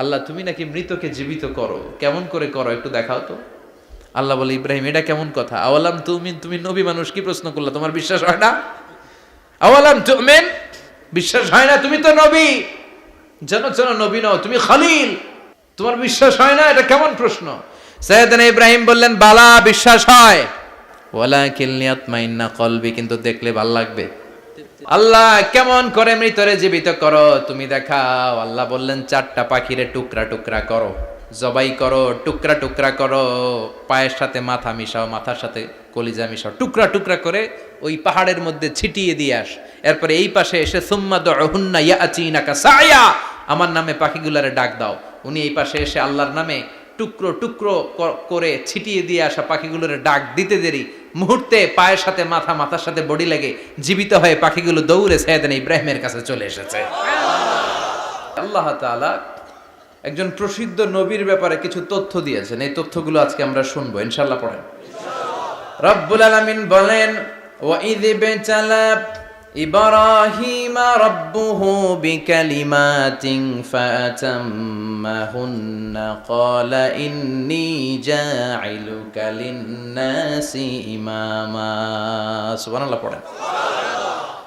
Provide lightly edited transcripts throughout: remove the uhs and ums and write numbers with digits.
আল্লাহ তুমি নাকি মৃতকে জীবিত করো, কেমন করে করো একটু দেখাও তো। আল্লাহ বলে, ইব্রাহিম এটা কেমন কথা? আওয়ালাম তুমিন, তুমি নবী মানুষ কি প্রশ্ন করলা, তোমার বিশ্বাস হয় না? আওয়ালাম তুমিন, বিশ্বাস হয় না? তুমি তো নবী, জানো নবী নও, তুমি খলিল, তোমার বিশ্বাস হয় না? এটা কেমন প্রশ্ন? সাইয়েদনা ইব্রাহিম বললেন, বালা বিশ্বাস হয়, ওয়ালাকিন লিয়াতমাইন্না কলবি, কিন্তু দেখলে ভাল লাগবে। আল্লাহ কেমন করে মৃতরে জীবিত করো তুমি দেখাও। আল্লাহ বললেন, 4টা পাখিরে টুকরা টুকরা করো, জবাই করো, টুকরা টুকরা করো, পায়ের সাথে মাথা মিশাও, মাথার সাথে কলিজা মিশাও, টুকরা টুকরা করে ওই পাহাড়ের মধ্যে ছিটিয়ে দিয়ে আস। এরপরে এই পাশে এসে সুম্মা দুহুন্না ইয়াতিনাকা সায়া, আমার নামে পাখিগুলারে ডাক দাও। উনি এই পাশে এসে আল্লাহর নামে টুকরো টুকরো করে ছিটিয়ে দিয়ে আসা পাখিগুলোর ডাক দিতে দেরি, মুহূর্তে পায়ের সাথে মাথা, মাথার সাথে বডি লেগে জীবিত হয়ে পাখিগুলো দৌড়ে সাইয়েদনা ইব্রাহিমের কাছে চলে এসেছে। আল্লাহ তাআলা একজন প্রসিদ্ধ নবীর ব্যাপারে কিছু তথ্য দিয়েছেন, এই তথ্যগুলো আজকে আমরা শুনবো ইনশাআল্লাহ। পড়েন। রব্বুল আলামিন বলেন, ওয়া ইয বিতালা ইব্রাহিমা রাব্বুহু বিকালিমাতিন ফাতাম্মাহুন্না ক্বালা ইন্নী জাইলুকা লিন-নাসি ইমামা। সুবহানাল্লাহ পড়েন।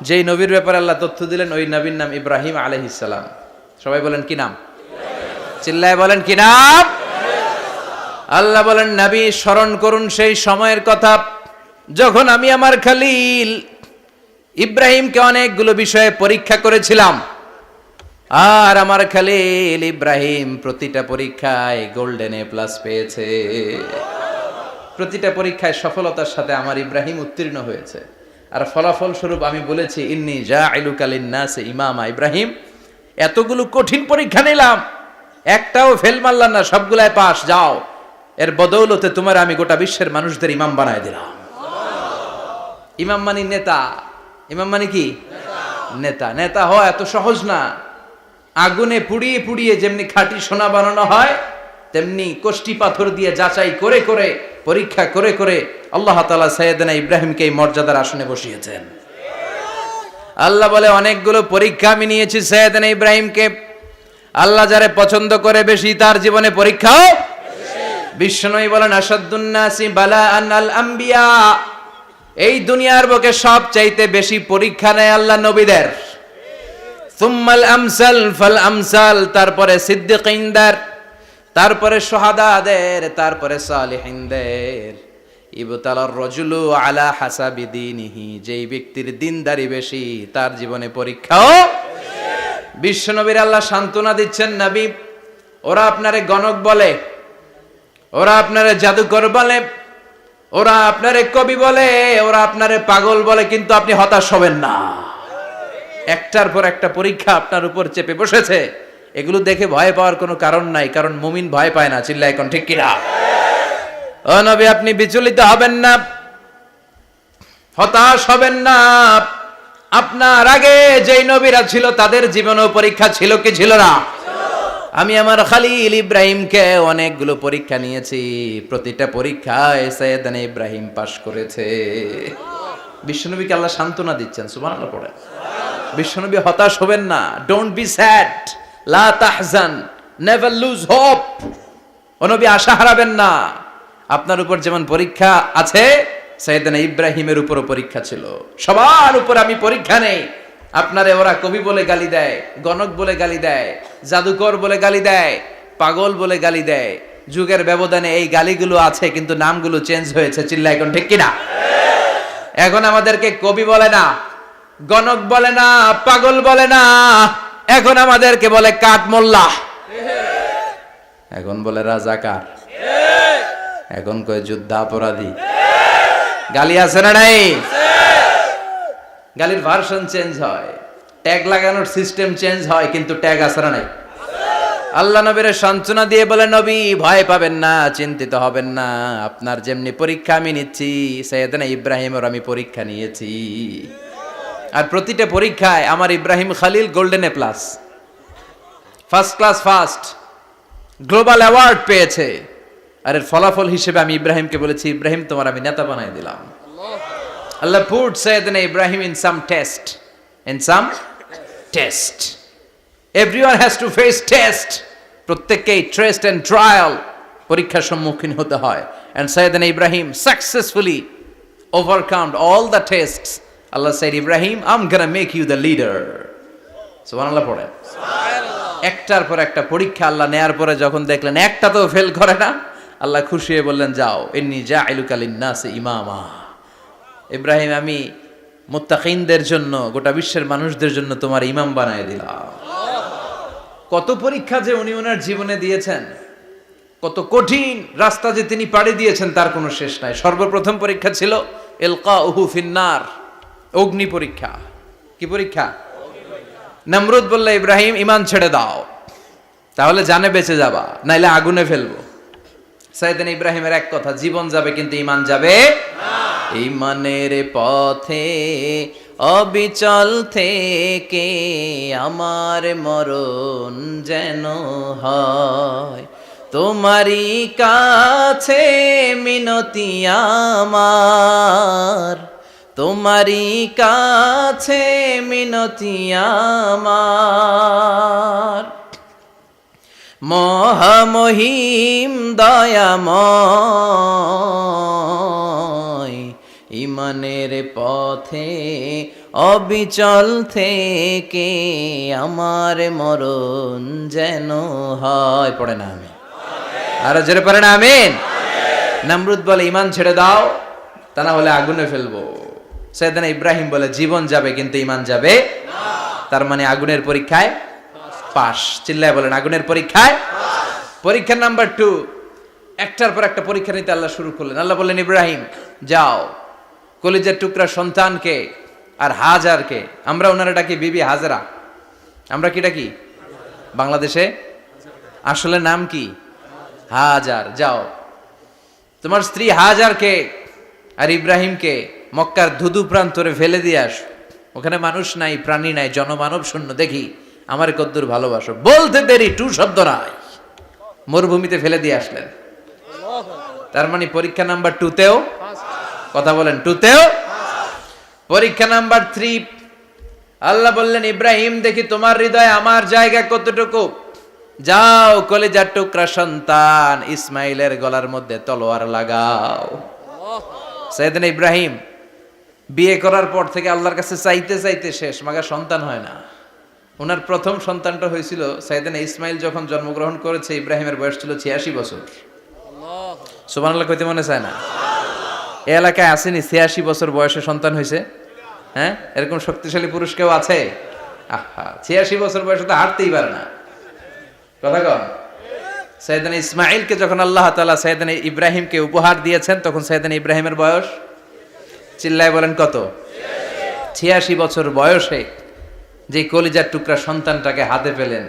যেই নবীর ব্যাপারে আল্লাহ তথ্য দিলেন ওই নবীর নাম ইব্রাহিম আলাইহিস সালাম। সবাই বলেন কি নাম? চিল্লায় বলেন কি নাম? আল্লাহ বলেন, নবী স্মরণ করুন সেই সময়ের কথা যখন আমি আমার খলিল ইব্রাহিমকে অনেকগুলো বিষয়ে পরীক্ষা করেছিলাম, আর আমার খলিল ইব্রাহিম প্রতিটা পরীক্ষায় গোল্ডেন এ প্লাস পেয়েছে। প্রতিটা পরীক্ষায় সফলতার সাথে আমার ইব্রাহিম উত্তীর্ণ হয়েছে। আর ফলাফল স্বরূপ আমি বলেছি, ইন্নী জাইলুকা লিন-নাসি ইমামা। ইব্রাহিম, এতগুলো কঠিন পরীক্ষা নিলাম, একটাও ফেল মারলাম না, সবগুলাই পাস, যাও। এর বদৌলতে তোমার আমি গোটা বিশ্বের মানুষদের ইমাম বানায় দিলাম। ইমাম মানে নেতা। ইমাম মানে কি? নেতা। নেতা হওয়া এত সহজ না। আগুনে পুড়িয়ে পুড়িয়ে যেমনি খাঁটি সোনা বানানো হয়, তেমনি কষ্টি পাথর দিয়ে যাচাই করে করে, পরীক্ষা করে করে আল্লাহ তাআলা সাইয়েদনা ইব্রাহিমকে এই মর্যাদার আসনে বসিয়েছেন। আল্লাহ বলে, অনেকগুলো পরীক্ষা আমি নিয়েছি সাইয়েদনা ইব্রাহিমকে। আল্লাহ যারে পছন্দ করে বেশি, তার জীবনে পরীক্ষাও বিশ্বনবী বলেন, আসাদ্দুন নাসি বালাআন আল আম্বিয়া। এই দুনিয়ার বুকে সবচাইতে বেশি পরীক্ষা নেয় আল্লাহ নবীদের। সুম্মাল আমসাল ফাল আমসাল, তারপরে সিদ্দিকিনদের, তারপরে শুহাদাদের, তারপরে সালিহিনদের। ইবতালার রাজুলু আলা হাসাবি দীনিহি, যেই ব্যক্তির দিনদারি বেশি তার জীবনে পরীক্ষাও। বিশ্বনবীর আল্লাহ সান্ত্বনা দিচ্ছেন, নবী ওরা আপনারে গণক বলে, ওরা আপনারে জাদুকর বলে, ওরা আপনারে কবি বলে, ওরা আপনারে পাগল বলে, কিন্তু আপনি হতাশ হবেন না। একটার পর একটা পরীক্ষা আপনার উপর চেপে বসেছে, এগুলো দেখে ভয় পাওয়ার কোনো কারণ নাই, কারণ মুমিন ভয় পায় না। চিল্লায় এখন ঠিক কিনা? ও নবী, আপনি বিচলিত হবেন না, হতাশ হবেন না। আপনার আগে যেই নবীরা ছিল তাদের জীবনেও পরীক্ষা ছিল কি ছিল না? আমি আমার খলিল ইব্রাহিমকে অনেকগুলো পরীক্ষা নিয়েছি, প্রতিটা পরীক্ষায় সাইয়েদনা ইব্রাহিম পাশ করেছে। বিশ্বনবীকে আল্লাহ সান্ত্বনা দিচ্ছেন। সুবহানাল্লাহ পড়ে। বিশ্বনবী হতাশ হবেন না। ডোন্ট বি স্যাড, লা তাহজান, নেভার লুজ হোপ। ও নবী আশা হারাবেন না। আপনার উপর যেমন পরীক্ষা আছে, সাইয়েদনা ইব্রাহিমের উপরও পরীক্ষা ছিল। সবার উপর আমি পরীক্ষা নেই। আপনারে ওরা কবি বলে গালি দেয়, গণক বলে গালি দেয়, জাদুকর বলে গালি দেয়, পাগল বলে গালি দেয়। যুগের ব্যবধানে এই গালিগুলো আছে, কিন্তু নামগুলো চেঞ্জ হয়েছে। চিল্লা এখন ঠিক কিনা? এখন আমাদেরকে কবি বলে না, গণক বলে না, পাগল বলে না, এখন আমাদেরকে বলে কাঠ মোল্লা, এখন বলে রাজাকার, এখন কয় যুদ্ধাপরাধী। গালি আছে না নাই? গালির ভার্সন চেঞ্জ হয়, ট্যাগ লাগানোর সিস্টেম চেঞ্জ হয়, কিন্তু ট্যাগ আছে না নাই? আল্লাহ নবীর সান্ত্বনা দিয়ে বলে, নবী ভয় পাবেন না, চিন্তিত হবেন না। আপনার যেমনি পরীক্ষা আমি নিচ্ছি, সাইয়েদনা ইব্রাহিমের আমি পরীক্ষা নিয়েছি। আর প্রতিটা পরীক্ষায় আমার Ibrahim Khalil golden A plus, first class first, global award পেয়েছে। আর এর ফলাফল হিসেবে আমি ইব্রাহিমকে বলেছি, ইব্রাহিম তোমার আমি নেতা বানাই দিলাম। Allah put Sayyidina Ibrahim in some test. In some test. Everyone has to face test. প্রত্যেককেই টেস্ট এন্ড ট্রায়াল, পরীক্ষার সম্মুখীন হতে হয়। এন্ড সাইয়েদনা Ibrahim successfully overcome all the tests. Allah said, Ibrahim, I'm gonna make you the leader. সুবহানাল্লাহ পড়েন। একটার পর একটা পরীক্ষা আল্লাহ নেয়ার পরে যখন দেখলেন একটা তো ফেল করে না, আল্লাহ খুশি হয়ে বললেন, যাও, ইন্নী জাইলুকা লিন-নাসি ইমামা। ইব্রাহিম, আমি মুত্তাকিনদের জন্য, গোটা বিশ্বের মানুষদের জন্য তোমার ইমাম বানায় দিলাম। কত পরীক্ষা যে উনি ওনার জীবনে দিয়েছেন, কত কঠিন রাস্তা যে তিনি পাড়ি দিয়েছেন তার কোনো শেষ নাই। সর্বপ্রথম পরীক্ষা ছিল ইলকাউহু ফিন্নার, অগ্নি পরীক্ষা। কি পরীক্ষা? নমরুদ বলল, ইব্রাহিম ঈমান ছেড়ে দাও, তাহলে জানে বেঁচে যাবা, নাইলে আগুনে ফেলবো। সাইয়েদনা ইব্রাহিমের এক কথা, জীবন যাবে কিন্তু ঈমান যাবে না। ঈমানের পথে অবিচল থেকে আমার মরণ যেন হয়, তোমারই কাছে মিনতি আমার, তোমারই কাছে মিনতি আমার। মহামহিম দয়াময়, ঈমানের পথে অবিচল থেকে আমার মরণ যেন হয়। পড়ে না আমি আরো জোরে পড়ে না আমিন। নমরুদ বলে, ঈমান ছেড়ে দাও, তা না হলে আগুনে ফেলবো। সাইয়েদনা ইব্রাহিম বলে, জীবন যাবে কিন্তু ঈমান যাবে না। তার মানে আগুনের পরীক্ষায় পাস। চিল্লায় বলেন, আগুনের পরীক্ষায় পাস। পরীক্ষা নাম্বার 2, একটার পর একটা পরীক্ষা নিতে আল্লাহ শুরু করলেন। আল্লাহ বললেন, ইব্রাহিম যাও, কলিজার টুকরা সন্তানকে আর হাজারকে, আমরা ওনারা ডাকি বিবি হাজরা, আমরা কি ডাকি বাংলাদেশে, আসলে নাম কি হাজার, যাও তোমার স্ত্রী হাজারকে আর ইব্রাহিমকে মক্কার ধুধু প্রান্তরে ফেলে দিয়ে আস, ওখানে মানুষ নাই, প্রাণী নাই, জনমানব শূন্য, দেখি আমার কদ্দুর ভালোবাসো। বলতে দেরি, টু শব্দ নাই, মরুভূমিতে ফেলে দিয়ে আসলেন। তার মানে পরীক্ষা নাম্বার 2তেও, কথা বলেন, 2তেও। পরীক্ষা নাম্বার 3, আল্লাহ বললেন, ইব্রাহিম দেখি তোমার হৃদয়ে আমার জায়গা কতটুকু, যাও কলিজার টুকরা সন্তান ইসমাইলের গলার মধ্যে তলোয়ার লাগাও। সাইয়েদনা ইব্রাহিম বিয়ে করার পর থেকে আল্লাহর কাছে চাইতে চাইতে শেষ, মাগা সন্তান হয় না। ওনার প্রথম সন্তানটা হয়েছিল সাইয়েদনা ইসমাইল যখন জন্মগ্রহণ করেছে, ইব্রাহিমের বয়স ছিল 86 বছর। সুবহানাল্লাহ কইতে মনে চায় না? এই এলাকায় আসেনি 86 বছর বয়সে সন্তান হয়েছে? হ্যাঁ, এরকম শক্তিশালী পুরুষ কেউ আছে? আহা, 86 বছর বয়সে তো হাঁটতেই পারে না। কথা কন। সাইয়েদনা ইসমাইলকে যখন আল্লাহ তাআলা সাইয়েদনা ইব্রাহিমকে উপহার দিয়েছেন, তখন সাইয়েদনা ইব্রাহিমের বয়স, চিল্লায় বলেন কত? 86 বছর বয়সে যে কলিজার টুকরা সন্তানটাকে হাতে পেলেন,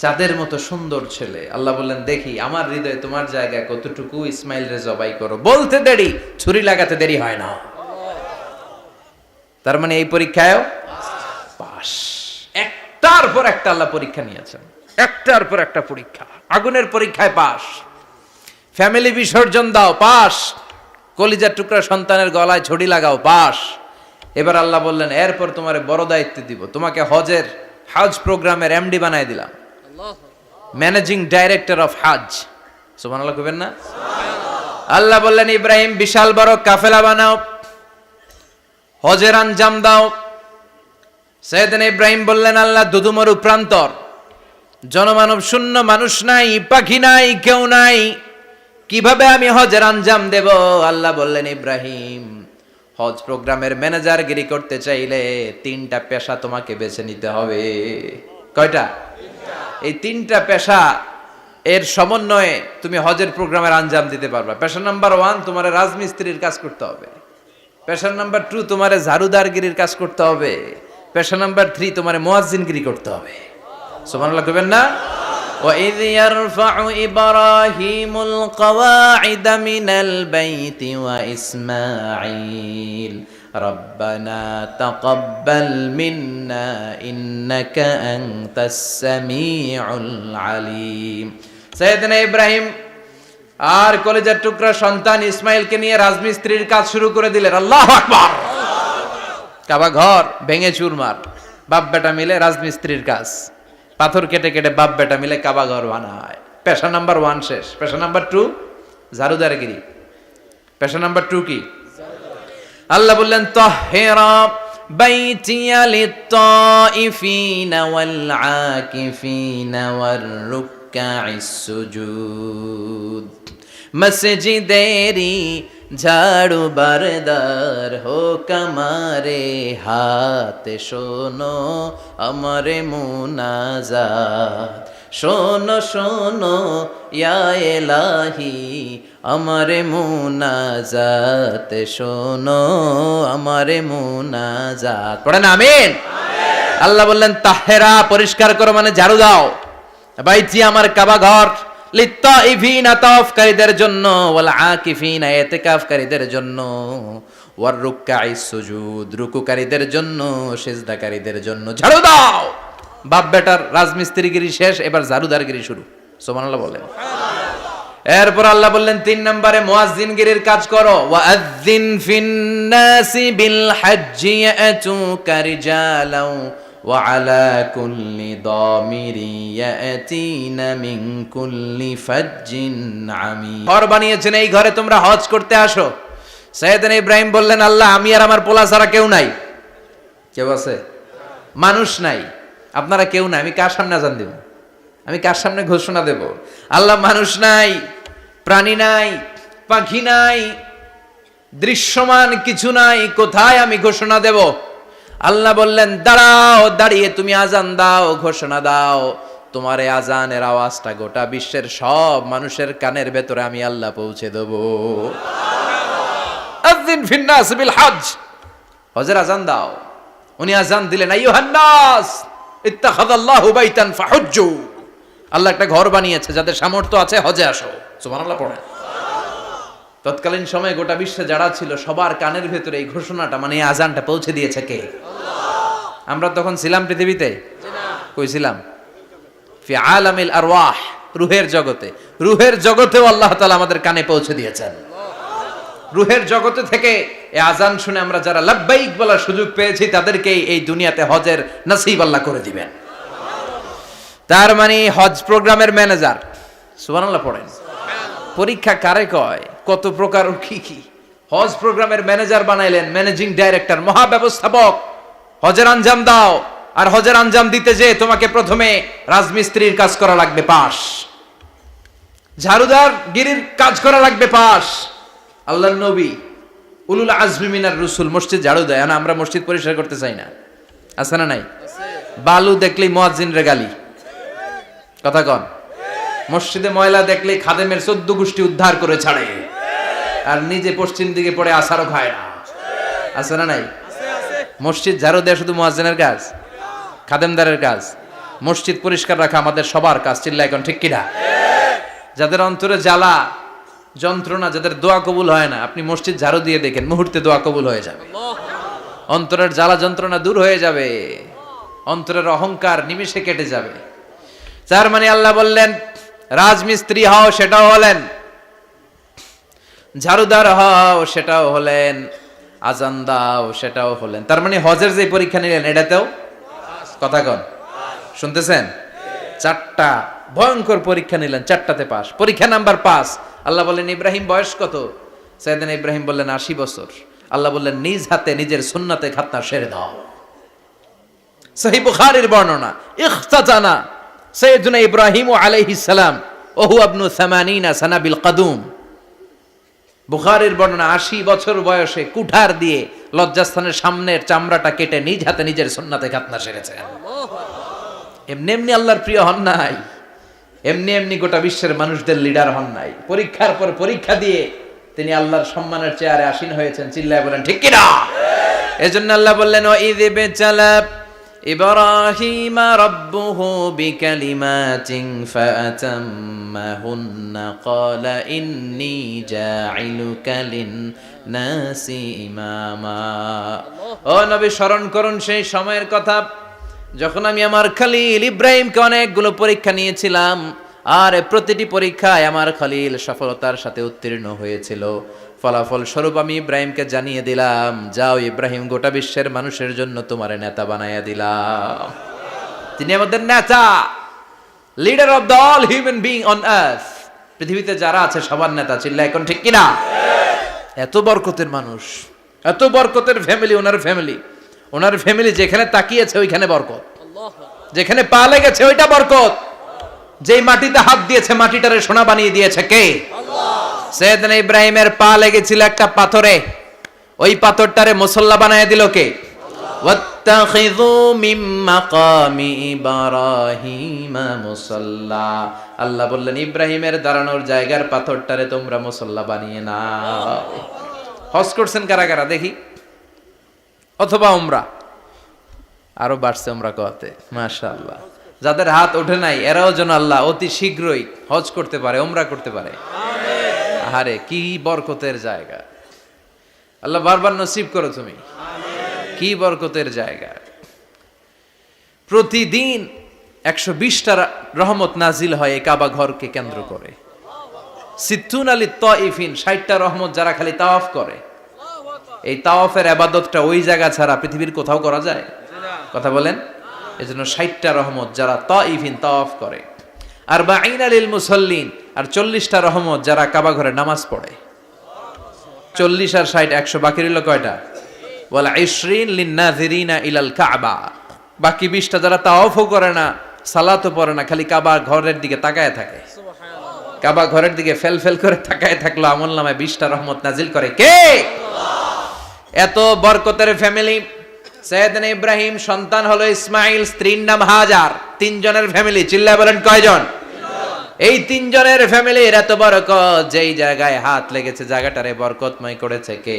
চাঁদের মতো সুন্দর ছেলে। আল্লাহ বললেন, দেখি আমার হৃদয়ে তোমার জায়গা কতটুকু, ইসমাইল রে জবাই করো। বলতে দেরি, ছুরি লাগাতে দেরি হয় না। তার মানে এই পরীক্ষায়ও পাস। একটার পর একটা আল্লাহ পরীক্ষা নিয়েছেন, একটার পর একটা পরীক্ষা। আগুনের পরীক্ষায় পাস, ফ্যামিলি বিসর্জন দাও, পাস, কলিজার টুকরা সন্তানের গলায় ছড়ি লাগাও, পাস। এবার আল্লাহ বললেন, এরপর তোমার বড় দায়িত্ব দিব, তোমাকে হজ প্রোগ্রামের এমডি বানায় দিলাম, ম্যানেজিং ডাইরেক্টর অফ হজ। সুবহানাল্লাহ কইবেন না? আল্লাহ বললেন, ইব্রাহিম বিশাল বড় কাফেলা বানাও, হজের আঞ্জাম দাও। সাইয়েদনা ইব্রাহিম বললেন, আল্লাহ দুদুমরু প্রান্তর, জনমানব শূন্য, মানুষ নাই, পাখি নাই, কেউ নাই, কিভাবে আমি হজের আঞ্জাম দেব? আল্লাহ বললেন, ইব্রাহিম হজ প্রোগ্রামের ম্যানেজারগিরি করতে চাইলে 3টা পেশা তোমাকে বেছে নিতে হবে। কয়টা? এই 3টা পেশা এর সমন্বয়ে তুমি হজের প্রোগ্রামের আঞ্জাম দিতে পারবা। পেশা নাম্বার 1, তোমার রাজমিস্ত্রির কাজ করতে হবে। পেশা নাম্বার 2, তোমার ঝাড়ুদারগিরির কাজ করতে হবে। পেশা নাম্বার 3, তোমার মুয়াজ্জিনগিরি করতে হবে। সুবহানাল্লাহ কইবেন না? وَإِذْ يَرْفَعُ إِبْرَاهِيمُ الْقَوَاعِدَ مِنَ الْبَيْتِ وَإِسْمَاعِيلُ رَبَّنَا تَقَبَّلْ مِنَّا إِنَّكَ أَنْتَ السَّمِيعُ الْعَلِيمُ। সাইয়েদনা ইব্রাহিম আর কলিজার টুকরা সন্তান ইসমাইলকে নিয়ে রাজমিস্ত্রির কাজ শুরু করে দিলেন। আল্লাহু আকবার! কাবা ঘর ভেঙে চুরমার, বাপ বেটা মিলে রাজমিস্ত্রির কাজ। পাথর কেটে কেটে বাপ বেটা মিলে কাবা ঘর বানায়। পেশা নাম্বার 1 শেষ। পেশা নাম্বার 2 ঝাড়ুদারগিরি। পেশা নাম্বার 2 কি? আল্লাহ বললেন তাহহিরা বাইতিয়া লিত-তাইফিনা ওয়াল আকিফিনা ওয়ার রুকআইস সুজুদ। মসজিদেরি ঝাড়ু বারদার হোক আমারে হাত, শোনো আমারে মুনাজাত। শোনো শোনো ইয়া ইলাহি আমারে মুনাজাত, শোনো আমারে মুনাজাত। পড়েন আমিন। আল্লাহ বললেন তাহেরা পরিষ্কার করো মানে ঝাড়ু দাও, বাইতি আমার কাবা ঘর, লিত্তাইফিনা তাওয়াফকারীদের জন্য, ওয়াল আকিফিনা ইতিকাফকারীদের জন্য, ওয়ার রুকআইস সুজুদ রুকুকারীদের জন্য, সিজদাকারীদের জন্য ঝাড়ু দাও। বাপ বেটার রাজমিস্ত্রিগিরি শেষ, এবার ঝাড়ুদারগিরি শুরু। সুবহানাল্লাহ বলেন। এরপর আল্লাহ বললেন 3 নম্বরে মুয়াজ্জিনগিরির কাজ করো। ওয়াআযিন ফিন-নাসি বিল হজ্জি ইয়াতুকা রিজালাও ওয়া আলা কুল্লি দামিরি ইয়াতিনা মিন কুল্লি ফাজ্জিন আমিক। ঘর বানিয়েছেন, এই ঘরে তোমরা হজ করতে আসো। সাইয়েদনা ইব্রাহিম বললেন আল্লাহ আমি আর আমার পোলা ছাড়া কেউ নাই। কেউ আছে? মানুষ নাই, আপনারা কেউ নাই, আমি কার সামনে আযান দেব? আমি কার সামনে ঘোষণা দেব? আল্লাহ মানুষ নাই, প্রাণী নাই, পাখি নাই, দৃশ্যমান কিছু নাই, কোথায় আমি ঘোষণা দেব? আল্লাহ বললেন দাঁড়াও, দাঁড়িয়ে তুমি আজান দাও, ঘোষণা দাও। তোমার এই আজানের আওয়াজটা গোটা বিশ্বের সব মানুষের কানের ভেতরে আমি আল্লাহ পৌঁছে দেব। আযিন ফিন-নাস বিল হজ, হজের আজান দাও। উনি আজান দিলেন আইয়ুহান নাস ইত্তাখাযাল্লাহু বাইতান ফাহুজ্জু। আল্লাহ একটা ঘর বানিয়েছে, যাদের সামর্থ্য আছে হজে আসো। সুবহানাল্লাহ পড়েন। তৎকালীন সময়ে গোটা বিশ্বে যারা ছিল সবার কানের ভেতরে এই ঘোষণাটা মানে এই আজানটা পৌঁছে দিয়েছে কে? আল্লাহ। আমরা তখন ছিলাম পৃথিবীতে? কই ছিলাম? ফি আলামিল আরওয়াহ, রূহের জগতে। রূহের জগতেও আল্লাহ তাআলা আমাদের কানে পৌঁছে দিয়েছেন। রূহের জগতে থেকে এই আজান শুনে আমরা যারা লাব্বাইক বলার সুযোগ পেয়েছি তাদেরকে এই দুনিয়াতে হজের নসিব আল্লাহ করে দিবেন। তার মানে হজ প্রোগ্রামের ম্যানেজার। সুবহানাল্লাহ পড়েন। পরীক্ষা কারে কয়? কত প্রকার কি কি। হজ প্রোগ্রামের ম্যানেজার বানাইলেন, ম্যানেজিং ডাইরেক্টর, মহাব্যবস্থাপক। হজের আঞ্জাম দাও, আর হজের আঞ্জাম দিতে যে তোমাকে প্রথমে রাজমিস্ত্রির কাজ করা লাগবে পাস, ঝাড়ুদার গিরির কাজ করা লাগবে পাস। আল্লাহর নবী উলুল আজমি মিনার রাসূল মসজিদ ঝাড়ু দেয় না, আমরা মসজিদ পরিষ্কার করতে চাই না, আছে না নাই? বালু দেখলেই মুয়াজ্জিনরে গালি, কথা কন। মসজিদে ময়লা দেখলেই খাদেমের 14 গোষ্ঠী উদ্ধার করে ছাড়ে, আর নিজে পশ্চিম দিকে পড়ে আসারও খায় না, আছে না নাই? মসজিদ ঝাড়ু দেয়া শুধু মুয়াজ্জিনের কাজ? খাদেমদারের কাজ? মসজিদ পরিষ্কার রাখা আমাদের সবার কাজ। চিল্লা এখন ঠিক কিনা? যাদের অন্তরে জ্বালা যন্ত্রণা, যাদের দোয়া কবুল হয় না, আপনি মসজিদ ঝাড়ু দিয়ে দেখেন মুহূর্তে দোয়া কবুল হয়ে যাবে। অন্তরের জ্বালা যন্ত্রণা দূর হয়ে যাবে, অন্তরের অহংকার নিমিষে কেটে যাবে। তার মানে আল্লাহ বললেন রাজমিস্ত্রি হও, সেটাও হলেন, ঝাড়ুদার হও, সেটাও হলেন, আজান দাও, সেটাও হলেন। তার মানে হজের যে পরীক্ষা নিলেন এটাতেও, কথা কন, শুনতেছেন? 4টা ভয়ঙ্কর পরীক্ষা নিলেন, 4টাতে পাস। পরীক্ষা নাম্বার 5। আল্লাহ বললেন ইব্রাহিম বয়স কত? সাইয়েদনা ইব্রাহিম বললেন 80 বছর। আল্লাহ বললেন নিজ হাতে নিজের সুন্নাতে খাতনা সেরে দাও। সহিহ বুখারীর বর্ণনা, ইখতাতানা সাইয়েদনা ইব্রাহিম আলাইহিস সালাম ওহু ইবনু 80 সানা বিল কদুম। বুখারীর বর্ণনা 80 বছর বয়সে কুঠার দিয়ে লজ্জাস্থানের সামনের চামড়াটা কেটে নিজ হাতে নিজের সুন্নাতে খাতনা সেরেছেন। এমনি এমনি আল্লাহর প্রিয় হন নাই, এমনি এমনি গোটা বিশ্বের মানুষদের লিডার হন নাই। পরীক্ষার পর পরীক্ষা দিয়ে তিনি আল্লাহর সম্মানের চেয়ারে আসীন হয়েছেন। চিল্লায় বলেন ঠিক কিনা? এজন্য আল্লাহ বললেন ওয়াইয ইবতালা ইব্রাহিমা রাব্বুহু বিকালিমাতিন ফাআতাম্মাহুন্না ক্বালা ইন্নী জাঈলুকা লিন-নাসি ইমামা। ও নবী, স্মরণ করুন সেই সময়ের কথা যখন আমি আমার খলিল ইব্রাহিমকে অনেকগুলো পরীক্ষা নিয়েছিলাম, আর প্রতিটি পরীক্ষায় আমার খলিল সফলতার সাথে উত্তীর্ণ হয়েছিল। ফলাফল স্বরূপ আমি ইব্রাহিমকে জানিয়ে দিলাম, যাও ইব্রাহিম, গোটা বিশ্বের মানুষের জন্য তোমার নেতা বানাইয়া দিলাম। তিনি আমাদের নেতা, leader of the all human being on earth. পৃথিবীতে যারা আছে সবার নেতা, চিল্লায় এখন ঠিক কিনা? এত বরকতের মানুষ, এত বরকতের ফ্যামিলি, ওনার ফ্যামিলি যেখানে তাকিয়েছে ওইখানে বরকত, যেখানে পা লেগেছে ওইটা বরকত। যেই মাটিতে হাত দিয়েছে মাটিটারে সোনা বানিয়ে দিয়েছে কে? সৈয়দনা ইব্রাহিমের পা লেগেছিল একটা পাথরে, ওই পাথরটারে মুসল্লা বানায় দিল কে? ওয়াত্তাখিযু মিন মাকামি ইব্রাহিমা মুসাল্লা। আল্লাহ বললেন ইব্রাহিমের দাঁড়ানোর জায়গার পাথরটারে তোমরা মুসল্লা বানিয়ে নাও। হজ করছেন কারা কারা দেখি, অথবা উমরা? আরো বাড়ছে উমরা করতে, মাশাআল্লাহ। যাদের হাত ওঠে নাই এরাও যেন আল্লাহ অতি শীঘ্রই হজ করতে পারে, উমরা করতে পারে। আহারে কি বরকতের জায়গা, আল্লাহ বারবার নসিব করো তুমি। কি বরকতের জায়গা। প্রতিদিন 120টা রহমত নাজিল হয় এই কাবা ঘরকে কেন্দ্র করে। সিত্তুন আলী তাইফিন, 60টা রহমত যারা খালি তাওয়াফ করে। এই তাওয়াফের ইবাদতটা ওই জায়গা ছাড়া পৃথিবীর কোথাও করা যায়? কথা বলেন। এজন্য 60টা রহমত যারা তাইফিন তাওয়াফ করে। আর বাঈনা লিল মুসাল্লিন, আর 40টা রহমত যারা কাবা ঘরে নামাজ পড়ে। 40 আর 60 100, বাকি রইল কয়টা? ওয়াল 20 লিন-নাযিরিনা ইলাল কাবা। বাকি 20টা যারা তাওয়াফও করে না, সালাতও পড়ে না, খালি কাবা ঘরের দিকে তাকায় থাকে। কাবা ঘরের দিকে ফেল ফেল করে তাকায় থাকলো, আমলনামায় 20টা রহমত নাজিল করে কে? এত বরকতের ফ্যামিলি। সৈয়দনা ইব্রাহিম সন্তান হলো ইসমাইল, স্ত্রীর নাম হাজার। 3 জনের ফ্যামিলি, চিল্লায় বলেন কয়জন? এই 3 জনের ফ্যামিলির এত বরকত, যেই জায়গায় হাত লেগেছে জায়গাটারে বরকতময় করেছে কে?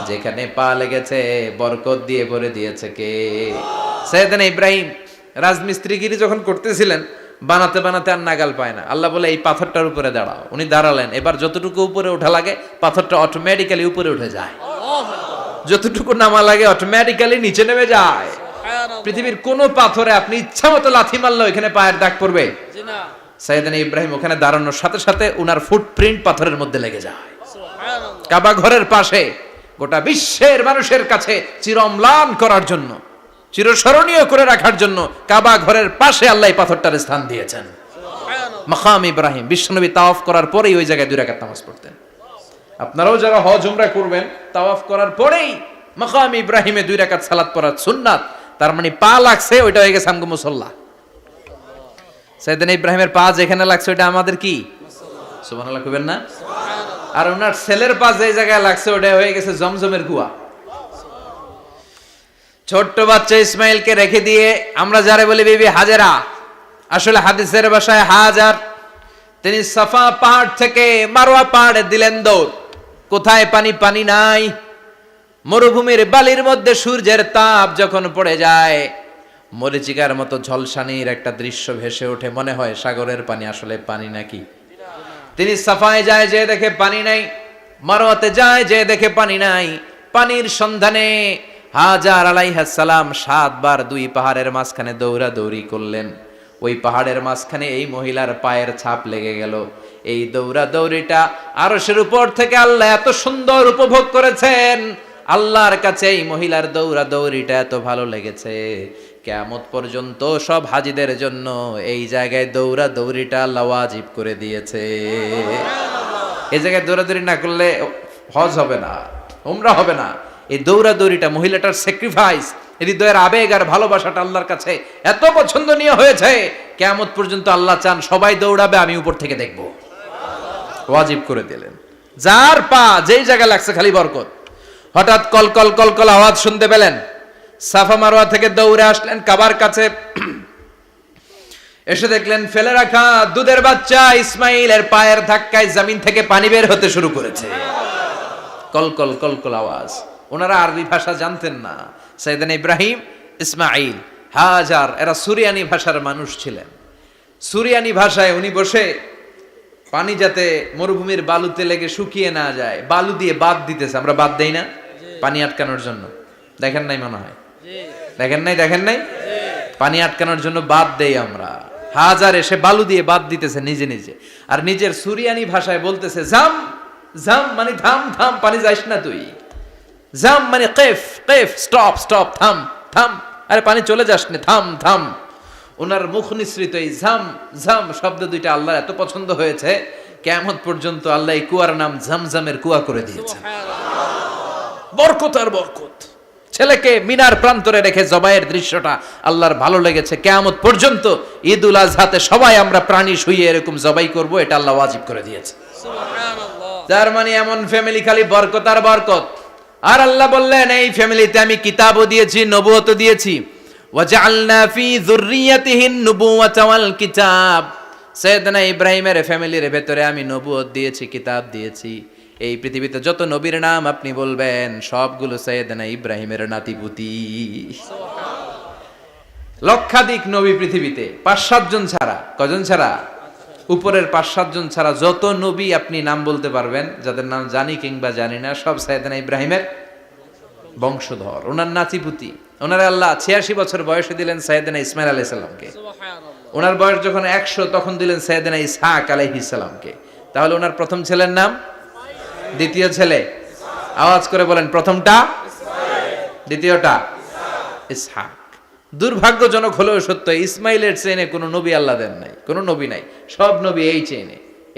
যেখানে পা লেগেছে বরকত দিয়ে ভরে দিয়েছে কে? সৈয়দনা ইব্রাহিম রাজমিস্ত্রিগিরি যখন করতেছিলেন, বানাতে বানাতে আর নাগাল পায় না। আল্লাহ বলে এই পাথরটার উপরে দাঁড়াও। উনি দাঁড়ালেন, এবার যতটুকু উপরে ওঠা লাগে পাথরটা অটোমেটিক্যালি উপরে উঠে যায়, যতটুকু নামা লাগে অটোমেটিক্যালি নিচে নেমে যায়। পৃথিবীর কোন পাথরে আপনি ইচ্ছা মতো লাথি মারলে এখানে পায়ের দাগ পড়বে? সৈয়দনা ইব্রাহিম ওখানে দাঁড়ানোর সাথে সাথে উনার ফুটপ্রিন্ট পাথরের মধ্যে লেগে যায়। কাবা ঘরের পাশে গোটা বিশ্বের মানুষের কাছে চিরম্লান করার জন্য, চিরস্মরণীয় করে রাখার জন্য কাবা ঘরের পাশে আল্লাহ এই পাথরটার স্থান দিয়েছেন। মাকাম ইব্রাহিম। বিশ্বনবী তাওয়াফ করার পরেই ওই জায়গায় 2 রাকাত নামাজ পড়তেন। আপনারাও যারা হজ উমরা করবেন, তাওয়াফ করার পরেই মাকাম ইব্রাহিমে 2 রাকাত সালাত পড়া সুন্নাত। তার মানে পা লাগছে, ওইটা হয়ে গেছে আমগো মুসাল্লা। সৈয়দনা ইব্রাহিমের পা যেখানে লাগছে ওইটা আমাদের কি? সুবহানাল্লাহ কইবেন না? আর ওনার ছেলের পা যে জায়গায় লাগছে ওটা হয়ে গেছে জমজমের কুয়া। ছোট্ট বাচ্চা ইসমাইলকে রেখে দিয়ে আমরা যারে বলি বিবি হাজেরা, আসলে হাদিসের ভাষায় হাজার, তিনি সাফা পাহাড় থেকে মারওয়া পাহাড়ে দিলেন দৌড়। কোথায় পানি? পানি নাই। মরুভূমির বালির মধ্যে সূর্যের তাপ যখন পড়ে যায়, মরিচিকার মতো ঝলসানির একটা দৃশ্য ভেসে ওঠে, মনে হয় সাগরের পানি, আসলে পানি নাকি। তিনি সাফায় যায়, যে দেখে পানি নাই। মারওয়াতে যায়, যে দেখে পানি নাই। পানির সন্ধানে হাজার আলাইহিস সালাম 7 বার 2 পাহাড়ের মাঝখানে দৌড়াদৌড়ি করলেন। ওই পাহাড়ের মাঝখানে এই মহিলার পায়ের ছাপ লেগে গেল। এই দৌড়াদৌড়িটা আরশের উপর থেকে আল্লাহ এত সুন্দর উপভোগ করেছেন। আল্লাহর কাছে এই মহিলার দৌড়াদৌড়িটা এত ভালো লেগেছে, কিয়ামত পর্যন্ত সব হাজীদের জন্য এই জায়গায় দৌড়াদৌড়িটা আল্লাহ ওয়াজিব করে দিয়েছে। এই জায়গায় দৌড়াদৌড়ি না করলে হজ হবে না, উমরা হবে না। এই দৌড়াদৌড়িটা, মহিলাটার স্যাক্রিফাইস, হৃদয়ের আবেগ আর ভালোবাসাটা আল্লাহর কাছে এত পছন্দনীয় হয়েছে, কিয়ামত পর্যন্ত আল্লাহ চান সবাই দৌড়াবে, আমি উপর থেকে দেখব। ওয়াজিব করে দিলেন। যার পা যেই জায়গায় লাগছে খালি বরকত। হঠাৎ কল কল কল কল আওয়াজ শুনতে পেলেন। সাফা মারওয়া থেকে দৌড়ে আসলেন কাবার কাছে। এসে দেখলেন ফেলে রাখা দুধের বাচ্চা ইসমাইলের পায়ের ধাক্কায় জমিন থেকে পানি বের হতে শুরু করেছে। কল কল কল কল আওয়াজ। ওনারা আরবি ভাষা জানতেন না। সাইয়েদনা ইব্রাহিম, ইসমাইল, হাজার এরা সুরিয়ানি ভাষার মানুষ ছিলেন। সুরিয়ানি ভাষায় উনি বসে পানি যাতে মরুভূমির বালুতে লেগে শুকিয়ে না যায়, বালু দিয়ে বাঁধ দিতেছে। আমরা বাঁধ দেই না পানি আটকানোর জন্য? দেখেন নাই মনে হয়? দেখেন নাই? পানি আটকানোর জন্য বাঁধ দেই আমরা। হাজার এসে বালু দিয়ে বাঁধ দিতেছে নিজে নিজে, আর নিজের সুরিয়ানি ভাষায় বলতেছে জাম জাম, মানে থাম থাম, পানি যাইস না তুই। জাম মানে কেফ কেফ, স্টপ স্টপ, থাম থাম, আরে পানি চলে যাস না, থাম থাম। ওনার মুখ নিঃসৃত এই ঝাম ঝাম শব্দ দুইটা আল্লাহর এত পছন্দ হয়েছে, কিয়ামত পর্যন্ত আল্লাহ এই কুয়ার নাম ঝমঝমের কুয়া করে দিয়েছেন। বরকত আর বরকত। ছেলেকে মিনার প্রান্তরে রেখে জবাইয়ের দৃশ্যটা আল্লাহর ভালো লেগেছে। কিয়ামত পর্যন্ত ঈদুল আজহাতে সবাই আমরা প্রাণী শুইয়ে এরকম জবাই করব, এটা আল্লাহ ওয়াজিব করে দিয়েছে। তার মানে এমন ফ্যামিলি খালি বরকত আর বরকত। আর আল্লাহ বললেন এই ফ্যামিলিতে আমি কিতাবও দিয়েছি, নবুয়তও দিয়েছি। ওয়াজআলনা ফি যুররিয়াতিহিন নুবুওয়াতা ওয়াল কিতাব। সাইয়েদনা ইব্রাহিমের ফ্যামিলির ভেতরে আমি নবুয়ত দিয়েছি, কিতাব দিয়েছি। এই পৃথিবীতে যত নবীর নাম আপনি বলবেন সবগুলো সাইয়েদনা ইব্রাহিমের নাতিপুতি। লক্ষাধিক নবী পৃথিবীতে, 5-7 জন ছাড়া। কজন ছাড়া? উপরের 5-7 জন ছাড়া যত নবী আপনি নাম বলতে পারবেন, যাদের নাম জানি কিংবা জানি না, সব সাইয়েদনা ইব্রাহিমের বংশধর, ওনার নাতিপুতি। ওনারা আল্লাহ 86 বছর বয়সে দিলেন সাইয়েদনা ইসমাইল আলাইহিস সালামকে। ওনার বয়স যখন 100 তখন দিলেন সাইয়েদনা ইসহাক আলাইহিস সালামকে। তাহলে ওনার প্রথম ছেলের নাম, দ্বিতীয় ছেলে, আওয়াজ করে বলেন, প্রথমটা দ্বিতীয়টা ইসহাক। দুর্ভাগ্যজনক হলেও সত্য, ইসমাইলের চেনে কোনো নবী আল্লাহ দেন নাই, কোনো নবী নাই। সব নবী এই চেনে,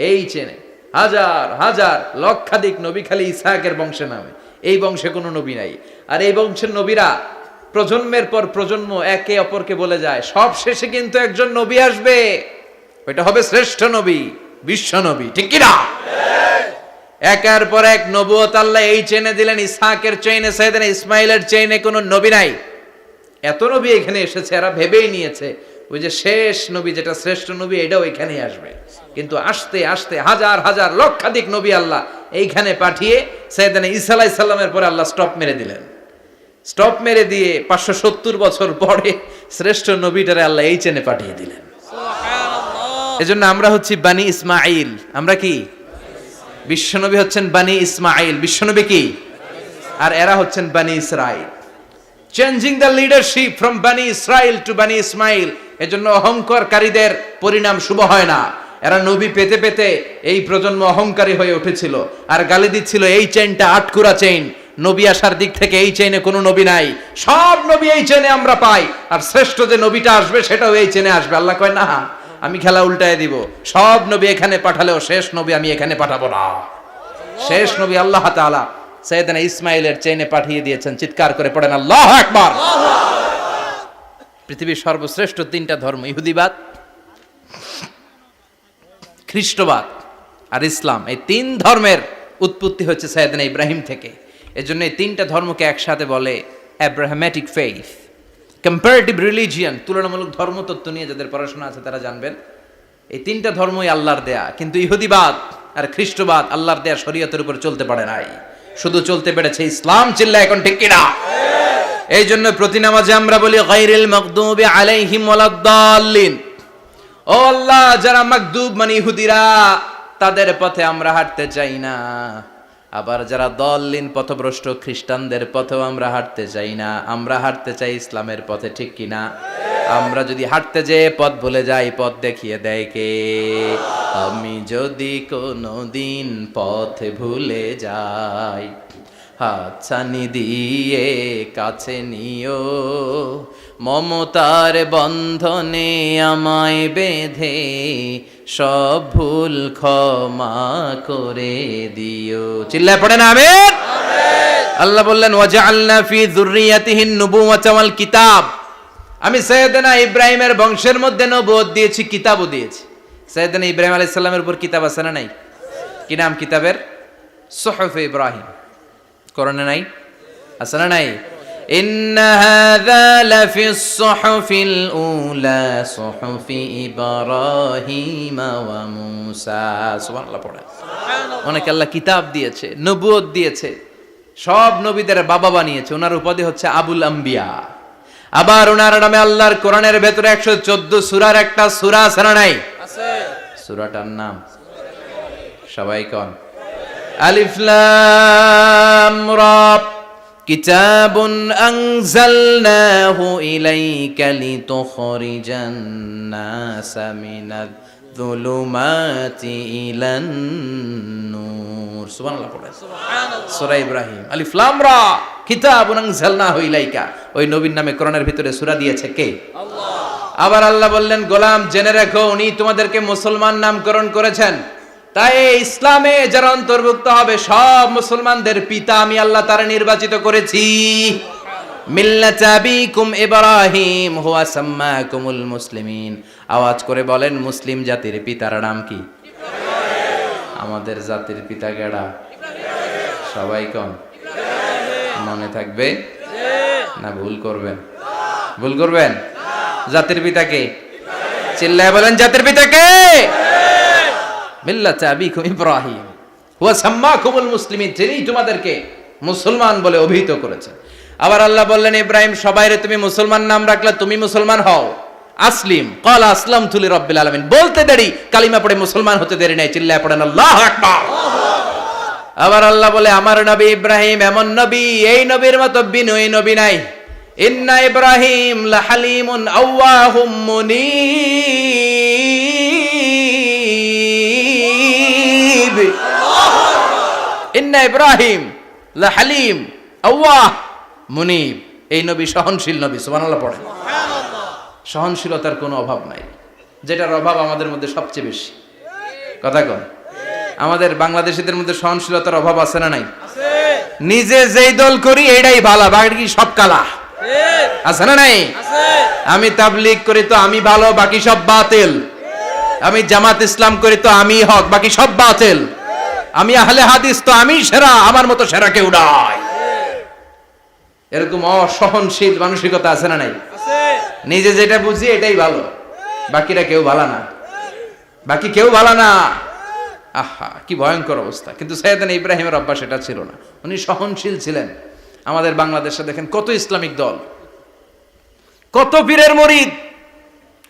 এই চেনে। হাজার হাজার লক্ষাধিক নবী খালি ইসহাকের বংশে নামে, এই বংশে কোনো নবী নাই। আর এই বংশের নবীরা প্রজন্মের পর প্রজন্ম একে অপরকে বলে যায়, সব শেষে কিন্তু একজন নবী আসবে, ওইটা হবে শ্রেষ্ঠ নবী, বিশ্ব নবী। ঠিক কি না? একের পর এক নবুয়ত আল্লাহ এই চেনে দিলেন। ইসহাকের চেইনে, সাইয়েদনা ইসমাইলের চেইনে কোনো নবী নাই। এত নবী এখানে এসেছে, এরা ভেবেই নিয়েছে ওই যে শেষ নবী যেটা শ্রেষ্ঠ নবী এটাও এখানেই আসবে। কিন্তু আস্তে আস্তে হাজার হাজার লক্ষাধিক নবী আল্লাহ এইখানে পাঠিয়ে সাইয়েদনা ঈসা আলাইহিস সালামের পরে আল্লাহ স্টপ মেরে দিলেন। স্টপ মেরে দিয়ে 570 বছর পরে শ্রেষ্ঠ নবীটারে আল্লাহ এই চেনে পাঠিয়ে দিলেন। এজন্য আমরা হচ্ছি বানি ইসমাইল। আমরা কি? বিশ্বনবী হচ্ছেন বানি ইসমাইল। বিশ্বনবী কি? আর এরা হচ্ছেন বানি Israil. Changing the leadership from বানি ইসরাইল টু বানি ইসমাইল। এজন্য অহংকারকারীদের পরিণাম শুভ হয় না। এরা নবী পেতে পেতে এই প্রজন্ম অহংকারী হয়ে উঠেছিল আর গালি দিচ্ছিল এই চেইনটা আটকুরা চেইন, নবী আসার দিক থেকে এই চেইনে কোনো নবী নাই, সব নবী এই চেইনে আমরা পাই, আর শ্রেষ্ঠ যে নবীটা আসবে সেটাও এই চেইনে আসবে। আল্লাহ কয় না, আমি খেলা উল্টায় দিব, সব নবী এখানে পাঠালেও শেষ নবী আমি এখানে পাঠাবো না। শেষ নবী আল্লাহ তাআলা সাইয়েদনা ইসমাইলের চেইনে পাঠিয়ে দিয়েছেন। চিৎকার করে পড়েন আল্লাহু আকবার। পৃথিবীর সর্বশ্রেষ্ঠ 3টা ধর্ম, ইহুদিবাদ, খ্রিস্টবাদ আর ইসলাম, এই 3 ধর্মের উৎপত্তি হচ্ছে সাইয়েদনা ইব্রাহিম থেকে। এজন্য এই 3টা ধর্মকে একসাথে বলে অ্যাব্রাহামেটিক ফেইথ, কম্পারেটিভ রিলিজিয়ান। তুলনামূলক ধর্মতত্ত্ব নিয়ে যাদের পড়াশোনা আছে তারা জানবেন এই 3টা ধর্মই আল্লাহর দেয়া। কিন্তু ইহুদিবাদ আর খ্রিস্টবাদ আল্লাহর দেয়া শরীয়তের উপর চলতে পারে নাই, শুধু চলতে পেরেছে ইসলাম। চিল্লা এখন ঠিক কিনা? এই জন্য প্রতি নামাজে আমরা বলি গায়রিল মাগদুবি আলাইহিম ওয়ালাদ-দাল্লিন। ও আল্লাহ, যারা মাগদুব মানে ইহুদিরা, তাদের পথে আমরা হাঁটতে চাই না। আবার যারা দল্লিন পথভ্রষ্ট খ্রিস্টানদের পথেও আমরা হাঁটতে চাই না। আমরা হাঁটতে চাই ইসলামের পথে। ঠিক কিনা? আমরা যদি হাঁটতে যেয়ে পথ ভুলে যাই, পথ দেখিয়ে দেয় কে? আমি যদি কোনোদিন পথ ভুলে যাই, হাতছানি দিয়ে কাছে নিও, মমতার বন্ধনে আমায় বেঁধে সব ভুল ক্ষমা করে দিও। চিল্লায় পড়েন আমিন। আল্লাহ বললেন ওয়াজআলনা ফি যুররিয়াতিহিন নুবুওয়াতা ওয়াল কিতাব। আমি সাইয়েদনা ইব্রাহিমের বংশের মধ্যে নবুয়ত দিয়েছি, কিতাবও দিয়েছি। সাইয়েদনা ইব্রাহিম আলাইহিস সালামের উপর কিতাব আছে না নাই? কি নাম কিতাবের? সুহুফ ইব্রাহিম। কোরআনে নাই? আছে না নাই? ইন্না হাযা লাফিস সুহুফিল উলা সুহুফি ইব্রাহিম ওয়া মূসা। সুবহানাল্লাহ পড়ে। অনেক আল্লাহ কিতাব দিয়েছে, নবুয়ত দিয়েছে, সব নবীদের বাবা বানিয়েছে। ওনার উপাধি হচ্ছে আবুল আম্বিয়া। আবার ওনার নামে আল্লাহর কোরআনের ভেতরে 114 সূরার একটা সূরা আছে না নাই? আছে। সূরাটার নাম সবাই কোন? আলিফ লাম রা। কিতাবুন আনজালনাহু ইলাইকা লিতুখরিজান নাসা মিনাজ যুলুমাতি ইলান নূর। সুবহানাল্লাহ পড়ে। সুবহানাল্লাহ। সূরা ইব্রাহিম। আলিফ লাম রা। কিতাবুন আনজালনাহু ইলাইকা। ওই নবীর নামে কোরআনের ভিতরে সূরা দিয়েছে কে? আল্লাহ। আবার আল্লাহ বললেন, গোলাম জেনে রাখো উনি তোমাদেরকে মুসলমান নামকরণ করেছেন, তাই ইসলামে যারা অন্তর্ভুক্ত হবে সব মুসলমানদের পিতা আমি আল্লাহ তারা নির্বাচিত করেছি। মিল্লাতা আবিকুম ইব্রাহিম হুয়া সাম্মাকুমুল মুসলিমিন। আওয়াজ করে বলেন, মুসলিম জাতির পিতার নাম কি? আমাদের জাতির পিতা কেডা? সবাই কোন? মনে থাকবে না ভুল করবেন? ভুল করবেন? জাতির পিতা কে? চিল্লায় বলেন, জাতির পিতা কে? মিল্লাতা আবিকুম ইব্রাহিম হুয়া সাম্মাকুমুল মুসলিমিন, যিনি তোমাদেরকে মুসলমান বলে অভিহিত করেছেন। আবার আল্লাহ বললেন, ইব্রাহিম সবাইরে তুমি মুসলমান নাম রাখলে, তুমি মুসলমান হও। আসলিম ক্বালা আসলামতু লিরাব্বিল আলামিন, বলতে দেরি, কালিমা পড়ে মুসলমান হতে দেরি নাই। চিল্লায় পড়েন আল্লাহু আকবার। আবার আল্লাহ বলে, আমার নবী ইব্রাহিম এমন নবী, এই নবীর মতো বিনয়ী নবী নাই। ইন্না ইব্রাহিম লাহালিমুন আওয়াহুম মুনীব। ইন্না ইব্রাহিম লাহালিম আওয়াহ মুনীব, এই নবী সহনশীল নবী। সুবহানাল্লাহ পড়েন। সহনশীলতার কোনো অভাব নাই, যেটার অভাব আমাদের মধ্যে সবচেয়ে বেশি। কথা কন, আমাদের বাংলাদেশিদের মধ্যে সহনশীলতার অভাব আছে না নাই? নিজে যেই দল করি এটাই ভালো, বাকি সব কালা। আছে না নাই? আমি তাবলীগ করি তো আমি ভালো, বাকি সব বাতিল। আমি জামাত ইসলাম করি তো আমি হক, বাকি সব বাতিল। আমি আহলে হাদিস তো আমি সেরা, আমার মতো সেরা কেউ নাই। এরকম অসহনশীল মানসিকতা আছে না নাই? নিজে যেটা বুঝি এটাই ভালো, বাকিরা কেউ ভালো না, বাকি কেউ ভালো না। আহা, কি ভয়ঙ্কর অবস্থা। কিন্তু সাইয়েদনা ইব্রাহিমের অভ্যাস এটা ছিল না, উনি সহনশীল ছিলেন। আমাদের বাংলাদেশে দেখেন কত ইসলামিক দল, কত পীরের মুরিদ,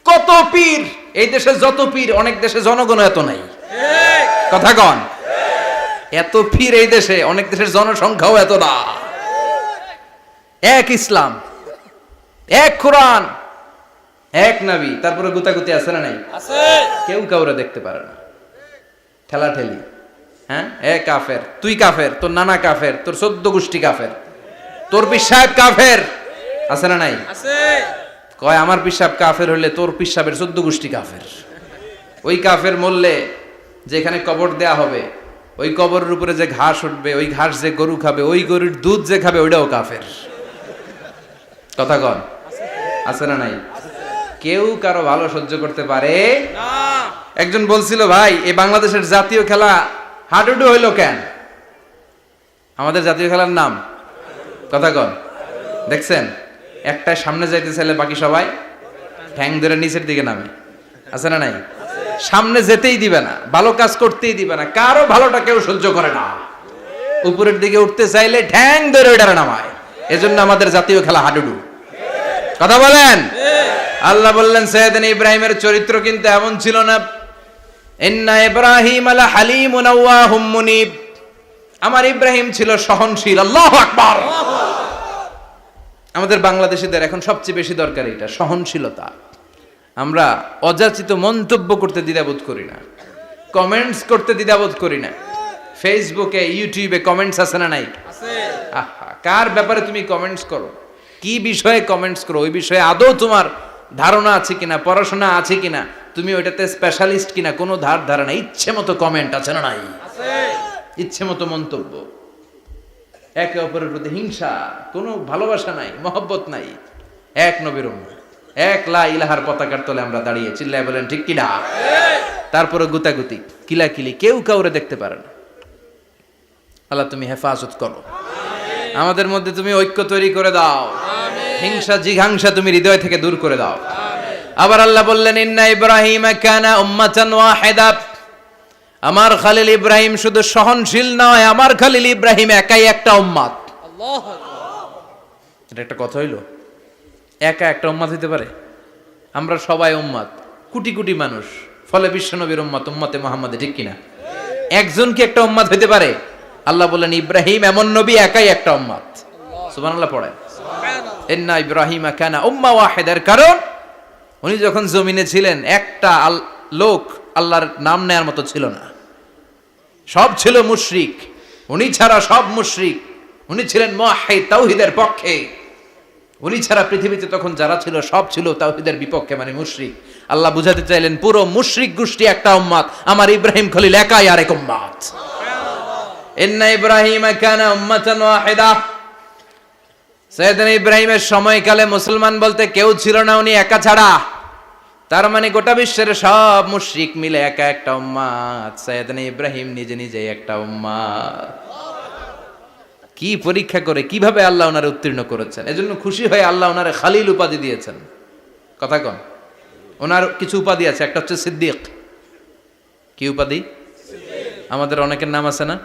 কত পীর। এই দেশে যত পীর, অনেক দেশে জনগণ এত নাই। কথা কন, এত পীর এই দেশে, অনেক দেশের জনসংখ্যাও এত না। এক ইসলাম, এক কোরআন, এক নবী, তারপরে গুতাগুতি আছে না নাই? কেউ কাউরে দেখতে পারে না, ঠেলা ঠেলি। হ্যাঁ, এ কাফের, তুই কাফের, তোর নানা কাফের, তোর 14 গোষ্ঠী কাফের, তোর পীর সাহেব কাফের, আছে না নাই? কয় আমার পীর সাহেব কাফের হইলে তোর পীর সাহেবের 14 গোষ্ঠী কাফের। ওই কাফের মরলে যেখানে কবর দেয়া হবে, ওই কবরের উপরে যে ঘাস উঠবে, ওই ঘাস যে গরু খাবে, ওই গরুর দুধ যে খাবে, ওইটাও কাফের। কথা কন, আছে না নাই? কেউ কারো ভালো সহ্য করতে পারে না। একজন বলছিল, ভাই এই বাংলাদেশের জাতীয় খেলা হাডুডু হইলো কেন? আমাদের জাতীয় খেলার নাম, কথা কন, দেখছেন? একটা সামনে যাইতে চাইলে বাকি সবাই ঠ্যাং ধরে নিচের দিকে নামে, আছে না নাই? সামনে যেতেই দিবে না, ভালো কাজ করতেই দিবে না, কারো ভালোটা কেউ সহ্য করে না। উপরের দিকে উঠতে চাইলে ঠ্যাং ধরে ওইটারে নামায়। এজন্য আমাদের জাতীয় খেলা হাডুডু। কথা বলেন। আল্লাহ বললেন, সাইয়েদনা ইব্রাহিমের চরিত্র কিন্তু এমন ছিল না। ইন্না ইব্রাহিম লা হালিমুন আওয়াহুম মুনীব, আমার ইব্রাহিম ছিল সহনশীল। আল্লাহু আকবার। আমাদের বাংলাদেশিদের এখন সবচেয়ে বেশি দরকার এটা, সহনশীলতা। আমরা অযাচিত মন্তব্য করতে দ্বিধাবোধ করি না, কমেন্টস করতে দ্বিধাবোধ করি না। ফেসবুকে, ইউটিউবে কমেন্টস আছে না নাই? আহা, কার ব্যাপারে তুমি কমেন্টস করো, কি বিষয়ে কমেন্টস করো, ওই বিষয়ে আদৌ তোমার ধারণা আছে কিনা, পড়াশোনা আছে কিনা, তুমি ওইটাতে স্পেশালিস্ট কিনা, কোনো ধারণা। ইচ্ছে মতো কমেন্ট আছে না নাই? ইচ্ছে মতো মন্তব্য, একে অপরের প্রতি হিংসা, কোনো ভালোবাসা নাই, মহব্বত নাই। এক নবীর উম্মত, এক লা ইলাহার পতাকার তলে আমরা দাঁড়িয়ে, চিল্লায় বলেন ঠিক কিনা? তারপরে গুতাগুতি, কিলাকিলি, কেউ কাউরে দেখতে পারে না। আল্লাহ তুমি হেফাজত করো, আমাদের মধ্যে তুমি ঐক্য তৈরি করে দাও, হিংসা জিঘাংসা তুমি হৃদয় থেকে দূর করে দাও। আবার আল্লাহ বললেন, ইন্না ইব্রাহিম কানা উম্মাতান ওয়াহিদা, আমার খলিল ইব্রাহিম শুধু সহনশীল নয়, আমার খলিল ইব্রাহিম একাই একটা উম্মত। আল্লাহু আকবার। এটা একটা কথা হইলো? একা একটা উম্মত হইতে পারে? আমরা সবাই উম্মত, কোটি কোটি মানুষ, ফলে বিশ্বনবীর উম্মত, উম্মতে মুহাম্মাদে, ঠিক কিনা? একজন কি একটা উম্মত হইতে পারে? আল্লাহ বললেন, ইব্রাহিম এমন নবী, একাই একটা উম্মত। সুবহানাল্লাহ পড়েন। ইন্না ইব্রাহিম কানা উম্মাহ ওয়াহিদার, কারণ উনি যখন জমিনে ছিলেন একটা লোক আল্লাহর নাম নেয়ার মতো ছিল না, সব ছিল মুশরিক, উনি ছাড়া সব মুশরিক। উনি ছিলেন মুওয়াহহিদ, তাওহীদের পক্ষে। উনি ছাড়া পৃথিবীতে তখন যারা ছিল সব ছিল তাওহীদের বিপক্ষে, মানে মুশরিক। আল্লাহ বুঝাতে চাইলেন পুরো মুশরিক গোষ্ঠী একটা উম্মত, আমার ইব্রাহিম খলিল একাই আরেক উম্মত। ইন্না ইব্রাহিমা কানা উম্মাতান ওয়াহিদা। সাইয়েদনা ইব্রাহিমের সময়কালে মুসলমান বলতে কেউ ছিল না, উনি একা ছাড়া। তার মানে গোটা বিশ্বের সব মুশরিক মিলে একা একটা উম্মত, সাইয়েদনা ইব্রাহিম নিজে নিজে একটা উম্মত। কি পরীক্ষা করে কিভাবে আল্লাহ ওনারে উত্তীর্ণ করেছেন, এজন্য খুশি হয়ে আল্লাহ ওনারে খালিল উপাধি দিয়েছেন। কথা কন, ওনার কিছু উপাধি আছে, একটা হচ্ছে সিদ্দিক। কি উপাধি? আমাদের অনেকের নাম আছে না?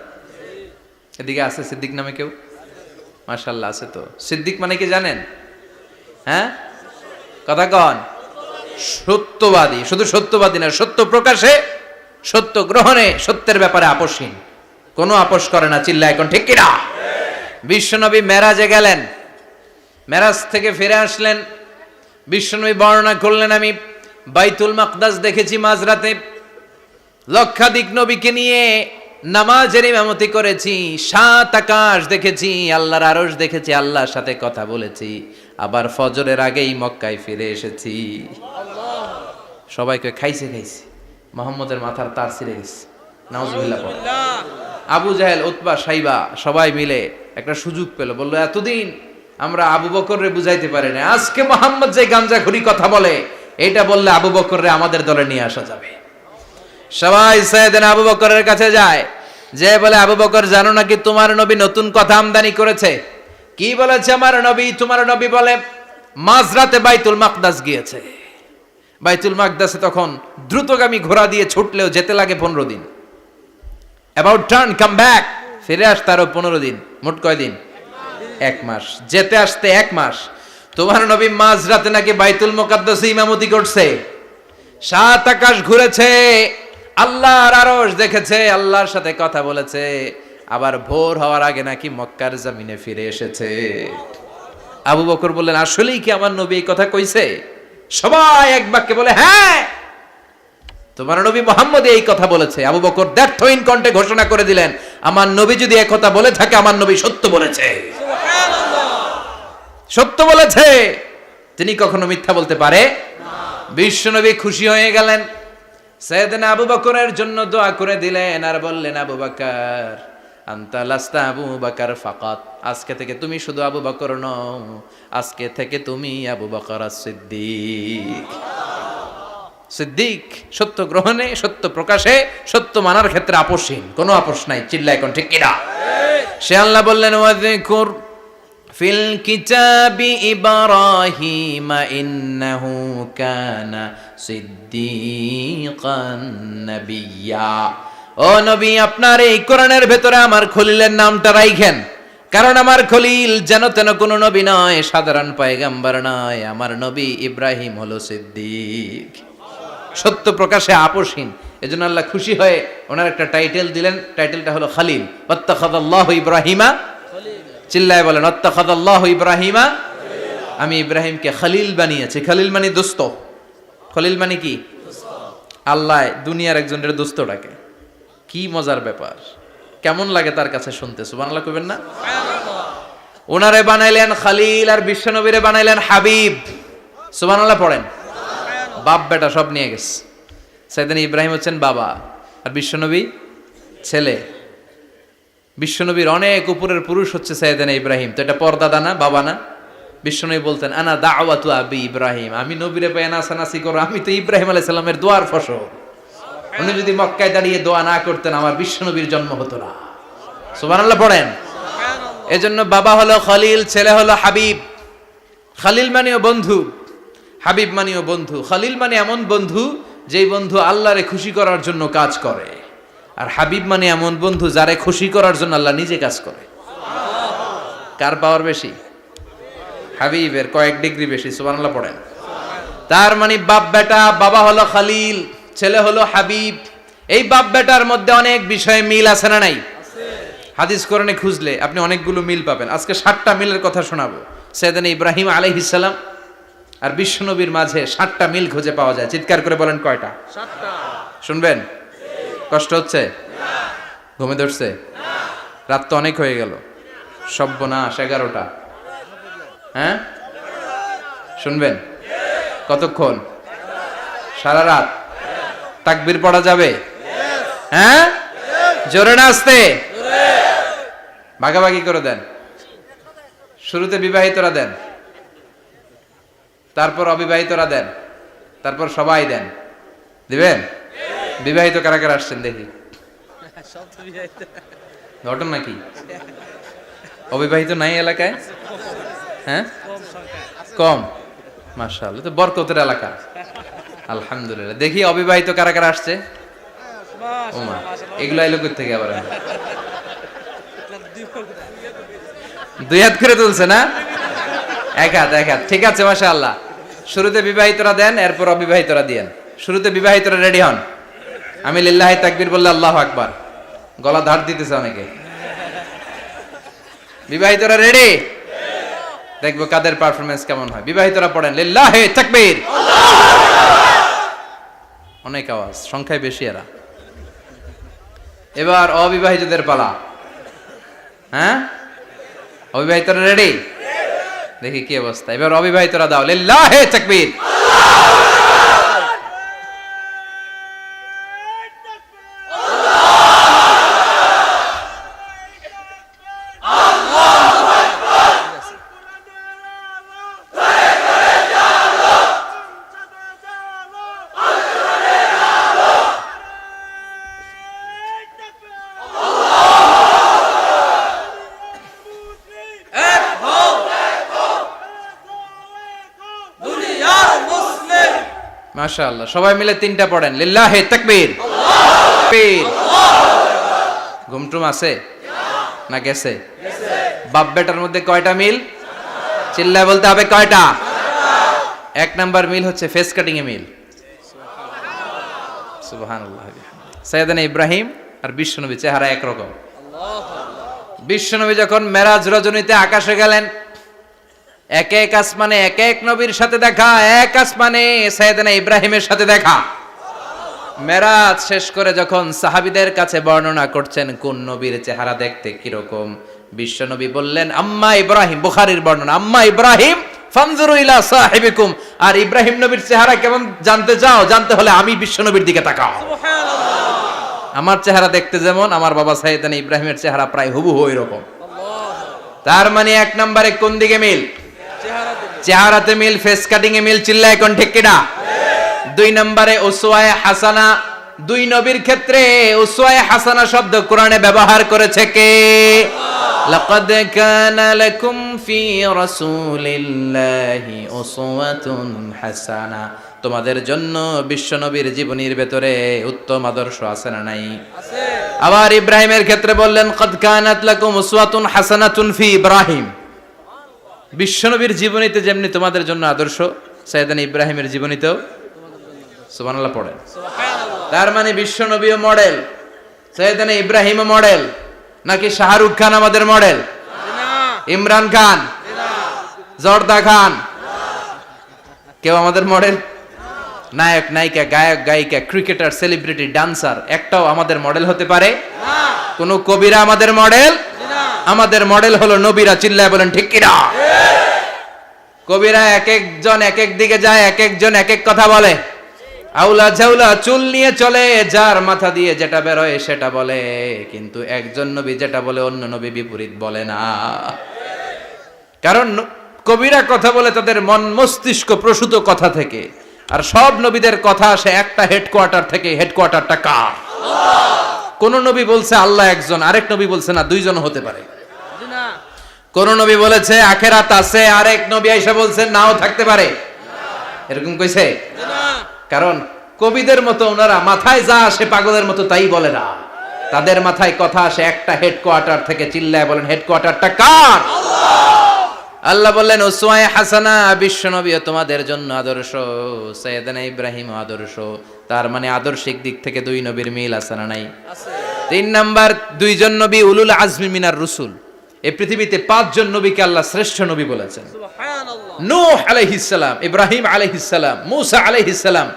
এদিকে আছে সিদ্দিক নামে কেউ? মাশাআল্লাহ আছে তো। সিদ্দিক মানে কি জানেন? হ্যাঁ, কথা কন। সত্যবাদী, শুধু সত্যবাদী না, সত্য প্রকাশে, সত্য গ্রহণে, সত্যের ব্যাপারে আপোষহীন, কোনো আপোষ করে না। চিল্লা এখন ঠিক কিনা? বিশ্বনবী মেরাজে গেলেন, মেরাজ থেকে ফিরে আসলেন, বিশ্বনবী বর্ণনা করলেন আমি বাইতুল মাকদাস দেখেছি মাঝরাতে, লক্ষাধিক নবীকে নিয়ে নামাজের ইমামতি করেছি, 7 আকাশ দেখেছি, আল্লাহর আরশ দেখেছি, আল্লাহর সাথে কথা বলেছি, আবার ফজরের আগেই মক্কায় ফিরে এসেছি। সবাইকে খাইছে খাইছে, মুহাম্মদের মাথার তার ছিঁড়ে গেছে, নাউজুবিল্লাহ। আবু জাহেল, উতবা, সাইবা সবাই মিলে একটা সুযোগ পেল, বললো এতদিন আমরা আবু বকররে বুঝাইতে পারি না, আজকে মুহাম্মদ যে গাঞ্জাখুরি কথা বলে এটা বললে আবু বকররে আমাদের দলে নিয়ে আসা যাবে। সবাই সাইয়েদনা আবু বকরের কাছে যায়, যে বলে আবু বকর জানো নাকি তোমার নবী নতুন কথা আমদানি করেছে? কি বলেছে আমার নবী? তোমার নবী বলে মাঝরাতে বাইতুল মাকদাস গিয়েছে। বাইতুল মাকদাসে তখন দ্রুতগামী ঘোড়া দিয়ে ছুটলেও যেতে লাগে 15 দিন। অ্যাবাউট টার্ন কাম ব্যাক, ফিরে আসতে আরো 15 দিন, মোট কয় দিন? 1 মাস, যেতে আসতে 1 মাস। তোমার নবী মাঝরাতে নাকি বাইতুল মুকাদ্দাসে ইমামতি করছে, 7 আকাশ ঘুরেছে, আল্লাহর আরশ দেখেছে, আল্লাহর সাথে কথা বলেছে, আবার ভোর হওয়ার আগে নাকি মক্কার জমিনে ফিরে এসেছে। আবু বকর বললেন আসলেই কি আমার নবী এই কথা কইছে? সবাই এক বাক্যে বলে হ্যাঁ, তোমার নবী মুহাম্মদ এই কথা বলেছে। আবু বকর দ্ব্যর্থহীন কণ্ঠে ঘোষণা করে দিলেন, আমার নবী যদি এই কথা বলে থাকে, আমার নবী সত্য বলেছে। সুবহানাল্লাহ, সত্য বলেছে, তিনি কখনো মিথ্যা বলতে পারে না। বিশ্বনবী খুশি হয়ে গেলেন, সাইয়েদনা আবু বকরের জন্য দোয়া করে দিলেন, আর বললেন আবু বকর আনতা লাস্তা আবু বকর ফাকাত, আজকে থেকে তুমি শুধু আবু বকর নও, আজকে থেকে তুমি আবু বকর as-সিদ্দিক। সিদ্দিক সত্য গ্রহণে, সত্য প্রকাশে, সত্য মানার ক্ষেত্রে আপোষহীন, কোনো আপোষ নাই। চিল্লা এখন ঠিক কিনা? সে আল্লাহ বললেন ওয়াযকুর ফিল কিতাবি ইব্রাহিম ইন্নাহু কানা সিদ্দিকান নাবিয়্যা। ও নবী, আপনার এই কোরআনের ভেতরে আমার খলিলের নামটা রাখেন, কারণ আমার খলিল যেন তেন কোনো নবী নয়, সাধারণ পয়গম্বর নয়, আমার নবী ইব্রাহিম হলো সিদ্দিক, সত্য প্রকাশে আপোষহীন। এজন্য আল্লাহ খুশি হয়ে ওনার একটা টাইটেল দিলেন, টাইটেলটা হলো খালিল। ওয়াত্তাখাযাল্লাহু ইব্রাহিমা, চিল্লায় বলেন ওয়াত্তাখাযাল্লাহু ইব্রাহিমা, আমি ইব্রাহিমকে খালিল বানিয়েছি। খালিল মানে দোস্ত। খলিল মানে কি? আল্লাহ দুনিয়ার একজনের দোস্ত ডাকে, কি মজার ব্যাপার, কেমন লাগে তার কাছে শুনতে? সুবহানাল্লাহ কইবেন না? ওনারে বানাইলেন খালিল, আর বিশ্বনবীরে বানাইলেন হাবিব। সুবহানাল্লাহ পড়েন। বাপ বেটা সব নিয়ে গেছে। সাইয়েদনা ইব্রাহিম হচ্ছেন বাবা, আর বিশ্বনবী ছেলে। বিশ্বনবীর অনেক উপরের পুরুষ হচ্ছে সাইয়েদনা ইব্রাহিম, তো এটা পরদাদা না, বাবা না? বিশ্বনবী বলতেন আনা দাওয়াতু আবি ইব্রাহিম, আমি নবীরে পেয়ে নাসানাসি করো, আমি তো ইব্রাহিম আলাইহিস সালামের দোয়ার ফসল। উনি যদি মক্কায় দাঁড়িয়ে দোয়া না করতেন, আমার বিশ্বনবীর জন্ম হতো না। সুবহানাল্লাহ পড়েন। এজন্য বাবা হলো খলিল, ছেলে হলো হাবিব। খালিল মানেও বন্ধু, হাবিব মানেও বন্ধু। খালিল মানে এমন বন্ধু যেই বন্ধু আল্লাহরে খুশি করার জন্য কাজ করে, আর হাবিব মানে এমন বন্ধু যারে খুশি করার জন্য আল্লাহ নিজে কাজ করে। কার পাওয়ার বেশি? হাবিবের কয়েক ডিগ্রি বেশি। সুবহানাল্লাহ পড়েন। তার মানে বাপ বেটা, বাবা হলো খালিল, ছেলে হলো হাবিব। এই বাপ বেটার মধ্যে অনেক বিষয়ে মিল আছে না নাই? হাদিস কোরআনে খুঁজলে আপনি অনেকগুলো মিল পাবেন। আজকে 7টা মিলের কথা শোনাবো। সাইয়েদনা ইব্রাহিম আলাইহিস সালাম আর বিশ্বনবীর মাঝে 7টা মিল খুঁজে পাওয়া যায়। চিৎকার করে বলেন কয়টা? 7টা। শুনবেন? কষ্ট হচ্ছে? না। ঘুমে ধরছে? না। রাত তো অনেক হয়ে গেল। সর্বনাশ, 11টা। হ্যাঁ, শুনবেন? কতক্ষণ? সারা রাত? তাকবীর পড়া যাবে? হ্যাঁ, জোরে না আস্তে? ভাগাভাগি করে দেন। শুরুতে বিবাহিতরা দেন, তারপর অবিবাহিতরা দেন, তারপর সবাই দেন। দিবেন? বিবাহিত কারা কারা আসছেন দেখি? ঘটনা কি? অবিবাহিত নাই এলাকায়? হ্যাঁ, কম। মাশাআল্লাহ, তো বরকতের এলাকা। আলহামদুলিল্লাহ। দেখি অবিবাহিত কারা কারা আসছে? ওমা, এগুলো এলো কই থেকে আবার? দুই হাত করে তুলছে না? এক হাত, এক হাত। ঠিক আছে, মাশাআল্লাহ। শুরুতে বিবাহিতরা দেন, এরপর অবিবাহিতরা দিয়েন। শুরুতে বিবাহিতরা রেডি হন। আমি লিল্লাহি তাকবীর বললে আল্লাহু আকবার। গলা ধার দিতেছে অনেকে। বিবাহিতরা রেডি? দেখবো কাদের পারফরমেন্স কেমন হয়। বিবাহিতরা পড়েন লিল্লাহি তাকবীর। অনেক আওয়াজ, সংখ্যায় বেশি এরা। এবার অবিবাহিতদের পালা। হ্যাঁ, অবিবাহিতরা রেডি? দেখি কি অবস্থা। এবার অবিবাহিতরা দাও লিল্লাহি তাকবীর। মাশাআল্লাহ, সবাই মিলে তিনটা পড়েন লিল্লাহি তাকবীর। ঘুমটুম আছে না গেছে? বাপ বেটার মধ্যে কয়টা মিল? চিল্লায় বলতে হবে কয়টা? এক নাম্বার মিল হচ্ছে ফেস কাটিং এ মিল। সুবহানাল্লাহ। সাইয়েদনা ইব্রাহিম আর বিশ্বনবী চেহারা একরকম। বিশ্বনবী যখন মেরাজ রজনীতে আকাশে গেলেন, এক এক আসমানে এক এক নবীর সাথে দেখা, এক আসমানে সাইয়েদনা ইব্রাহিমের সাথে দেখা। মেরাজ শেষ করে যখন সাহাবীদের কাছে বর্ণনা করছেন কোন নবীর চেহারা দেখতে কিরকম, বিশ্বনবী বললেন আম্মা ইব্রাহিম। বুখারীর বর্ণনা, আম্মা ইব্রাহিম ফানজুরু ইলা সাহিবিকুম। আর ইব্রাহিম নবীর চেহারা কেমন জানতে চাও? জানতে হলে আমি বিশ্বনবীর দিকে তাকাও। সুবহানাল্লাহ। আমার চেহারা দেখতে যেমন, আমার বাবা সাইয়েদনা ইব্রাহিমের চেহারা প্রায় হুবহু এরকম। তার মানে এক নম্বরে কোন দিকে মিল? চেহারাতে মিল, ফেস কাটিং এ মিল। চিল্লায় কোন ঠিক কিনা? দুই নম্বরে উসওয়ায়ে হাসানা। দুই নবীর ক্ষেত্রে উসওয়ায়ে হাসানা শব্দ কোরআনে ব্যবহার করেছে কে? লাকাদ কানা লাকুম ফি রাসূলিল্লাহি উসওয়াতুন হাসানা। তোমাদের জন্য বিশ্বনবীর জীবনীর ভেতরে উত্তম আদর্শ আছে না নাই? আছে। আবার ইব্রাহিমের ক্ষেত্রে বললেন কাদ কানাত লাকুম উসওয়াতুন হাসানাতুন ফি ইব্রাহিম। বিশ্বনবীর জীবনীতে যেমনি তোমাদের জন্য আদর্শ, সাইয়েদনা ইব্রাহিমের জীবনীতেও। সুবহানাল্লাহ পড়েন। সুবহানাল্লাহ। তার মানে বিশ্বনবীও মডেল, সাইয়েদনা ইব্রাহিমও মডেল। নাকি শাহরুখ খান আমাদের মডেল? না। ইমরান খান? না। জর্দা খান? না। কেউ আমাদের মডেল? নায়ক নায়িকা, গায়ক গায়িকা, ক্রিকেটার, সেলিব্রিটি, ডান্সার একটাও আমাদের মডেল হতে পারে না। কোন কবিরা আমাদের মডেল? আমাদের মডেল হলো নবীরা। চিল্লায় বলেন ঠিক কিনা? কবিরা এক একজন এক এক দিকে যায়, এক একজন এক এক কথা বলে। আউলা ঝাউলা চুল নিয়ে চলে, যার মাথা দিয়ে যেটা বেরোয় সেটা বলে। কিন্তু একজন নবী যেটা বলে অন্য নবী বিপরীত বলে না। কারণ কবিরা কথা বলে তাদের মন মস্তিষ্ক প্রসূত কথা থেকে, আর সব নবীদের কথা আসে একটা হেডকোয়ার্টার থেকে। হেডকোয়ার্টারটা কার? কোন নবী বলছে আল্লাহ একজন, আরেক নবী বলছে না দুইজন হতে পারে। কোন নবী বলেছে আখিরাত আছে, আরেক নবী আয়েশা বলছেন নাও থাকতে পারে। এরকম কইছে? কারণ কবিদের মতো ওনারা মাথায় যা আসে পাগলের মতো তাই বলে না। তাদের মাথায় কথা আসে একটা হেডকোয়ার্টার থেকে। চিল্লায় বলেন হেডকোয়ার্টারটা কার? আল্লাহ বললেন উসওয়ায়ে হাসানা। বিশ্বনবী তোমাদের জন্য আদর্শ, সাইয়েদনা ইব্রাহিম আদর্শ। তার মানে আদর্শিক দিক থেকে দুই নবীর মিল আছে না নাই? আছে। তিন নাম্বার, দুইজন নবী উলুল আজমি মিনার রুসুল। এই পৃথিবীতে পাঁচজন নবীকে আল্লাহ শ্রেষ্ঠ নবী বলেছেন। সুবহানাল্লাহ। নূহ আলাইহিস সালাম, ইব্রাহিম আলাইহিস সালাম, মূসা আলাইহিস সালাম,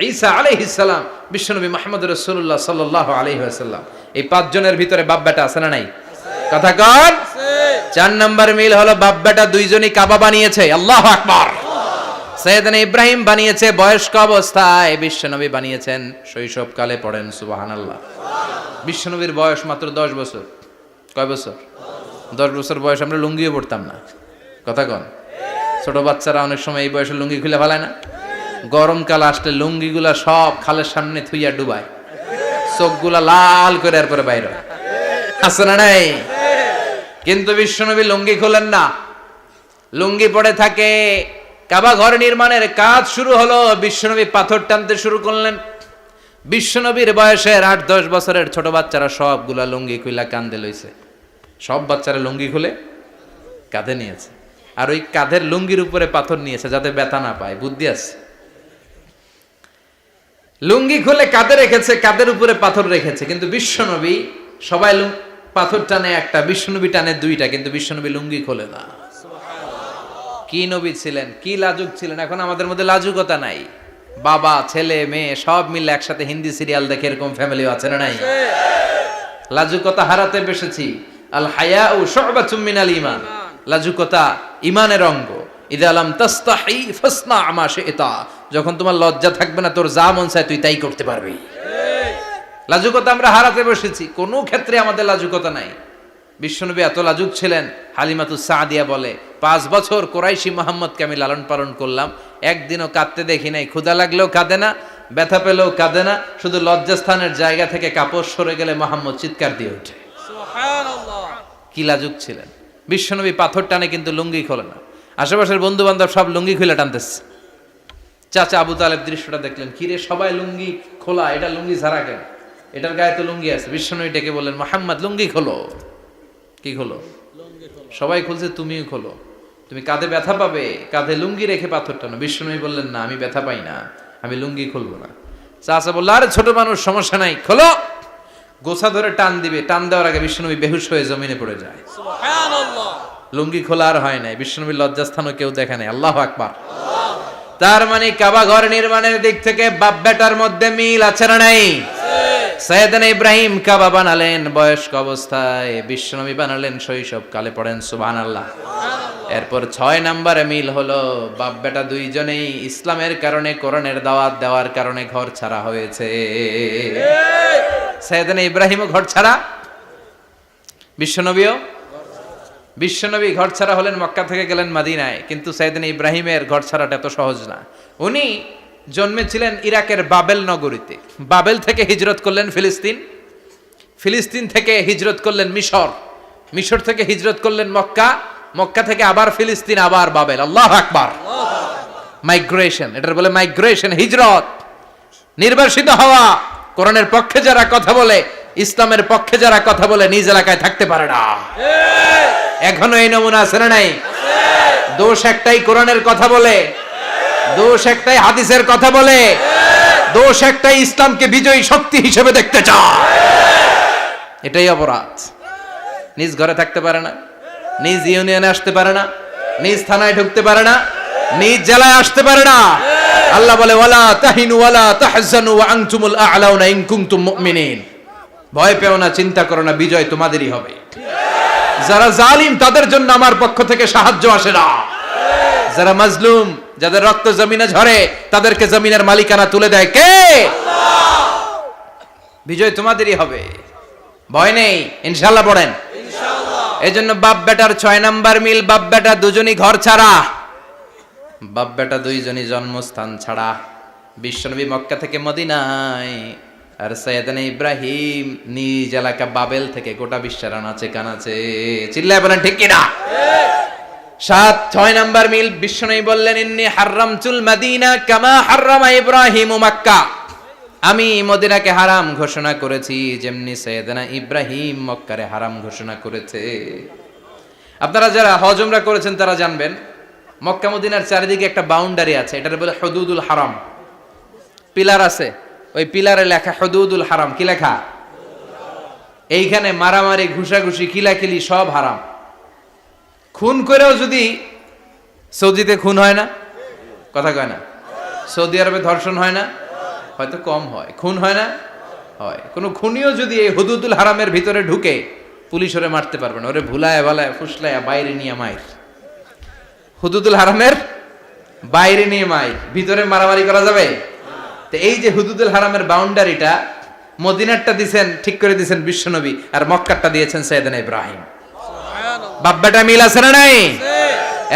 ঈসা আলাইহিস সালাম, বিশ্বনবী মুহাম্মদ রাসূলুল্লাহ সাল্লাল্লাহু আলাইহি ওয়াসাল্লাম। এই পাঁচজনের ভিতরে বাপ বেটা আছে না নাই? কথা কন। চার নাম্বার মিল হলো বাপ বেটা দুইজনই কাবা বানিয়েছে। আল্লাহু আকবার। সাইয়েদনা ইব্রাহিম বানিয়েছে বয়স্ক অবস্থায়, বিশ্বনবী বানিয়েছেন শৈশবকালে। পড়েন সুবহানাল্লাহ। বিশ্বনবীর বয়স মাত্র 10 বছর। কয় বছর? 10 বছর বয়স আমরা লুঙ্গিও পড়তাম না। কথা কন। ছোট বাচ্চারা অনেক সময় এই বয়সে লুঙ্গি খুলে ফেলায় না? গরমকাল আসলে লুঙ্গিগুলা সব খালের সামনে থুইয়া ডুবায়, চোখগুলা লাল করে এরপরে বাইরে আছে না নাই? কিন্তু বিশ্বনবী লুঙ্গি খোলেন না, লুঙ্গি পড়ে থাকে। কাবা ঘর নির্মাণের কাজ শুরু হলো, বিশ্বনবী পাথর টানতে শুরু করলেন। বিশ্বনবীর বয়সের 8-10 বছরের ছোট বাচ্চারা সবগুলা লুঙ্গি খুইলা কাঁধে লইছে। সব বাচ্চারা লুঙ্গি খুলে কাঁধে নিয়েছে, আর ওই কাঁধের লুঙ্গির উপরে পাথর নিয়েছে যাতে ব্যথা না পায়। বুদ্ধি আছে। লুঙ্গি খুলে কাঁধে রেখেছে, কাঁধের উপরে পাথর রেখেছে। কিন্তু বিশ্বনবী, সবাই পাথর টানে একটা, বিশ্বনবী টানে দুইটা, কিন্তু বিশ্বনবী লুঙ্গি খোলে না। কি নবী ছিলেন, কি লাজুক ছিলেন! এখন আমাদের মধ্যে লাজুকতা নাই। বাবা ছেলে মেয়ে সব মিলে একসাথে হিন্দি সিরিয়াল দেখে, এরকম ফ্যামিলিও আছে না নাই? লাজুকতা হারাতে বসেছি। আল হায়াউ শু'বাতুম মিনাল ঈমান। লাজুকতা ঈমানের অঙ্গ। ইযা লাম তাস্তাহি ফাসনা মা শি'তা। যখন তোমার লজ্জা থাকবে না, তোর যা মন চায় তুই তাই করতে পারবি। লাজুকতা আমরা হারাতে বসেছি, কোনো ক্ষেত্রে আমাদের লাজুকতা নাই। বিশ্বনবী এত লাজুক ছিলেন, হালিমাতুস সাদিয়া বলে 5 বছর কোরাইশি মুহাম্মদকে আমি লালন পালন করলাম, একদিনও কাঁদতে দেখি নাই। ক্ষুধা লাগলেও কাঁদে না, ব্যথা পেলেও কাঁদে না, শুধু লজ্জাস্থানের জায়গা থেকে কাপড় সরে গেলে মুহাম্মদ চিৎকার দিয়ে ওঠে। সুবহানাল্লাহ! কি লাজুক ছিলেন বিশ্বনবী। পাথর টানে কিন্তু লুঙ্গি খোলে না। আশেপাশের বন্ধু বান্ধব সব লুঙ্গি খুলে টানতেছে। চাচা আবু তালেব দৃশ্যটা দেখলেন, কিরে সবাই লুঙ্গি খোলা, এটা লুঙ্গি ছাড়া কেন? এটার গায়ে তো লুঙ্গি আছে। বিশ্বনবী ডেকে বললেন, মুহাম্মদ লুঙ্গি খোলো। কি খোলো? সবাই খুলছে, তুমিও খোলো। তুমি কাঁধে ব্যথা পাবে, কাঁধে লুঙ্গি রেখে পাথর টানো। বিশ্বনবী বললেন, না, আমি ব্যথা পাই না, আমি লুঙ্গি খুলবো না। চাচা বলল, আরে ছোট মানুষ, সমস্যা নাই, খোলো। গোছা ধরে টান দিবে, টান দেওয়ার আগে বিশ্বনবী বেহুশ হয়ে জমিনে পড়ে যায়। সুবহানাল্লাহ! লুঙ্গি খোলা আর হয় নাই। বিশ্বনবীর লজ্জাস্থানও কেউ দেখে নাই। আল্লাহু আকবার! তার মানে কাবা ঘর নির্মাণের দিক থেকে বাপ বেটার মধ্যে মিল আছে না নাই? সাইয়েদনা ইব্রাহিম কাবা বানালেন বয়স্ক অবস্থায়, বিশ্বনবী বানালেন শৈশবকালে। পড়েন সুবহানাল্লাহ। এরপর 6 নম্বরে মিল হলো, বাপ বেটা দুইজনেই ইসলামের কারণে, কোরআনের দাওয়াত দেওয়ার কারণে ঘর ছাড়া হয়েছে। সাইয়েদনা ইব্রাহিমও ঘর ছাড়া, বিশ্বনবীও। বিশ্বনবী ঘর ছাড়া হলেন, মক্কা থেকে গেলেন মদিনায়। কিন্তু সাইয়েদনা ইব্রাহিমের ঘর ছাড়াটা এত সহজ না। উনি জন্মেছিলেন ইরাকের বাবেল নগরীতে। বাবেল থেকে হিজরত করলেন ফিলিস্তিন, ফিলিস্তিন থেকে হিজরত করলেন মিশর, মিশর থেকে হিজরত করলেন মক্কা, মক্কা থেকে আবার ফিলিস্তিন, আবার বাবেল। আল্লাহু আকবার! মাইগ্রেশন, এটার বলে মাইগ্রেশন, হিজরত। নির্বাসিত হওয়া। কোরআনের পক্ষে যারা কথা বলে, ইসলামের পক্ষে যারা কথা বলে, নিজ এলাকায় থাকতে পারে না। এখনো এই নমুনা আছে না নাই? দোষ একটাই, কোরআনের কথা বলে। দোষ একটাই, হাদিসের কথা বলে। দোষ একটাই, ইসলামকে বিজয়ী শক্তি হিসেবে দেখতে চায়। এটাই অপরাধ। নিজ ঘরে থাকতে পারে না, নিজ ইউনিয়নে আসতে পারে না, নিজ থানায় ঢুকতে পারে না, নিজ জেলায় আসতে পারে না। আল্লাহ বলে, ওয়ালা তাহিনু ওয়ালা তাহজানু ওয়া আনতুমুল আ'লাউনা ইন কুনতুম মুমিনিন। ভয় পেও না, চিন্তা করো না, বিজয় তোমাদেরই হবে। যারা জালিম তাদের জন্য আমার পক্ষ থেকে সাহায্য আসে না। যারা মাজলুম, যাদের রক্ত জমিনে ঝরে, তাদেরকে জমিনের মালিকানা তুলে দেয় কে? আল্লাহ। বিজয় তোমাদেরই হবে, ভয় নেই, ইনশাআল্লাহ। পড়েন ইনশাআল্লাহ। এজন্য বাপ বেটার 6 নাম্বার মিল, বাপ বেটা দুজনই ঘর ছাড়া, বাপ বেটা দুইজনই জন্মস্থান ছাড়া। বিশ্বনবী মক্কা থেকে মদিনায়, আর সাইয়েদনা ইব্রাহিম নিজ এলাকা বাবেল থেকে গোটা বিশ্বের আনাচে কানাচে। চিল্লায় বলেন ঠিক কিনা? 6 নাম্বার মিল, বিশ্বনবী বললেন, ইন্নী হারামতুল মাদিনা কামা হারামা ইব্রাহিম মক্কা। আমি মদিনাকে হারাম ঘোষণা করেছি, যেমনি সাইয়েদনা ইব্রাহিম মক্কারে হারাম ঘোষণা করেছে। আপনারা যারা হজ উমরা করেছেন তারা জানবেন, মক্কা মদিনার চারিদিকে একটা বাউন্ডারি আছে, এটার বলে হুদুদুল হারাম। পিলার আছে, ওই পিলারে লেখা হুদুদুল হারাম। কি লেখা? এইখানে মারামারি, ঘুষাঘুষি, কিলাকিলি সব হারাম। খুন করেও যদি, সৌদিতে খুন হয় না, কথা কয় না? সৌদি আরবে ধর্ষণ হয় না? হয়তো কম হয়, খুন হয় না? হয়। কোনো খুনিও যদি এই হুদুদুল হারামের ভিতরে ঢুকে, পুলিশ ওরে মারতে পারবে না, ওরে ভুলায় ভালায় ফুসলায় বাইরে নিয়ে মায়ের। হুদুদুল হারামের বাইরে নিয়ে মাইক, ভিতরে মারামারি করা যাবে? তো এই যে হুদুদুল হারামের বাউন্ডারিটা, মদিনারটা দিছেন, ঠিক করে দিছেন বিশ্বনবী, আর মক্কারটা দিয়েছেন সাইয়েদনা ইব্রাহিম। বাপ বেটা মিল আছে না নাই?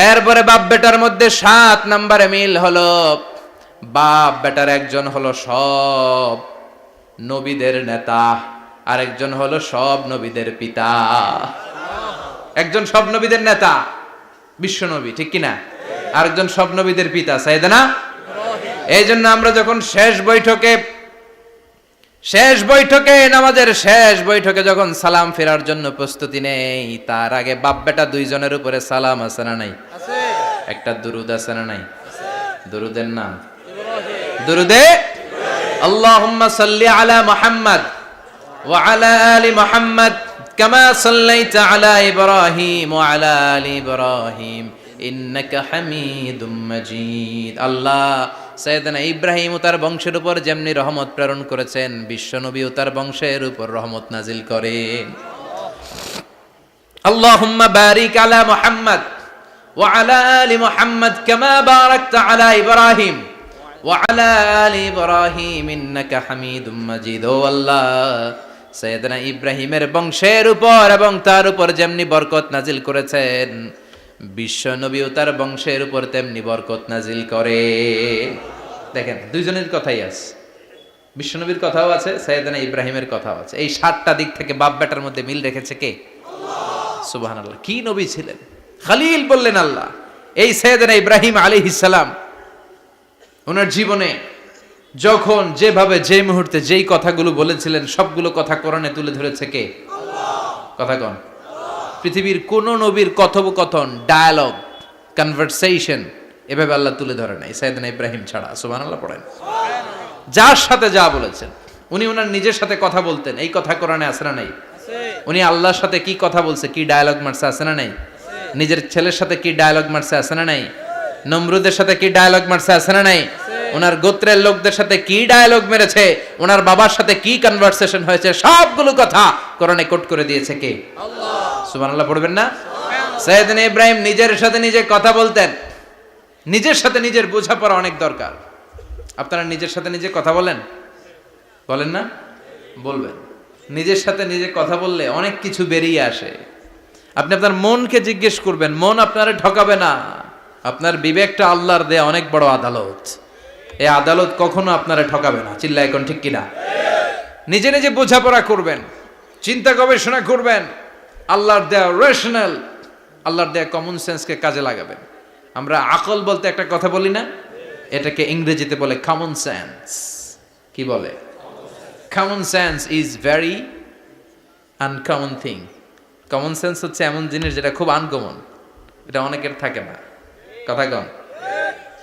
এরপরে বাপ বেটার মধ্যে 7 নম্বরে মিল হলো, বাপ বেটার একজন হলো সব নবীদের নেতা, আরেকজন হলো সব নবীদের পিতা। একজন সব নবীদের নেতা বিশ্বনবী, ঠিক কিনা? আরেকজন সব নবীদের পিতা সাইয়েদনা ইব্রাহিম। এই জন্য আমরা যখন শেষ বৈঠকে নামাজের শেষ বৈঠকে যখন সালাম ফেরার জন্য প্রস্তুতি নেই, তার আগে বাপ বেটা দুইজনের উপরে সালাম আছে না নাই? একটা দুরুদ আছে না নাই? দুরুদের নাম দুরুদে আল্লাহুম্মা সাল্লি আলা মুহাম্মদ ওয়া আলা আলি মুহাম্মদ কামা সাল্লাইতা আলা ইব্রাহিম ওয়া আলা আলি ইব্রাহিম ইন্নাকা হামিদুম মাজিদ। আল্লাহ সাইয়েদনা ইব্রাহিম ও তার বংশের উপর যেমনি রহমত প্রেরণ করেছেন, বিশ্বনবী ও তার বংশের উপর রহমত নাজিল করেন। আল্লাহুম্মা বারিক আলা মুহাম্মদ ওয়া আলা আলি মুহাম্মদ কামা বারাকতা আলা ইব্রাহিম ওয়া আলা আলি ইব্রাহিম ইন্নাকা হামিদুম মাজিদ। ও আল্লাহ, সাইয়েদনা ইব্রাহিমের বংশের উপর এবং তার উপর যেমনি বরকত নাজিল করেছেন, বিশ্বনবী ও তার বংশের উপর তেমনি বরকত নাজিল করে। দেখেন, দুইজনের কথাই আছে, বিশ্বনবীর কথাও আছে, সাইয়েদনা ইব্রাহিমের কথাও আছে। এই 7টা দিক থেকে বাপ বেটার মধ্যে মিল রেখেছে কে? আল্লাহ। সুবহানাল্লাহ। কি নবী ছিলেন! খলিল বললেন আল্লাহ। এই সাইয়েদনা ইব্রাহিম আলাইহিস সালাম ওনার জীবনে যখন যেভাবে যে মুহূর্তে যেই কথাগুলো বলেছিলেন, সবগুলো কথা কোরআনে তুলে ধরেছে কে? আল্লাহ। কথা কোন? পৃথিবীর কোন নবীর কথোপকথন, ডায়ালগ, কনভারসেশন এভাবে আল্লাহ তুলে ধরে নাই সাইয়েদনা ইব্রাহিম ছাড়া। সুবহানাল্লাহ পড়েন। যার সাথে যা বলেছেন, উনি ওনার নিজের সাথে কথা বলতেন, এই কথা কোরআনে আছে না নাই? উনি আল্লাহর সাথে কি কথা বলছে, কি ডায়ালগ মারছে, আছে না নাই? নিজের ছেলের সাথে কি ডায়ালগ মারছে, আছে না নাই? নমরুদের সাথে কি ডায়ালগ মারছে, আছে না নাই? ওনার গোত্রের লোকদের সাথে কি ডায়ালগ মেরেছে, ওনার বাবার সাথে কি কনভারসেশন হয়েছে, সবগুলো কথা কোরআনে কোট করে দিয়েছে কে? আল্লাহ। সুবহানাল্লাহ পড়বেন না? সাইয়েদনা ইব্রাহিম নিজের সাথে নিজে কথা বলতেন। নিজের সাথে নিজের বোঝাপড়া অনেক দরকার। আপনারা নিজের সাথে নিজে কথা বলেন? বলেন না? বলবেন। নিজের সাথে নিজে কথা বললে অনেক কিছু বেরিয়ে আসে। আপনি আপনার মনকে জিজ্ঞেস করবেন, মন আপনারে ঠকাবে না। আপনার বিবেকটা আল্লাহর দেয়া অনেক বড় আদালত। এই আদালত কখনো আপনারে ঠকাবে না। চিল্লায় এখন ঠিক কিনা? নিজে নিজে বোঝাপড়া করবেন, চিন্তা গবেষণা করবেন, আল্লাহর দেয়া রেশনাল, আল্লাহর দেয়া কমন সেন্সকে কাজে লাগাবেন। আমরা আকল বলতে একটা কথা বলি না, এটাকে ইংরেজিতে বলে কমন সেন্স। কি বলে? Common sense is very uncommon thing. Common sense হচ্ছে এমন জিনিস যেটা খুব আনকমন, এটা অনেকের থাকে না। কথা কন?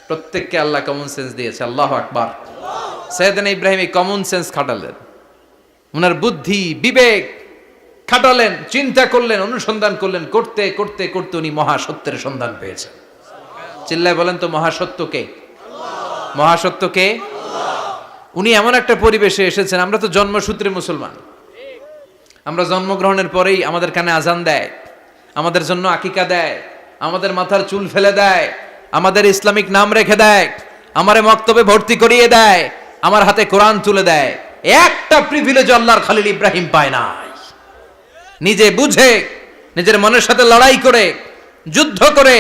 প্রত্যেককে আল্লাহ কমন সেন্স দিয়েছে। আল্লাহু আকবার। সাইয়েদনা ইব্রাহিম এই কমন সেন্স খাটালেন, ওনার বুদ্ধি বিবেক খাটালেন, চিন্তা করলেন, অনুসন্ধান করলেন, করতে করতে করতে উনি মহাসত্যের সন্ধান পেয়েছেন। চিল্লায় বলেন তো, মহাসত্য কে? মহাসত্য কে? উনি এমন একটা পরিবেশে এসেছেন, আমরা তো জন্মসূত্রে মুসলমান। আমরা জন্মগ্রহণের পরেই আমাদের কানে আজান দেয়, আমাদের জন্য আকিকা দেয়, আমাদের মাথার চুল ফেলে দেয়, আমাদের ইসলামিক নাম রেখে দেয়, আমারে মক্তবে ভর্তি করিয়ে দেয়, আমার হাতে কোরআন তুলে দেয়। একটা প্রিভিলেজ আল্লাহর খলিল ইব্রাহিম পায় নাই। নিজে বুঝে, নিজের মনের সাথে লড়াই করে, যুদ্ধ করে,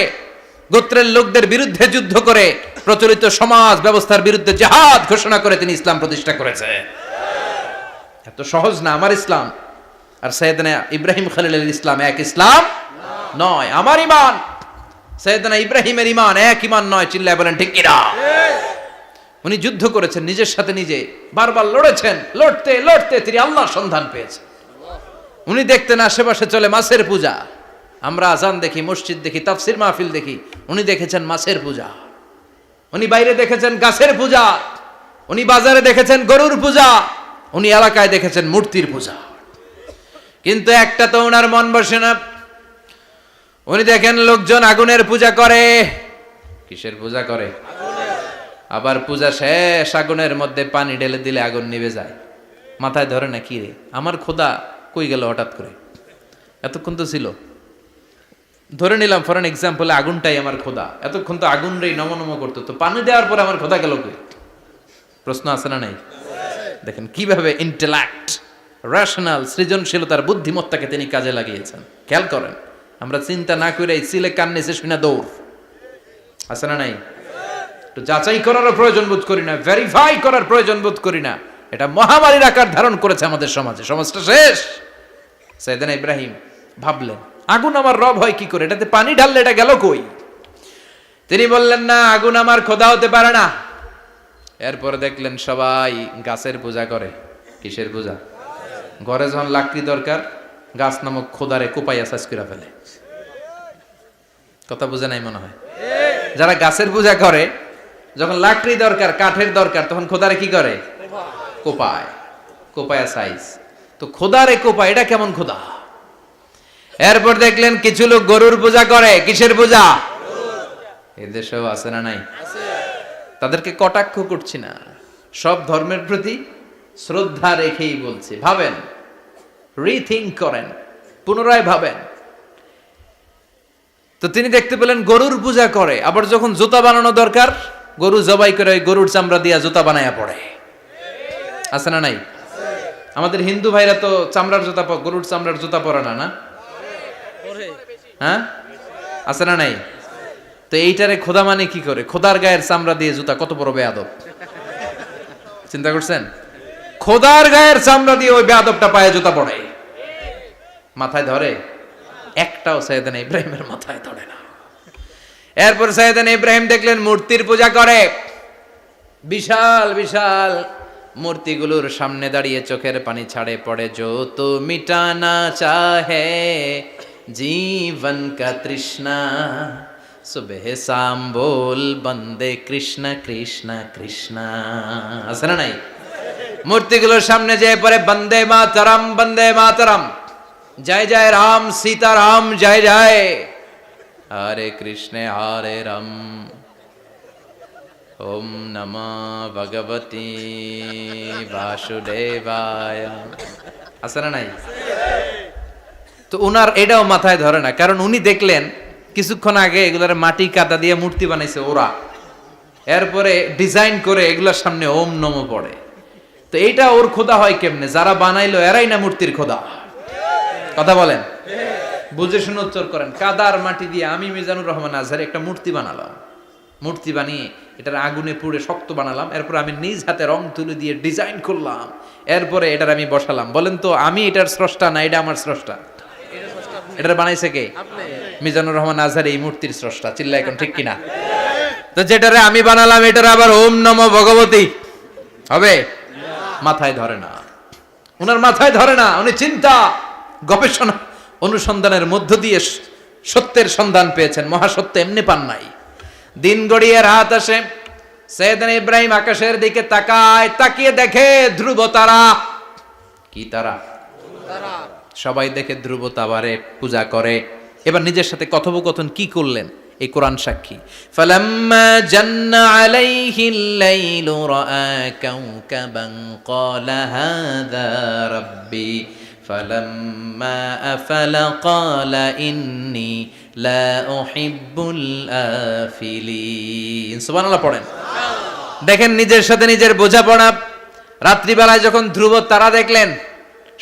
গোত্রের লোকদের বিরুদ্ধে যুদ্ধ করে, প্রচলিত সমাজ ব্যবস্থার বিরুদ্ধে জিহাদ ঘোষণা করে তিনি ইসলাম প্রতিষ্ঠা করেছে। এত সহজ না আমার ইসলাম আর সাইয়েদনা ইব্রাহিম খলিলের ইসলাম এক ইসলাম নয়। আমার ঈমান সাইয়েদনা ইব্রাহিমের ঈমান এক ঈমান নয়। চিল্লায় বলেন ঠিক কিনা? উনি যুদ্ধ করেছেন নিজের সাথে নিজে, বারবার লড়েছেন, লড়তে লড়তে তিনি আল্লাহর সন্ধান পেয়েছেন। উনি দেখতেন আশেপাশে চলে মাছের পূজা। আমরা আজান দেখি, মসজিদ দেখি, তাফসির মাহফিল দেখি। উনি দেখেছেন মাছের পূজা। উনি বাইরে দেখেছেন গাছের পূজা। উনি বাজারে দেখেছেন গরুর পূজা। উনি এলাকায় দেখেছেন মূর্তির পূজা। কিন্তু একটা তো ওনার মন বসে না। উনি দেখেন লোকজন আগুনের পূজা করে। কিসের পূজা করে? আবার পূজা শেষ, আগুনের মধ্যে পানি ঢেলে দিলে আগুন নিভে যায়। মাথায় ধরে না, কি রে আমার খোদা কই গেল হঠাৎ করে, এতক্ষণ তো ছিল। ধরে নিলাম ফর এন এক্সাম্পল আগুনটাই আমার খোদা, এতক্ষণ তো আগুন রে নম করতো, তো পানি দেওয়ার পরে আমার খোদা গেল কই? প্রশ্ন আছে না নাই? দেখেন কিভাবে ইন্টেলেক্ট, রেশনাল, সৃজনশীলতার বুদ্ধিমত্তাকে তিনি কাজে লাগিয়েছেন। খেয়াল করেন, আমরা চিন্তা না করে সিলে কান্নেছে শুনে দৌড়, আছে না নাই? তো যাচাই করারও প্রয়োজন বোধ করি না, ভেরিফাই করার প্রয়োজন বোধ করি না। এটা মহামারীর আকার ধারণ করেছে আমাদের সমাজে, সমাজটা শেষ। সাইয়েদনা ইব্রাহিম ভাবলেন আগুন আমার রব হয় কি করে, এটাতে পানি ঢাললে এটা গেল কই? তিনি বললেন না, আগুন আমার খোদা হতে পারে না। এরপরে দেখলেন সবাই গাছের পূজা করে। কিসের পূজা? ঘরে যখন লাকড়ি দরকার, গাছ নামক খোদারে কোপাইয়া সাজ করে ফেলে। কথা বুঝে নাই মনে হয়? যারা গাছের পূজা করে, যখন লাকড়ি দরকার, কাঠের দরকার, তখন খোদারে কি করে? কোপায়, কোপায়া সাইজ। তো খোদারে কোপায়, এটা কেমন খোদা? এরপর দেখলেন কিছু লোক গরুর পূজা করে। কিসের পূজা? এদেশেও আছে না নাই? তাদেরকে কটাক্ষ করছি না, সব ধর্মের প্রতি শ্রদ্ধা রেখেই বলছি। ভাবেন, রিথিঙ্ক করেন, পুনরায় ভাবেন। তো তিনি দেখতে পেলেন গরুর পূজা করে, আবার যখন জুতা বানানো দরকার, গরু জবাই করে ওই গরুর চামড়া দিয়া জুতা বানায়া পড়ে। আছে না নাই? আমাদের হিন্দু ভাইরা তো চামড়ার জুতা, গরুর চামড়ার জুতা পরে না, না? হ্যাঁ, আছে না নাই? তো এইটারে খোদা মানে কি করে? খোদার গায়ের চামড়া দিয়ে জুতা, কত বড় বেয়াদব! চিন্তা করছেন? খোদার গায়ের চামড়া দিয়ে ওই বেয়াদবটা পায়ে জুতা পড়ে। মাথায় ধরে? একটাও সাইয়েদনা ইব্রাহিমের মাথায় ধরে না। এরপর সাইয়েদনা ইব্রাহিম দেখলেন মূর্তির পূজা করে। বিশাল বিশাল মূর্তিগুলোর সামনে দাঁড়িয়ে চোখের পানি ছাড়ে পড়ে। যো তো মিটানা চাহে জীবন কা তৃষ্ণা, সুবহ শাম বল বন্দে কৃষ্ণ কৃষ্ণ কৃষ্ণ। আছে না নাই? মূর্তিগুলোর সামনে যেয়ে পড়ে বন্দে মাতরম, বন্দে মাতরম, জয় জয় রাম সীতারাম, জয় জয় হরে কৃষ্ণ হরে রাম, ওম নমঃ ভগবতে বাসুদেবায়। আছে না নাই? তো উনার এটাও মাথায় ধরে না, কারণ উনি দেখলেন কিছুক্ষণ আগে এগুলার মাটি কাদা দিয়ে মূর্তি বানাইছে ওরা, এরপরে ডিজাইন করে এগুলার সামনে ওম নমঃ পড়ে। তো এইটা ওর খোদা হয় কেমনে? যারা বানাইলো এরাই না মূর্তির খোদা। কথা বলেন, বুঝে শুনে উত্তর করেন। কাদার মাটি দিয়ে আমি মিজানুর রহমান আজহারি একটা মূর্তি বানালাম, মূর্তি বানিয়ে এটার আগুনে পুড়ে শক্ত বানালাম, এরপর আমি নিজ হাতে রং তুলে দিয়ে ডিজাইন করলাম, এরপরে এটার আমি বসালাম। বলেন তো আমি এটার স্রষ্টা না এটা আমার স্রষ্টা? এটার বানাইছে কে? মিজানুর রহমান আজহারি এই মূর্তির স্রষ্টা। চিল্লা এখন ঠিক কিনা? তো যেটারে আমি বানালাম এটার আবার ওম নমঃ ভগবতী হবে? মাথায় ধরে না, উনার মাথায় ধরে না। উনি চিন্তা, গবেষণা, অনুসন্ধানের মধ্য দিয়ে সত্যের সন্ধান পেয়েছেন। মহাসত্য এমনি পান নাই। দিন গড়িয়ে রাত আসে, সাইয়েদনা ইব্রাহিম আকাশের দিকে তাকায়, তাকিয়ে দেখে ধ্রুব তারা। কি তারা? সবাই দেখে ধ্রুব তারারে পূজা করে। এবার নিজের সাথে কথোপকথন কি করলেন এই কোরআন সাক্ষী। ফালাম্মা জান্না আলাইহিল লাইলু রাআ কাওকাবান ক্বালা হাযা রাব্বি ফালাম্মা আফালা ক্বালা ইন্নী লা উহিব্বুল আফিলিন। সুবহানাল্লাহ পড়েন। দেখেন নিজের সাথে নিজের বোঝাপড়া। রাত্রিবেলায় যখন ধ্রুব তারা দেখলেন,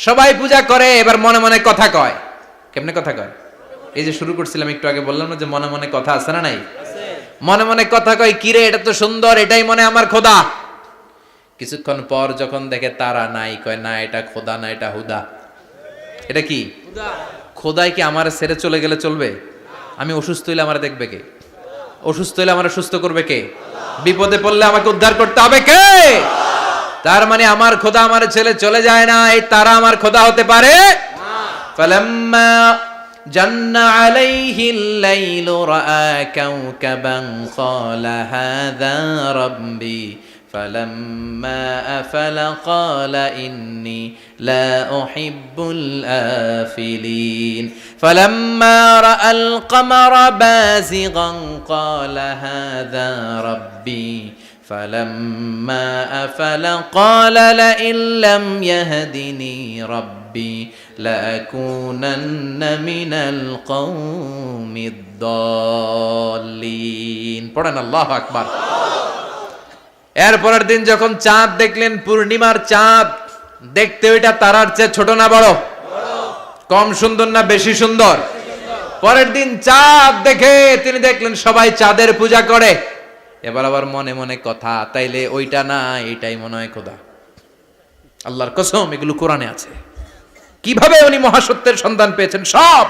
সবাই পূজা করে, এবার মনে মনে কথা কয়। কেমনে কথা কয়? এই যে শুরু করছিলাম একটু আগে, বললাম না যে মনে মনে কথা আছে না নাই? মনে মনে কথা কয়, কিরে এটা তো সুন্দর, এটাই মনে আমার খোদা। কিছুক্ষণ পর যখন দেখে তারা নাই, কয় না এটা খোদা না, এটা হুদা। এটা কি? খোদাই কি আমার ছেড়ে চলে গেলে চলবে? আমি অসুস্থ হইলে আমার দেখবে কে? অসুস্থ হইলে আমার সুস্থ করবে কে? বিপদে পড়লে আমাকে উদ্ধার করতে হবে কে? তার মানে আমার খোদা আমার ছেলে চলে যায় না, এই তারা আমার খোদা হতে পারে না। ফালাম্মা জান্না আলাইহিল লাইলু রাআ কাওকাবান ক্বালা হাযা রাব্বি ফালাম্মা আফালা ক্বালা ইন্নী লা উহিব্বুল আফিলিন ফালাম্মা রাআল কমারা বাযিগান ক্বালা হাযা রাব্বি فلما أفل قال لئن لم يهدني ربي ربي لأكونن من القوم الضالين পড়েন আল্লাহু আকবার। এরপরের দিন যখন চাঁদ দেখলেন, পূর্ণিমার চাঁদ, দেখতে ওইটা তারার চেয়ে ছোট না বড়? কম সুন্দর না বেশি সুন্দর? পরের দিন চাঁদ দেখে তিনি দেখলেন সবাই চাঁদের পূজা করে। এবার আবার মনে মনে কথা, তাইলে ওইটা না এটাই মনে হয় খোদা। আল্লাহর কসম, এগুলো কোরআনে আছে। কিভাবে উনি মহাসত্যের সন্ধান পেয়েছেন সব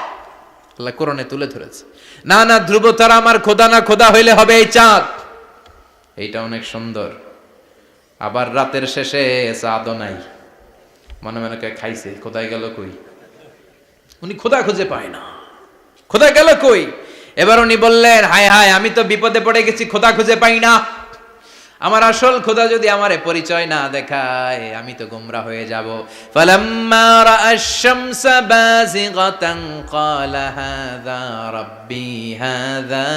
আল্লাহ কোরআনে তুলে ধরেছে। না না, ধ্রুব তারা আমার খোদা না, খোদা হইলে হবে এই চাঁদ। এইটা অনেক সুন্দর। আবার রাতের শেষে চাঁদও নাই, মনে মনে খাইছে, খোদাই গেল কই? উনি খোদা খুঁজে পায় না, খোদা গেল কই? এবার উনি বললেন, হায় হায়, আমি তো বিপদে পড়ে গেছি, খোদা খুঁজে পাই না। আমার আসল খোদা যদি আমারে পরিচয় না দেখায়, আমি তো গোমরা হয়ে যাব। ফালাম্মা রাআশ শামসা বাযিগাতান ক্বালা হাযা রাব্বি হাযা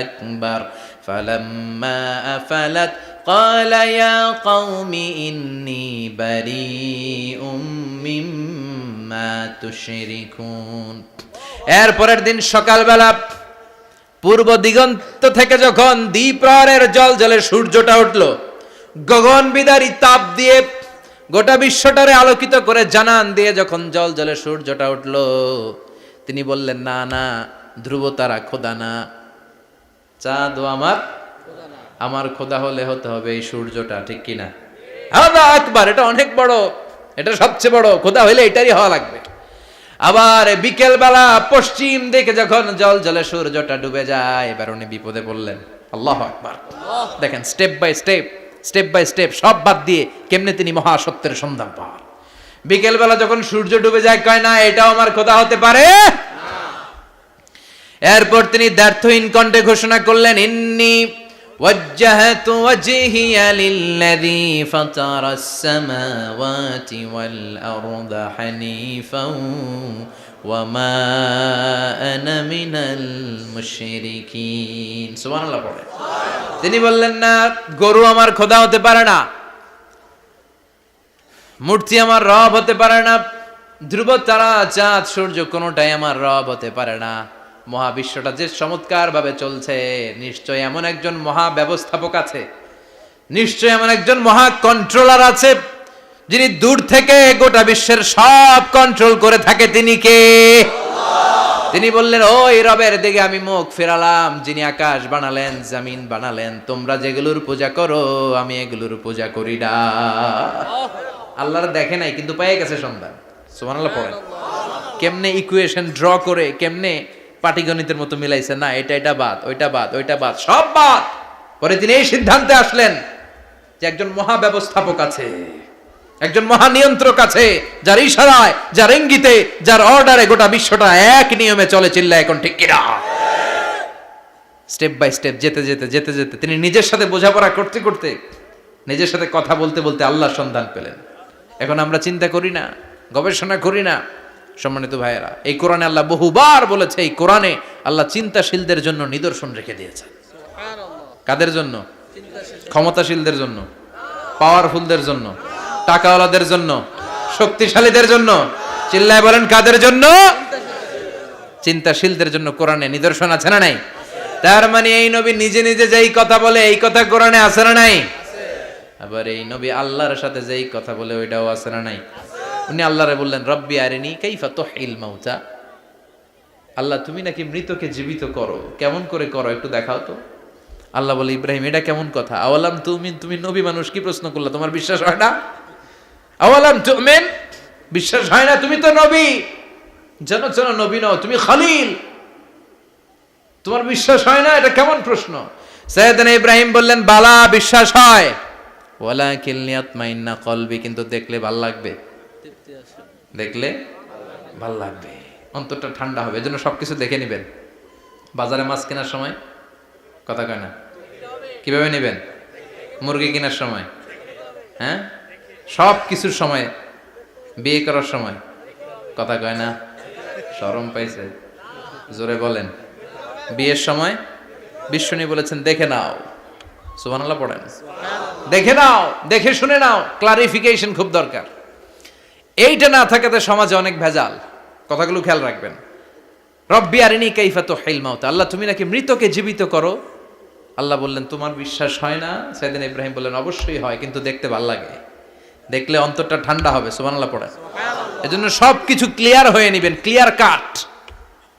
আকবার ফালাম্মা আফালাত ক্বালা ইয়া কওমি ইন্নী বারীউম মিম্মা তুশরিকুন। এরপরের দিন সকালবেলা পূর্ব দিগন্ত থেকে যখন দ্বিপ্রহরের জলে সূর্যটা উঠল, গগন বিদারী তাপ দিয়ে গোটা বিশ্বটারে আলোকিত করে জানান দিয়ে যখন জলে সূর্যটা উঠল, তিনি বললেন, না না, ধ্রুব তারা খোদা না, চাঁদও আমার খোদা হলে হতে হবে এই সূর্যটা, ঠিক কিনা? হাদা আকবার, এটা অনেক বড়, এটা সবচেয়ে বড়, খোদা হইলে এটারই হওয়া লাগবে। আবার বিকেল বেলা পশ্চিম দিকে যখন জলে সূর্যটা ডুবে যায়, এবার উনি বিপদে পড়লেন। আল্লাহু আকবার। দেখেন, স্টেপ বাই স্টেপ সব বাদ দিয়ে কেমনে তিনি মহাসত্যের সন্ধান পান। বিকেল বেলা যখন সূর্য ডুবে যায়, কয় না এটাও আমার খোদা হতে পারে। এরপর তিনি দ্ব্যর্থহীন কণ্ঠে ঘোষণা করলেন, ইন্নী ওয়াজ্জাহতু ওয়াজহিয়া লিল্লাযী ফাতারাস সামাওয়াতি ওয়াল আরদা হানিফাও ওয়া মা আনা মিনাল মুশরিকিন। সুবহানাল্লাহ পড়ে। তিনি বললেন, না, গরু আমার খোদা হতে পারে না, মূর্তি আমার রব হতে পারে না, ধ্রুব তারা চাঁদ সূর্য কোনোটাই আমার রব হতে পারে না। মহাবিশ্বটা যে চমৎকার ভাবে চলছে, নিশ্চয় এমন একজন মহা ব্যবস্থাপক আছে, নিশ্চয় এমন একজন মহা কন্ট্রোলার আছে, যিনি দূর থেকে গোটা বিশ্বের সব কন্ট্রোল করে থাকে। তিনি কে? তিনি বললেন, ওই রবের দিকে আমি মুখ ফেরালাম, যিনি আকাশ বানালেন, জমিন বানালেন। তোমরা যেগুলোর পূজা করো, আমি এগুলোর পূজা করি না। আল্লাহর দেখে নাই, কিন্তু পেয়ে গেছে সন্ধান। সুবহানাল্লাহ পড়েন। কেমনে ইকুয়েশন ড্র করে, কেমনে পাটিগণিতের মতো মিলাইছে, না এটা বাদ, ওইটা বাদ, সব বাদ। পরে তিনি এই সিদ্ধান্তে আসলেন যে একজন মহা ব্যবস্থাপক আছে, একজন মহা নিয়ন্ত্রক আছে, যার ইশারায়, যার ইঙ্গিতে, যার অর্ডারে গোটা বিশ্বটা এক নিয়মে চলে। চিল্লা এখন ঠিক কিনা? স্টেপ বাই স্টেপ যেতে যেতে তিনি নিজের সাথে বোঝাপড়া করতে করতে, নিজের সাথে কথা বলতে বলতে আল্লাহর সন্ধান পেলেন। এখন আমরা চিন্তা করি না, গবেষণা করি না। সম্মানিত ভাইয়েরা, এই কোরআনে আল্লাহ বহুবার বলেছে, এই কোরআনে আল্লাহ চিন্তাশীলদের জন্য নিদর্শন রেখে দিয়েছেন। কাদের জন্য? ক্ষমতাশীলদের জন্য, পাওয়ারফুলদের জন্য, টাকাওয়ালাদের জন্য, শক্তিশালীদের জন্য। চিল্লায় বলেন, কাদের জন্য? চিন্তাশীলদের জন্য কোরআনে নিদর্শন আছে না নাই? তার মানে এই নবী নিজে নিজে যেই কথা বলে, এই কথা কোরআনে আছে না নাই? আবার এই নবী আল্লাহর সাথে যেই কথা বলে, ওইটাও আছে না নাই? উনি আল্লাহরে বললেন, রব্বি আরিনি কাইফা তুহিল মাউতা। আল্লাহ, তুমি নাকি মৃতকে জীবিত করো, কেমন করে করো একটু দেখাও তো। আল্লাহ বলে, ইব্রাহিম, এটা কেমন কথা? আওয়ালাম তুমিন, তুমি নবী মানুষ, কি প্রশ্ন করলা? তোমার বিশ্বাস হয় না? আওয়ালাম তুমিন, বিশ্বাস হয় না? তুমি তো নবী, জানো নবী নও, তুমি খলিল, তোমার বিশ্বাস হয় না? এটা কেমন প্রশ্ন? সাইয়েদনা ইব্রাহিম বললেন, বালা, বিশ্বাস হয়, ওয়ালাকিন লিয়াতমাইন্না কলবি, কিন্তু দেখলে ভাল লাগবে, দেখলে ভাল লাগবে, অন্তরটা ঠান্ডা হবে। এজন্য সবকিছু দেখে নেবেন। বাজারে মাছ কেনার সময় কথা কয় না, কিভাবে নেবেন? মুরগি কেনার সময়, হ্যাঁ, সব কিছুর সময়, বিয়ে করার সময় কথা কয় না, শরম পাইছে, জোরে বলেন। বিয়ের সময় বিশ্বনী বলেছেন, দেখে নাও। সুবহানাল্লাহ পড়েন। দেখে নাও, দেখে শুনে নাও, ক্লারিফিকেশন খুব দরকার। এইটা না থাকাতে সমাজে অনেক ভেজাল। কথাগুলো খেয়াল রাখবেন। রব্বি আরিনি কাইফা তুহিল মাউত, আল্লাহ তুমি নাকি মৃতকে জীবিত করো। আল্লাহ বললেন তোমার বিশ্বাস হয় না? সাইয়েদনা ইব্রাহিম বললেন অবশ্যই হয়, কিন্তু দেখতে ভালো লাগে, দেখলে অন্তরটা ঠান্ডা হবে। সুবহানাল্লাহ পড়ে। এজন্য সবকিছু ক্লিয়ার হয়ে নেবেন, ক্লিয়ার কাট,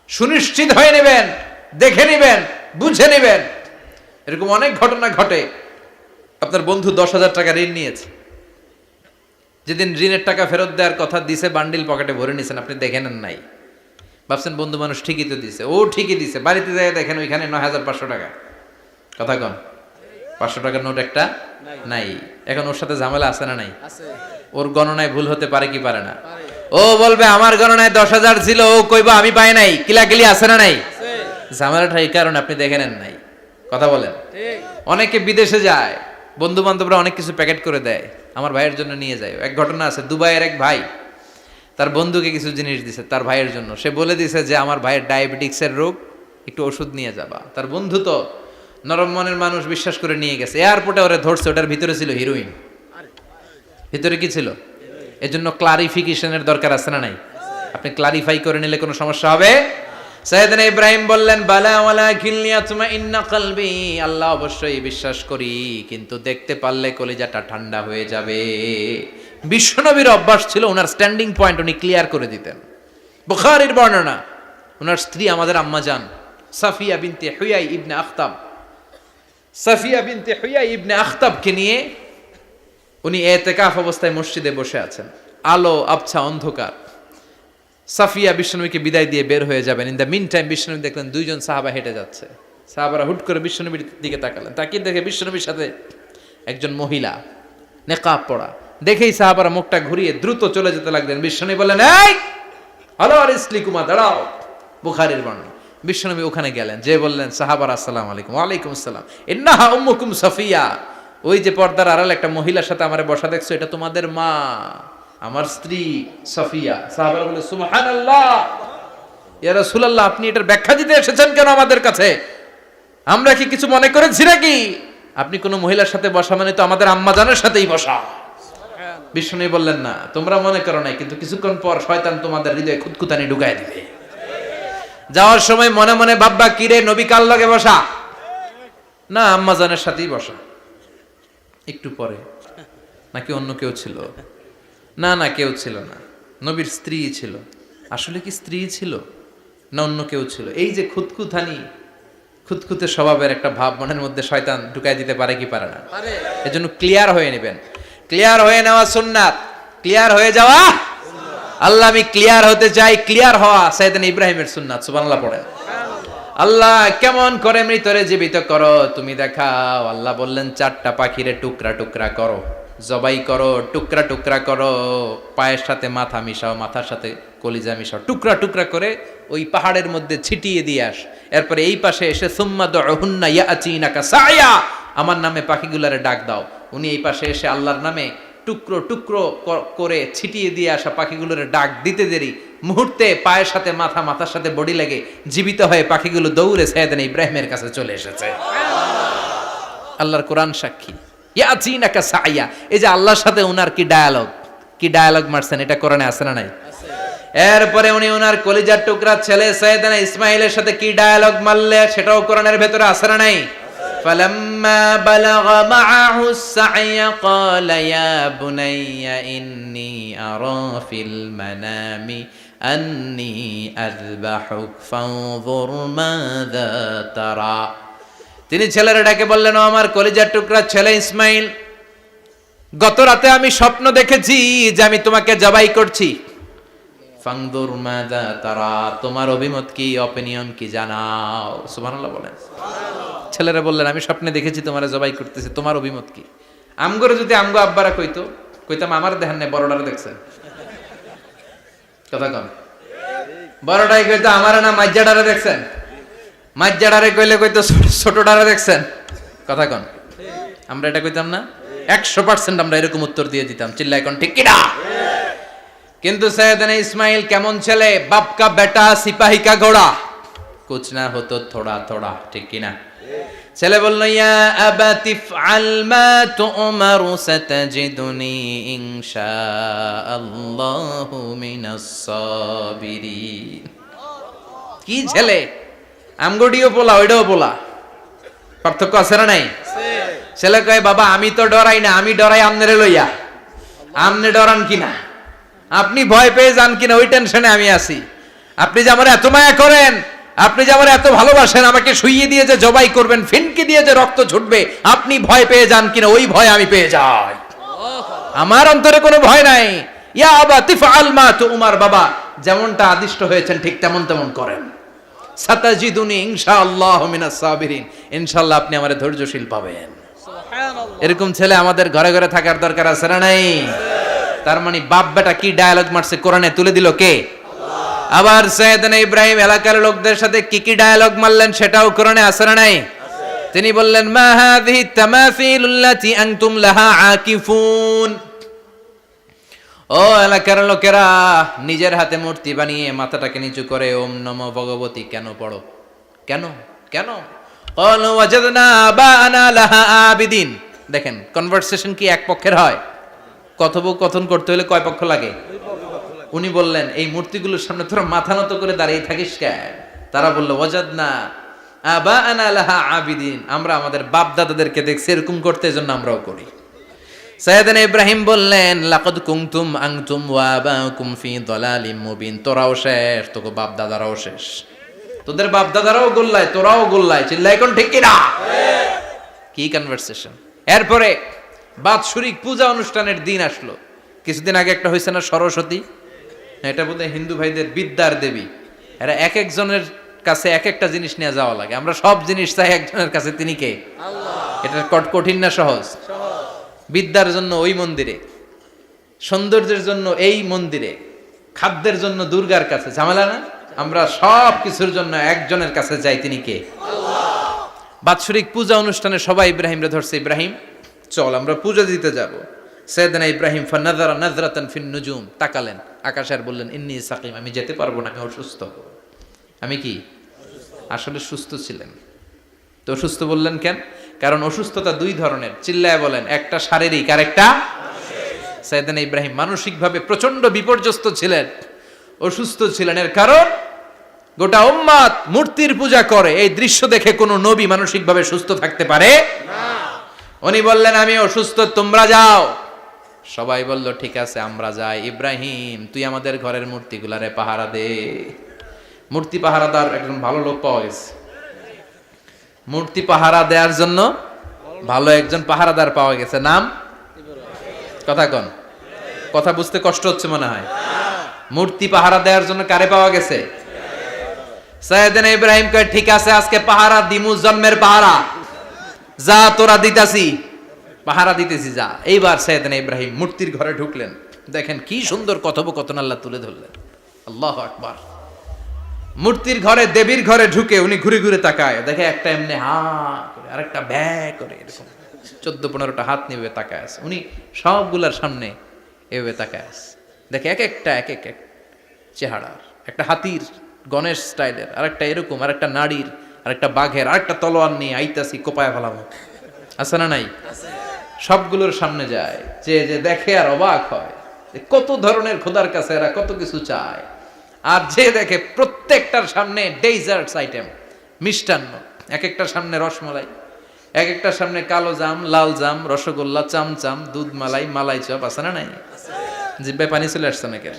সুনিশ্চিত হয়ে নেবেন, দেখে নেবেন, বুঝে নেবেন। এরকম অনেক ঘটনা ঘটে। আপনার বন্ধু 10,000 টাকা ঋণ নিয়েছে, যেদিন ঋণের টাকা ফেরত দেওয়ার কথা দিছে বান্ডিল পকেটে ভরে নিয়েছেন, আপনি দেখে নেন নাই, ভাবছেন বন্ধু মানুষ ঠিকই তো দিছে। ও ঠিকই দিছে, বাড়িতে যায় দেখেন ওইখানে 9,500 টাকা। কথা কন, 500 টাকার নোট একটা নাই। এখন ওর সাথে ঝামেলা আছে না নাই? ওর গণনায় ভুল হতে পারে কি পারে না? ও বলবে আমার গণনায় 10,000 ছিল, ও কইবা আমি পাই নাই। কিলাকিলি আছে না নাই? ঝামেলাটা এই কারণে আপনি দেখে নেন নাই। কথা বলেন। অনেকে বিদেশে যায়, বন্ধু বান্ধবরা অনেক কিছু প্যাকেট করে দেয়, আমার ভাইয়ের জন্য নিয়ে যায়। এক ঘটনা আছে, দুবাইয়ের এক ভাই তার বন্ধুকে কিছু জিনিস দিছে তার ভাইয়ের জন্য। সে বলে দিছে যে আমার ভাইয়ের ডায়াবেটিক্সের রোগ, একটু ওষুধ নিয়ে যাবা। তার বন্ধু তো নরম মনের মানুষ, বিশ্বাস করে নিয়ে গেছে। এয়ারপোর্টে ওরে ধরছে, ওটার ভিতরে ছিল হিরোইন। ভিতরে কি ছিল? এজন্য ক্লারিফিকেশনের দরকার আছে না নাই? আপনি ক্লারিফাই করে নিলে কোনো সমস্যা হবে? সাইয়েদনা ইব্রাহিম বললেন বালা ওয়ালাকিন লিয়াতমাইন্না কলবি, আল্লাহ অবশ্যই বিশ্বাস করি, কিন্তু দেখতে পারলে কলিজাটা ঠান্ডা হয়ে যাবে। বিশ্বনবীর অভ্যাস ছিল ওনার স্ট্যান্ডিং পয়েন্ট উনি ক্লিয়ার করে দিতেন। বুখারীর বর্ণনা, ওনার স্ত্রী আমাদের আম্মা জান সাফিয়া বিনতে হুয়াই ইবনে আখতাব, সাফিয়া বিনতে হুয়াই ইবনে আখতাবকে নিয়ে উনি ইতিকাফ অবস্থায় মসজিদে বসে আছেন। আলো আবছা অন্ধকার। সাফিয়া বিশ্বনবীকে বিদায় দিয়ে বের হয়ে যাবেন। ইন দ্য মিন টাইম বিশ্বনবী দেখলেন 2 জন সাহাবা হেঁটে যাচ্ছে। সাহাবারা হুট করে বিশ্বনবীর দিকে তাকালেন, তাকিয়ে দেখে বিশ্বনবীর সাথে একজন মহিলা, নেকাব পরা। দেখেই সাহাবারা মুখটা ঘুরিয়ে দ্রুত চলে যেতে লাগলেন। বিশ্বনবী বললেন এই হ্যালো আর ইসলিকুমা, দাঁড়াও। বুখারীর বর্ণনা। বিশ্বনবী ওখানে গেলেন, যে বললেন সাহাবারা আসসালামু আলাইকুম। ওয়ালাইকুম আসসালাম। ইন্নাহা উম্মুকুম সাফিয়া, ওই যে পর্দার আড়াল একটা মহিলার সাথে আমারে বসা দেখছো, এটা তোমাদের মা, আমার স্ত্রী সাফিয়া। সাহাবারা বলে সুবহানাল্লাহ, ইয়া রাসূলুল্লাহ আপনি এটার ব্যাখ্যা দিতে এসেছেন কেন আমাদের কাছে? আমরা কি কিছু মনে করেছি নাকি? আপনি কোন মহিলার সাথে বসা মানে তো আমাদের আম্মা জানের সাথেই বসা। বিষ্ণু বললেন না, তোমরা মনে করো নাই, কিন্তু কিছুক্ষণ পর শয়তান তোমাদের হৃদয়ে খুঁতখুঁতানি ঢুকায় দিবে। যাওয়ার সময় মনে মনে ভাববা কিরে নবী কার লগে বসা? না, আম্মা জানের সাথেই বসা। একটু পরে নাকি অন্য কেউ ছিল? না না, কেউ ছিল না, নবীর স্ত্রী ছিল। আসলে কি স্ত্রী ছিল না অন্য কেউ ছিল? এই যে খুঁতখুঁতে স্বভাবের একটা ভাব মনের মধ্যে শয়তান ঢুকাই দিতে পারে কি পারে না? এজন্য ক্লিয়ার হয়ে নেবেন। ক্লিয়ার হয়ে নেওয়া সুন্নাত, ক্লিয়ার হয়ে যাওয়া। আল্লাহ আমি ক্লিয়ার হতে চাই, ক্লিয়ার হওয়া সাইয়েদনা ইব্রাহিমের সুন্নাত। সুবহানাল্লাহ পড়েন। আল্লাহ কেমন করে মৃতরে জীবিত করো তুমি দেখাও। আল্লাহ বললেন 4টা পাখিরে টুকরা টুকরা করো, জবাই করো, টুকরা টুকরা করো, পায়ের সাথে মাথা মিশাও, মাথার সাথে কলিজা মিশাও, টুকরা টুকরা করে ওই পাহাড়ের মধ্যে ছিটিয়ে দিয়ে আস। এরপরে এই পাশে এসে সুম্মা দুহুন্না ইয়াতিনাকা সায়া, আমার নামে পাখিগুলারে ডাক দাও। উনি এই পাশে এসে আল্লাহর নামে টুকরো টুকরো করে ছিটিয়ে দিয়ে আসা পাখিগুলোর ডাক দিতে দেরি মুহূর্তে পায়ের সাথে মাথা, মাথার সাথে বডি লেগে জীবিত হয়ে পাখিগুলো দৌড়ে সাইয়েদনা ইব্রাহিমের কাছে চলে এসেছে। আল্লাহর কোরআন সাক্ষী। ইয়াতিনাকা সায়া, এই যে আল্লাহর সাথে উনার কি ডায়ালগ মারছেন, এটা কোরআনে আছে না নাই? এরপরে উনি ওনার কলিজার টুকরা ছেলে সাইয়েদনা ইসমাইলের সাথে কি ডায়ালগ মারলে, সেটাও কোরআনের ভেতরে আছে না নাই? فلما بلغ معه السعي قال يا بني إني أرى في المنام أني أذبحك فانظر ماذا ترى। তিনি ছেলেরা ডেকে বললেন, ও আমার কলিজার টুকরা ছেলে ইসমাইল, গত রাতে আমি স্বপ্ন দেখেছি যে আমি তোমাকে জবাই করছি। ফাংদুর মাযা তারা, তোমার অভিমত কি, অপিনিয়ন কি জানাও। সুবহানাল্লাহ বলেন। ছেলেরা বললেন আমি স্বপ্নে দেখেছি তোমারে জবাই করতেছি, তোমার অভিমত কি? আমগরে যদি আমগো আব্বারা কইতাম আমার দেখেন না, বড়ডারে দেখছেন। কথা কম। বড়টাই কইতো আমার না মাজ্জাডারে দেখছেন, মাজ্জাডারে কইতো ছোটডারে দেখছেন। কথা কন। আমরা এটা কইতাম না? 100% আমরা এরকম উত্তর দিয়ে দিতাম। চিল্লায় কোন ঠিক কিনা? কিন্তু সাইয়েদনা ইসমাইল কেমন ছেলে, বাপ কা বেটা সিপাহি কা ঘোড়া, কুছ না হতো থোড়া থোড়া, ঠিক কিনা? ছেলে বলল, ইয়া আবাতি ফআল মা তু'মারু সাতাজিদুনি ইনশাআল্লাহু মিনাস সাবিরিন। কি ছেলে, আমগডিও পোলা ওইটাও পোলা, পার্থক্য আছে না নাই? ছেলে কয়, বাবা আমি তো ডরাই না, আমি ডরাই আমনেরে লইয়া। আমনে ডরান কিনা, আপনি ভয় পেয়ে যান কিনা ওই টেনশনে আমি আছি। আপনি যে আমার এত মায়া করেন, আপনি যে আমার এত ভালোবাসেন, আমাকে শুইয়ে দিয়ে যে জবাই করবেন, ফিনকি দিয়ে যে রক্ত ছুটবে, আপনি ভয় পেয়ে যান কিনা ওই ভয় আমি পেয়ে যাই। আমার অন্তরে কোনো ভয় নাই। ইয়া আবাতি ফাআল মা তু'মার, বাবা যেমনটা আদিষ্ট হয়েছেন ঠিক তেমন তেমন করেন। সাতাজিদুনি ইনশাআল্লাহু মিনাস সাবিরিন, ইনশাআল্লাহ আপনি আমারে ধৈর্যশীল পাবেন। সুবহানাল্লাহ। এরকম ছেলে আমাদের ঘরে ঘরে থাকার দরকার আছে না নাই? তার মানে বাপ বেটা কি ডায়ালগ মারছে কোরআনে তুলে দিল কে? আবার সাইয়েদনা ইব্রাহিম এলাকার লোকদের সাথে কি কি ডায়ালগ মারলেন সেটাও কোরআনে আছে না নাই? তিনি বললেন, মা হাযিহি তামাসিলুল্লাতী আনতুম লাহা আকিফুন। ও এলাকার লোকেরা, নিজের হাতে মূর্তি বানিয়ে মাথাটাকে নিচু করে ওম নমো ভগবতী কেন পড়ো? কেন কেন? ক্বালু ওয়াজাদনা আবাআনা লাহা আবিদিন। দেখেন কনভারসেশন কি এক পক্ষের হয়? কথোপকথন করতে হলে কয় পক্ষ লাগে? উনি বললেন, এই মূর্তিগুলোর সামনে তোরা মাথা নত করে দাঁড়িয়ে থাকিস কেন? তারা বলল, ওয়াজাদনা আবাআনা লাহা আবিদিন, আমরা আমাদের বাপ দাদাদেরকে দেখছি এরকম করতে, এজন্য আমরাও করি। সাইয়েদনা ইব্রাহিম বললেন, লাকাদ কুনতুম আনতুম ওয়া আবাউকুম ফি দালালিম মুবিন। তোরাও শেষ, তোকে বাপ দাদারাও শেষ, তোদের বাপ দাদারাও গোল্লায়, তোরাও গোল্লায়। চিল্লাই কোন ঠিক কিনা? কি কনভারসেশন! এরপরে বাৎসরিক পূজা অনুষ্ঠানের দিন আসলো। কিছুদিন আগে একটা হয়েছে না, সরস্বতী? এটা বোধহয় হিন্দু ভাইদের বিদ্যার দেবী। এরা এক একজনের কাছে এক একটা জিনিস নিয়ে যাওয়া লাগে। আমরা সব জিনিস চাই একজনের কাছে, তিনি কে? আল্লাহ। এটা কঠিন না সহজ? বিদ্যার জন্য ওই মন্দিরে, সৌন্দর্যের জন্য এই মন্দিরে, খাদ্যের জন্য দুর্গার কাছে, ঝামেলা না? আমরা সব কিছুর জন্য একজনের কাছে যাই, তিনি কে? আল্লাহ। বাৎসরিক পূজা অনুষ্ঠানে সবাই ইব্রাহিমরে ধরছে, ইব্রাহিম চল আমরা পূজা দিতে যাব। সাইয়েদনা ইব্রাহিম ফানাযারা নাযরাতান ফিন নুজুম, তাকালেন আকাশে আর বললেন, ইন্নী সাকিম, আমি যেতে পারবো না, আমি অসুস্থ। আমি কি? আসলে সুস্থ ছিলেন তো। অসুস্থ বললেন কেন? কারণ অসুস্থতা দুই ধরনের, চিল্লায় বলেন। একটা শারীরিক আর একটা মানসিক। সাইয়েদনা ইব্রাহিম মানসিকভাবে প্রচন্ড বিপর্যস্ত ছিলেন, অসুস্থ ছিলেন। এর কারণ গোটা উম্মাত মূর্তির পূজা করে, এই দৃশ্য দেখে কোনো নবী মানসিকভাবে সুস্থ থাকতে পারে না। উনি বললেন, আমি অসুস্থ, তোমরা যাও। সবাই বলল, ঠিক আছে আমরা যাই। ইব্রাহিম তুই আমাদের ঘরের মূর্তিগুলারে পাহারা দে। মূর্তি পাহারাদার একজন ভালো লোক পাওয়া গেছে। মূর্তি পাহারা দেওয়ার জন্য ভালো একজন পাহারাদার পাওয়া গেছে, নাম? কথা কন, কথা বুঝতে কষ্ট হচ্ছে মনে হয়। মূর্তি পাহারা দেওয়ার জন্য কারে পাওয়া গেছে? সাইয়েদনা ইব্রাহিম কয়, ঠিক আছে আজকে পাহারা দিমু, জন্মের পাহারা। যা তোরা দিতাছি, পাহারা দিতেছি, যা। এইবার সাইয়েদনা ইব্রাহিম মূর্তির ঘরে ঢুকলেন। দেখেন কি সুন্দর কথোপকথন আল্লাহ তুলে ধরলেন। আল্লাহু আকবার। মূর্তির ঘরে, দেবীর ঘরে ঢুকে উনি ঘুরে ঘুরে তাকায়, দেখে একটা এমনি হা করে, আরেকটা ব্যা করে, এরকম 14-15টা হাত নিয়ে তাকায় আছে। উনি সবগুলার সামনে এভাবে তাকায় আছে, দেখে এক একটা এক এক চেহারা, একটা হাতির গণেশ স্টাইলের, আরেকটা এরকম, আরেকটা নারীর, আরেকটা বাঘের, আরেকটা তলোয়ার নিয়ে আইতাছি, কোপায় ফেলাবো। আছে না নাই? সবগুলোর সামনে যায়, যে যে দেখে আর অবাক হয়, কত ধরনের খোদার কাছে এরা কত কিছু চায়। আর যে দেখে প্রত্যেকটার সামনে ডেজার্টস আইটেম, মিষ্টান্ন, এক একটার সামনে রসমলাই, এক একটার সামনে কালো জাম, লাল জাম, রসগোল্লা, চামচাম, দুধ মালাই, মালাই চপ। আছে না নাই? জিব্বায় পানি চলে আসছে নাকি?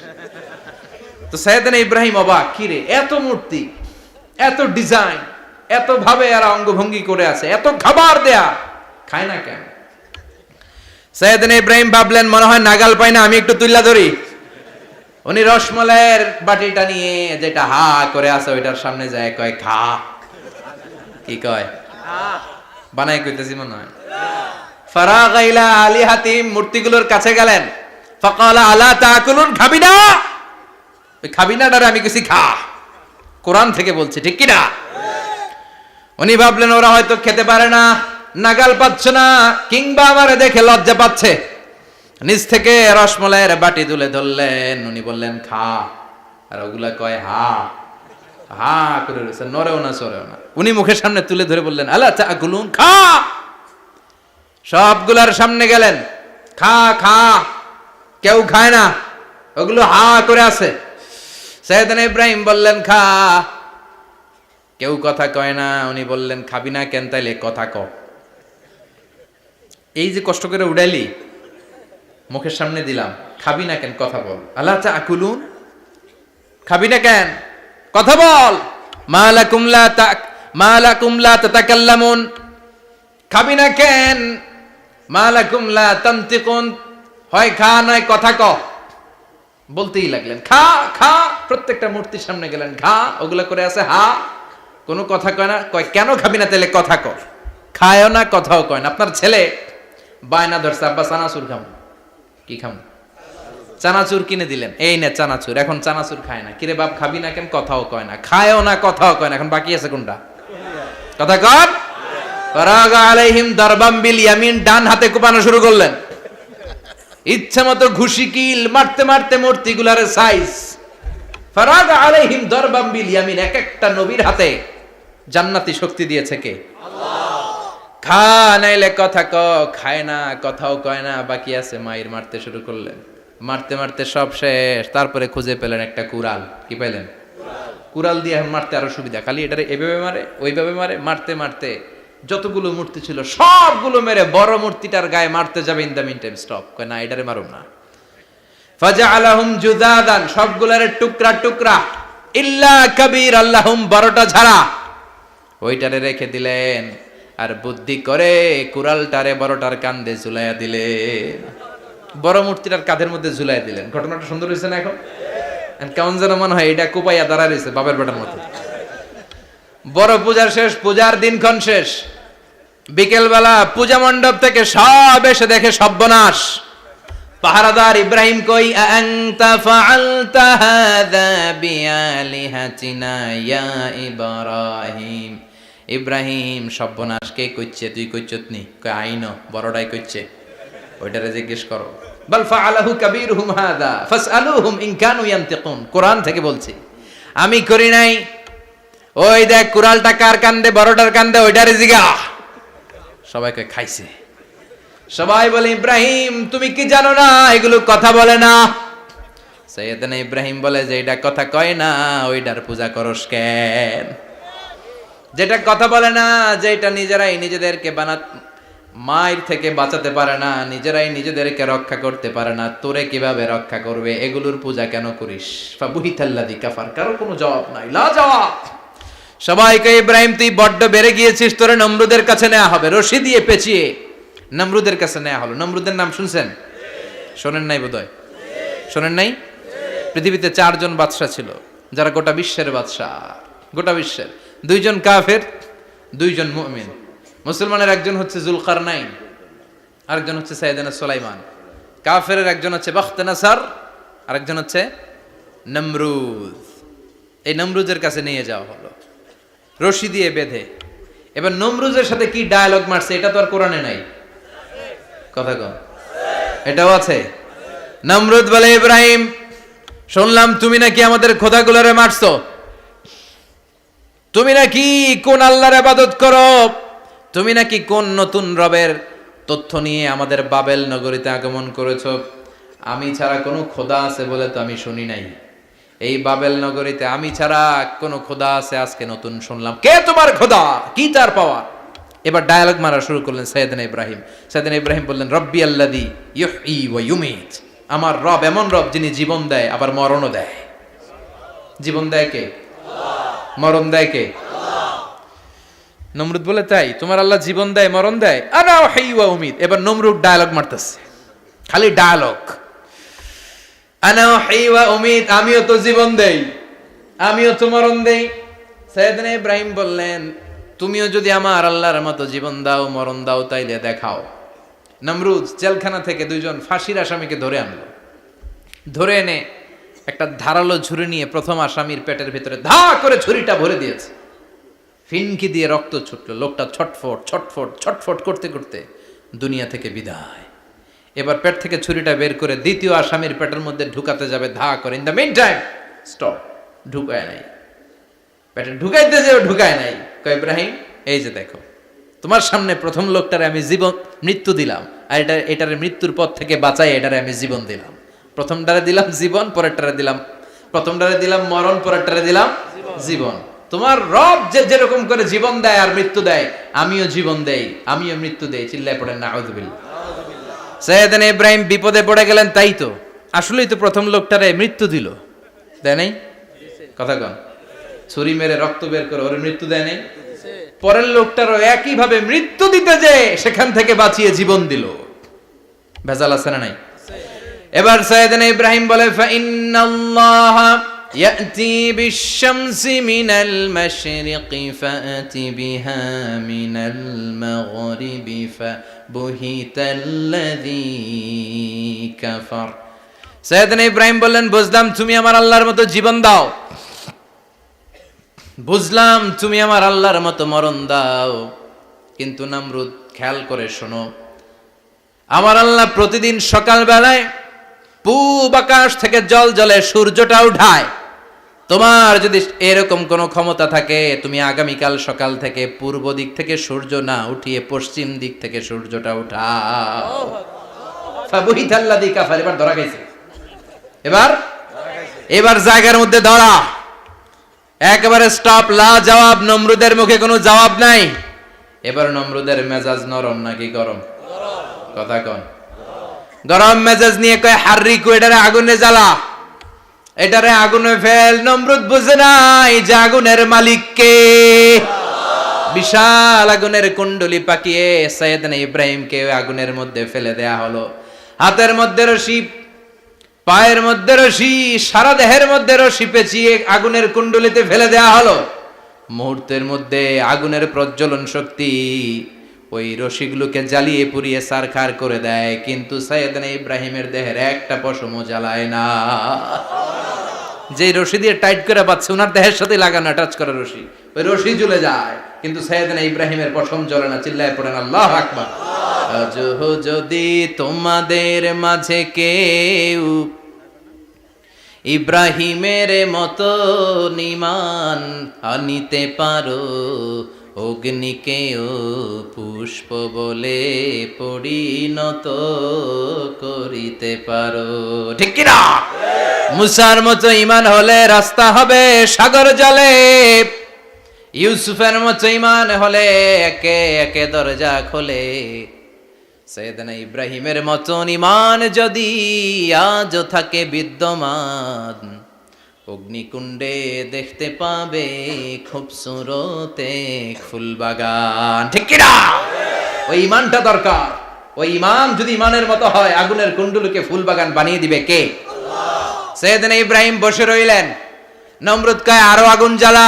তো সাইয়েদনা ইব্রাহিম অবাক, কি রে এত মূর্তি, এত ডিজাইন, এত ভাবে এরা অঙ্গভঙ্গি করে আছে, এত খাবার দেয়া, খায় না কেন? সাইয়েদনা ইব্রাহিম ভাবলেন, মনে হয় নাগাল পাই না, আমি একটু তুল্লা ধরি। উনি রসমলাইয়ের বাটিটা নিয়ে, যেটা হা করে আছে, ওইটার সামনে যায়, কয় খা। কি কয়? বানাই কইতেছি মনে হয়। ফারাগা ইলা আলিহাতিম, মূর্তিগুলোর কাছে গেলেন। ফাকালা আলা তাকুলুন, খাবি না? ওই খাবি না ডারে আমি কিছু খা, কোরআন থেকে বলছে, ঠিক কি না? উনি ভাবলেন ওরা হয়তো খেতে পারে না, নাগাল পাচ্ছে না, কিংবা আমারে দেখে লজ্জা পাচ্ছে। নিজ থেকে রসমলাইয়ের বাটি তুলে ধরলেন। উনি বললেন খা, আর ওগুলা কয় হা। হা করে রয়েছে, নড়েও না চড়েও না। উনি মুখের সামনে তুলে ধরে বললেন, আলা তাকুলুন, খা। সবগুলার সামনে গেলেন, খা খা। কেউ খায় না, ওগুলো হা করে আছে। সাইয়েদনা ইব্রাহিম বললেন, খা। কেউ কথা কয় না। উনি বললেন, খাবি না কেন? তাইলে কথা ক। এই যে কষ্ট করে উড়াইলি, মুখের সামনে দিলাম, খাবি না কেন? কথা বল। আলা তাকুলুন, খাবি না কেন? কথা বল। মালাকুম লা তাতাকাল্লামুন, খাবি না কেন? মালাকুম লা তানতিকুন, হয় খা নয় কথা ক। বলতেই লাগলেন, খা খা। প্রত্যেকটা মূর্তির সামনে গেলেন, খা। ওগুলা করে আছে হা, কোনো কথা কয় না। কয় কেন খাবি না? তাহলে কথা ক। খায়ও না, কথাও কয় না। আপনার ছেলে বায়না ধরছে, আব্বা চানাচুর খাম। কি খাম? চানাচুর কিনে দিলেন, এই নে চানাচুর। এখন চানাচুর খায় না। কিরে বাপ, খাবি না কেন? কথাও কয় না। খায়ও না, কথাও কয় না। এখন বাকি আছে কোনটা? কথা কর। ফারাগা আলাইহিম দারবাম বিল ইয়ামিন, ডান হাতে কোপানো শুরু করলেন। ইচ্ছা মতো ঘুষি কিল মারতে মারতে মূর্তিগুলার সাইজ। ফারাগা আলাইহিম দারবাম বিল ইয়ামিন, এক একটা নবীর হাতে জান্নাতি শক্তি দিয়েছে কে? আল্লাহ। খা নাইলে কথা ক। খায় না, কথাও কয় না, বাকি আছে। মায়ের মারতে শুরু করলেন। মারতে মারতে সব শেষ। তারপরে খুঁজে পেলেন একটা কুড়াল। কি পাইলেন? কুড়াল দিয়ে মারতে আরো সুবিধা। খালি এটারে এভাবে মারে, ওইভাবে মারে। মারতে মারতে যতগুলো মূর্তি ছিল সবগুলো মেরে বড় মূর্তিটার গায়ে মারতে যাবে, in the meantime stop. কয় না, এটারে মারুম না। ফাজআলাহুম জুদাদান, সবগুলারে টুকরা টুকরা। ইল্লা কাবীর আল্লাহুম, বড়টা ছাড়া। ওইটারে রেখে দিলেন। আর বুদ্ধি করে কুড়ালটারে বড়টার কাঁধে ঝুলাইয়া দিলেন। বড় মূর্তিটার কাঁধের মধ্যে ঝুলাই দিলেন। ঘটনাটা সুন্দর হয়েছে না? এখন কেমন যেন মনে হয় এটা কোপাইয়া দাঁড়া রয়েছে বাপের বেটার মতো। বড় পূজার শেষ, পূজার দিনক্ষণ শেষ। বিকেল বেলা পূজা মণ্ডপ থেকে সব এসে দেখে সর্বনাশ। পাহারাদার ইব্রাহিম কই? আনতা ফাআলতা হাযা বিআলিহাতিনা ইয়া ইব্রাহিম। ইব্রাহিম, সর্বনাশ কে কইছে? তুই কইছত নি? কই আইনো, বড়টাই কইছে। ওইটারে জিজ্ঞেস করো। বাল ফাআলাহু কাবীরুহুম হাযা ফাসআলুহুম ইন কানু ইয়ানতিকুন। কোরআন থেকে বলছি, আমি করি নাই। ওই দেখ কুড়ালটা কার কান্দে? বড়টার কান্দে, ওইটারে জিগা। সবাইকে খাইছে। সবাই বলে, ইব্রাহিম তুমি কি জানো না এগুলো কথা বলে না? সাইয়েদনা ইব্রাহিম বলে যে এটা কথা কয় না, ওইটার পূজা করস কেন? যেটা কথা বলে না, যেটা নিজেরাই নিজেদেরকে মায়ের থেকে বাঁচাতে পারে না, নিজেরাই নিজেদেরকে রক্ষা করতে পারে না, তোরে কিভাবে রক্ষা করবে? এগুলোর পূজা কেন করিস? ফাবুহিতাল্লাযী কাফার। কারো কোনো জবাব নাই, লা জবাব। সবাইকে, ইব্রাহিম তুই বড্ড বেড়ে গিয়েছিস, তোরে নমরুদের কাছে নেওয়া হবে। রশি দিয়ে পেঁচিয়ে নমরুদের কাছে নেওয়া হলো। নমরুদের নাম শুনছেন? শোনেন নাই বোধহয়। শোনেন নাই? পৃথিবীতে 4 জন বাদশা ছিল, যারা গোটা বিশ্বের বাদশা। গোটা বিশ্বের 2 জন কাফের, 2 জন মুমিন। মুসলমানের একজন হচ্ছে যুলকারনাইন, আরেকজন হচ্ছে সাইয়েদনা সুলাইমান। কাফেরের একজন হচ্ছে বখতনাসার, আরেকজন হচ্ছে নমরুদ। এই নমরুদের কাছে নিয়ে যাওয়া হলো রশি দিয়ে বেঁধে। এবার নমরুদের সাথে কি ডায়ালগ মারছে এটা তো আর কোরআনে নাই। কথা কম, এটাও আছে। নমরুদ বলে, ইব্রাহিম শুনলাম তুমি নাকি আমাদের খোদাগুলোরে মারছো। তুমি নাকি কোন আল্লাহর ইবাদত করো। তুমি নাকি কোন নতুন রবের তথ্য নিয়ে আমাদের বাবেল নগরীতে আগমন করেছো। আমি ছাড়া কোনো খোদা আছে বলে তো আমি শুনি নাই। এই বাবেল নগরীতে আমি ছাড়া কোনো খোদা আছে আজকে নতুন শুনলাম। কে তোমার খোদা? কি তার পাওয়া? এবার ডায়ালগ মারা শুরু করলেন সাইয়েদনা ইব্রাহিম। সাইয়েদনা ইব্রাহিম বললেন, রব্বি আল্লাযী ইউহয়ী ওয়া ইউমীত। আমার রব এমন রব যিনি জীবন দেয় আবার মরণও দেয়। জীবন দেয় কে? আল্লাহ। মরণ দেয় কে? আল্লাহ। নমরুদ বলে, তাই তোমার আল্লাহ জীবন দেয় মরণ দেয়? আনা উহয়ী ওয়া উমীত। এবার নমরুদ ডায়ালগ মারতেছে, খালি ডায়ালগ। আনা উহয়ী ওয়া উমীত, আমিও তো জীবন দেই, আমিও তো মরণ দেই। সাইয়েদনা ইব্রাহিম বললেন, তুমিও যদি আমার আল্লাহর মতো জীবন দাও মরণ দাও তাইলে দেখাও। নমরুদ জেলখানা থেকে 2 জন ফাঁসির আসামিকে ধরে আনলো। ধরে এনে একটা ধারালো ছুরি নিয়ে প্রথম আসামির পেটের ভিতরে ধা করে ছুরিটা ভরে দিয়েছে। ফিনকি দিয়ে রক্ত ছুটলো। লোকটা ছটফট ছটফট ছটফট করতে করতে দুনিয়া থেকে বিদায়। এবার পেট থেকে ছুরিটা বের করে দ্বিতীয় আসামির পেটের মধ্যে ঢুকাতে যাবে ধা করে। In the meantime stop, ঢুকায় নাই। পেটে ঢুকাইতে যেও ঢুকায় নাই। কয় ইব্রাহিম এই যে দেখো তোমার সামনে প্রথম লোকটারে আমি মৃত্যু দিলাম, আর এটারে মৃত্যুর পথ থেকে বাঁচাই এটারে আমি জীবন দিলাম। প্রথমটারে দিলাম জীবন, পরেরটারে দিলাম, প্রথমটারে দিলাম মরণ, পরেরটারে দিলাম জীবন। তোমার রব যেরকম করে জীবন দেয় আর মৃত্যু দেয়, আমিও জীবন দেই, আমিও মৃত্যু দেই। চিল্লায় পড়েন নাউযুবিল্লাহ। সাইয়েদনা ইব্রাহিম বিপদে পড়ে গেলেন, তাই তো আসলেই তো প্রথম লোকটারে মৃত্যু দিল, দেয় নাই? কথা কন, ছুরি মেরে রক্ত বের করে ওরে মৃত্যু দেয় নাই? পরের লোকটারও একই ভাবে মৃত্যু দিতে যে সেখান থেকে বাঁচিয়ে জীবন দিল। ভেজাল আছে না নাই? এবার সাইয়েদনা ইব্রাহিম বলে ফাইন্নাল্লাহা ইয়াতি বিশ-শামসি মিনাল মাশরিকি ফাআতি বিহা মিনাল মাগরিবি ফাবুহিতাল্লাযী কাফার। সাইয়েদনা ইব্রাহিম বললেন বুঝলাম তুমি আমার আল্লাহর মতো জীবন দাও, বুঝলাম তুমি আমার আল্লাহর মতো মরণ দাও, কিন্তু নমরুদ খেয়াল করে শোনো, আমার আল্লাহ প্রতিদিন সকাল বেলায় পূব আকাশ থেকে জল জলে সূর্যটা উঠায়। তোমার যদি এরকম কোনো ক্ষমতা থাকে, তুমি আগামীকাল সকাল থেকে পূর্ব দিক থেকে সূর্য না উঠিয়ে পশ্চিম দিক থেকে সূর্যটা উঠাও। ফাবুহিতাল্লাযী কাফার। এবার ধরা গেছে, এবার জায়গার মধ্যে ধরা, একেবারে স্টপ, লা জবাব। নমরুদের মুখে কোনো জবাব নাই। এবার নমরুদের মেজাজ নরম নাকি গরম? কথা কন। গরম মেজাজ নিয়ে কয় হাররিকু, এটারে আগুনে জ্বালা, এটারে আগুনে ফেল। নমরুদ বুঝে নাই যে আগুনের মালিক কে। বিশাল আগুনের কুণ্ডলি পাকিয়ে সাইয়েদনা ইব্রাহিমকে আগুনের মধ্যে ফেলে দেয়া হলো। হাতের মধ্যে রশি, পায়ের মধ্যে রশি, সারা দেহের মধ্যে রশি পেঁচিয়ে আগুনের কুণ্ডলিতে ফেলে দেয়া হলো। মুহূর্তের মধ্যে আগুনের প্রজ্বলন শক্তি ওই রশিগুলোকে জ্বালিয়ে পুড়িয়ে সারখার করে দেয়, কিন্তু সাইয়েদনা ইব্রাহিমের দেহের একটা পশমও জ্বালায় না। যে রশি দিয়ে টাইট করে বাঁধছে, ওনার দেহের সাথে লাগানো টাচ করা রশি, ওই রশি জ্বলে যায়, কিন্তু সাইয়েদনা ইব্রাহিমের পশম জ্বলে না। চিল্লায় পড়েন আল্লাহু আকবার। আজ যদি তোমাদের মাঝে কেউ ইব্রাহিমের মতো ঈমান আনিতে পারো, অগ্নিকেও পুষ্প বলে পরিণত করিতে পারো। ঠিক কি না? মুসার মতো ঈমান হলে রাস্তা হবে সাগর জলে, ইউসুফের মতো ঈমান হলে একে একে দরজা খোলে। সাইয়েদনা ইব্রাহিমের মতন ঈমান যদি আজও থাকে বিদ্যমান, অগ্নিকুণ্ডে দেখতে পাবে খুবসুরত এক ফুলবাগান। ঠিক কি না? ওই ঈমানটা দরকার। ওই ঈমান যদি ঈমানের মতো হয়, আগুনের কুণ্ডলকে ফুলবাগান বানিয়ে দিবে কে? আল্লাহ। সাইয়েদনা ইব্রাহিম বসে রইলেন। নমরুদ কয় আরো আগুন জ্বালা,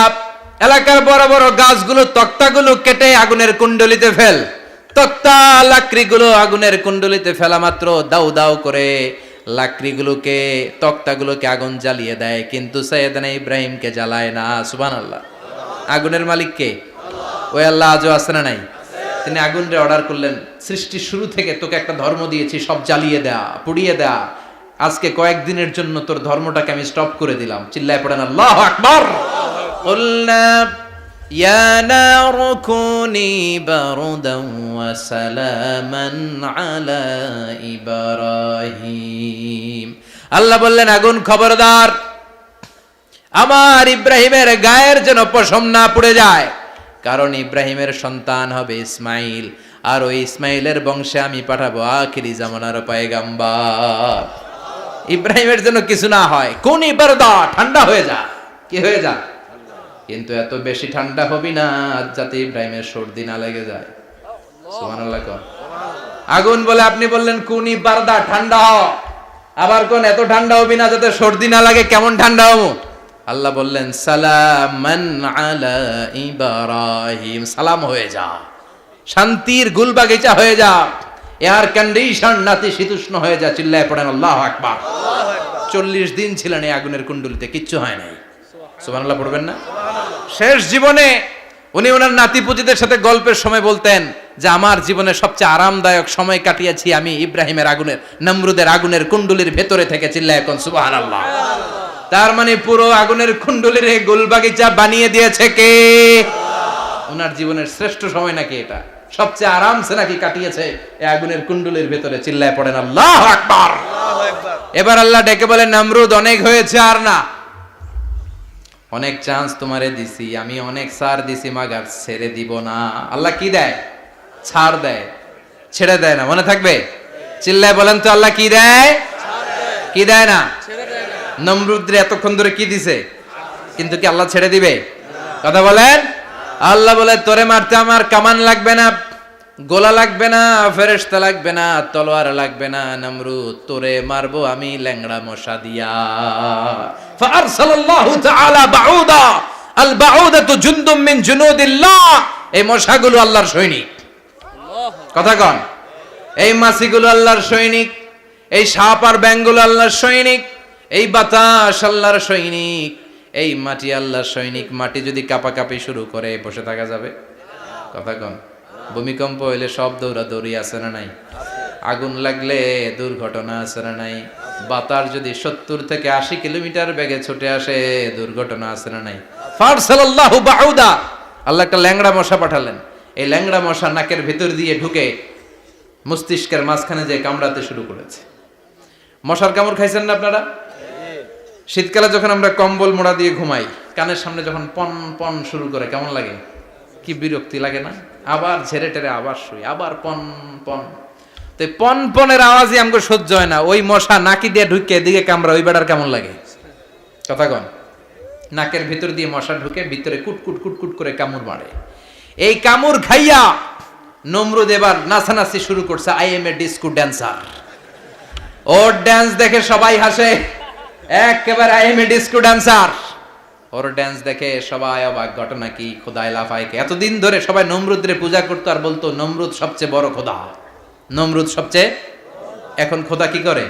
এলাকার বড় বড় গাছগুলো, তক্তাগুলো কেটে আগুনের কুণ্ডলিতে ফেল। তক্তা লাকড়িগুলো আগুনের কুণ্ডলিতে ফেলা মাত্র দাউ দাউ করে লাকড়িগুলোকে, তক্তাগুলোকে আগুন জ্বালিয়ে দেয়, কিন্তু সাইয়েদনা ইব্রাহিমকে জ্বালায় না। সুবহানাল্লাহ। আগুনের মালিক কে? ওই আল্লাহ আজও আছে না নাই? তিনি আগুনরে অর্ডার করলেন, সৃষ্টির শুরু থেকে তোকে একটা ধর্ম দিয়েছি, সব জ্বালিয়ে দেয়া, পুড়িয়ে দেয়া, আজকে কয়েকদিনের জন্য তোর ধর্মটাকে আমি স্টপ করে দিলাম। চিল্লায় পড়েন আল্লাহু আকবার। কুলনা ইয়া নারু কুনি বারদান ওয়া সালামান আলা ইব্রাহিম। আল্লাহ বললেন আগুন খবরদার, আমার ইব্রাহিমের গায়ের যেন পশম না পুড়ে যায়, কারণ ইব্রাহিমের সন্তান হবে ইসমাইল, আর ওই ইসমাইলের বংশে আমি পাঠাবো আখিরি জামানার পয়গাম্বার। ইব্রাহিমের জন্য কিছু না হয়, কোন ইবারদা, ঠান্ডা হয়ে যা। কি হয়ে যা? কিন্তু এত বেশি ঠান্ডা হবি না যাতে ইব্রাহিমের সর্দি না লেগে যায়। সুবহানাল্লাহ। আগুন বলে আপনি বললেন কোন ইবারদা, ঠান্ডা হ, আবার কোন এত ঠান্ডা হবি না যাতে সর্দি না লাগে। কেমন ঠান্ডা হবো? আল্লাহ বললেন সালামান আলা ইব্রাহিম, সালাম হয়ে যা, শান্তির গুলবাগিচা হয়ে যা, এয়ার কন্ডিশন নাতিশীতোষ্ণ হয়ে যা। চিল্লায় পড়েন আল্লাহু আকবার। 40 দিন ছিলেন এই আগুনের কুণ্ডলিতে, কিচ্ছু হয় নাই। সুবহানাল্লাহ পড়বেন না? শেষ জীবনে উনি ওনার নাতিপুতিদের সাথে গল্পের সময় বলতেন যে আমার জীবনে সবচেয়ে আরামদায়ক সময় কাটিয়েছি আমি ইব্রাহিমের আগুনের, নমরুদের আগুনের কুণ্ডলির ভেতরে থেকে। চিল্লায় এখন সুবহানাল্লাহ। তার মানে পুরো আগুনের কুণ্ডলীর গোলবাগিচা বানিয়ে দিয়েছে কে? ওনার জীবনের শ্রেষ্ঠ সময় নাকি এটা, সবচেয়ে আরামসে নাকি কাটিয়েছে এই আগুনের কুণ্ডলীর ভেতরে। চিল্লায় পড়েন আল্লাহু আকবার। এবার আল্লাহ ডেকে বলেন, নমরুদ অনেক হয়েছে আর না, অনেক চান্স তোমারে দিছি আমি, অনেক ছাড় দিছি, মাগার ছেড়ে দিব না। আল্লাহ কি দেয়? ছাড় দেয়, ছেড়ে দেয় না। মনে থাকবে? চিল্লায় বলেন তো, আল্লাহ কি দেয়? কি দেয় না? নমরুদরে এতক্ষণ ধরে কি দিছে, কিন্তু কি আল্লাহ ছেড়ে দিবে? কথা বলেন। আল্লাহ বলে, তোরে মারতে আমার কামান লাগবে না, গোলা লাগবে না, ফেরেশতা লাগবে না, তলোয়ার লাগবে না, নমরুদ তোরে মারবো আমি ল্যাংড়া মশা দিয়া। ফাআরসালাল্লাহু তাআলা বাউদা, আল বাউদাতু জুনদুম মিন জুনুদিল্লাহ। এই মশাগুলো আল্লাহর সৈনিক। কথা কন। এই মাছিগুলো আল্লাহর সৈনিক, এই সাপ আর ব্যাঙগুলো আল্লাহর সৈনিক, এই বাতাস আল্লাহর সৈনিক, এই মাটি আল্লাহর সৈনিক। মাটি যদি কাঁপাকাঁপি শুরু করে বসে থাকা যাবে? কথা কন। ভূমিকম্প হইলে সব দৌড়াদৌড়ি আছে না নাই? আগুন লাগলে দুর্ঘটনা আছে না নাই? বাতাস যদি 70 থেকে 80 কিলোমিটার বেগে ছুটে আসে দুর্ঘটনা আছে না নাই? ফারসালাল্লাহু বাউদা, আল্লাহ একটা ল্যাংড়া মশা পাঠালেন। এই ল্যাংড়া মশা নাকের ভিতর দিয়ে ঢুকে মস্তিষ্কের মাঝখানে যে কামড়াতে শুরু করেছে। মশার কামড় খাইছেন না আপনারা? শীতকালে যখন আমরা কম্বল মোড়া দিয়ে ঘুমাই, কানের সামনে যখন পন পন শুরু করে কেমন লাগে? কি বিরক্তি লাগে না? আবার ঝেড়ে টেরে আবার শুই, আবার পন পন। তো পন পনের আওয়াজই আমাকে সহ্য হয় না। ওই মশা নাকি দিয়ে ঢুকে এদিকে কামড়া, ওই বেড়ার কেমন লাগে? কথা কন। নাকের ভিতর দিয়ে মশা ঢুকে ভিতরে কুটকুট কুটকুট করে কামড় মারে। এই কামড় খাইয়া নমরুদ এবার নাচানাচি শুরু করছে। I M A disco dancer. Or dance দেখে সবাই হাসে, একেবারে I M A disco dancer. Or dance দেখে সবাই অবাক। ঘটনা কি? খোদায় লাফাইকে। এতদিন ধরে সবাই নমরুদরে পূজা করতো আর বলতো নমরুদ সবচেয়ে বড় খোদা, নমরুদ সবচেয়ে। এখন খোদা কি করে?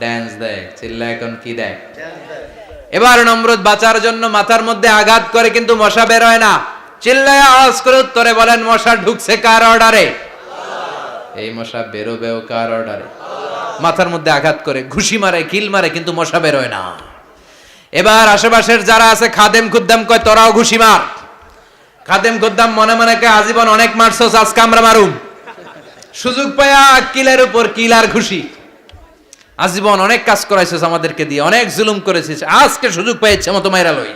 ড্যান্স দেয়। চিল্লা এখন কি দেয়? এবার নমরুদ বাঁচার জন্য মাথার মধ্যে আঘাত করে, কিন্তু মশা বের হয় না। চিল্লায় আওয়াজ করে উত্তরে বলেন, মশা ঢুকছে কার অর্ডারে? এই মশা বেরোবেও কার অর্ডারে? মাথার মধ্যে আঘাত করে ঘুষি মারে, কিল মারে, কিন্তু মশা বের হয় না। এবার আশেপাশের যারা আছে খাদেম খুদ্দাম কয়, তোরাও ঘুষি মার। খাদেম খুদ্দাম মনে মনে কয়, আজীবন অনেক মারছস, আজকে আমরা মারুম। সুযোগ পায়া কিলের উপর কিল আর ঘুষি। আজীবন অনেক কাজ করাইছিস আমাদেরকে দিয়ে, অনেক জুলুম করেছিস, আজকে সুযোগ পেয়েছে মতো মাইরা লই।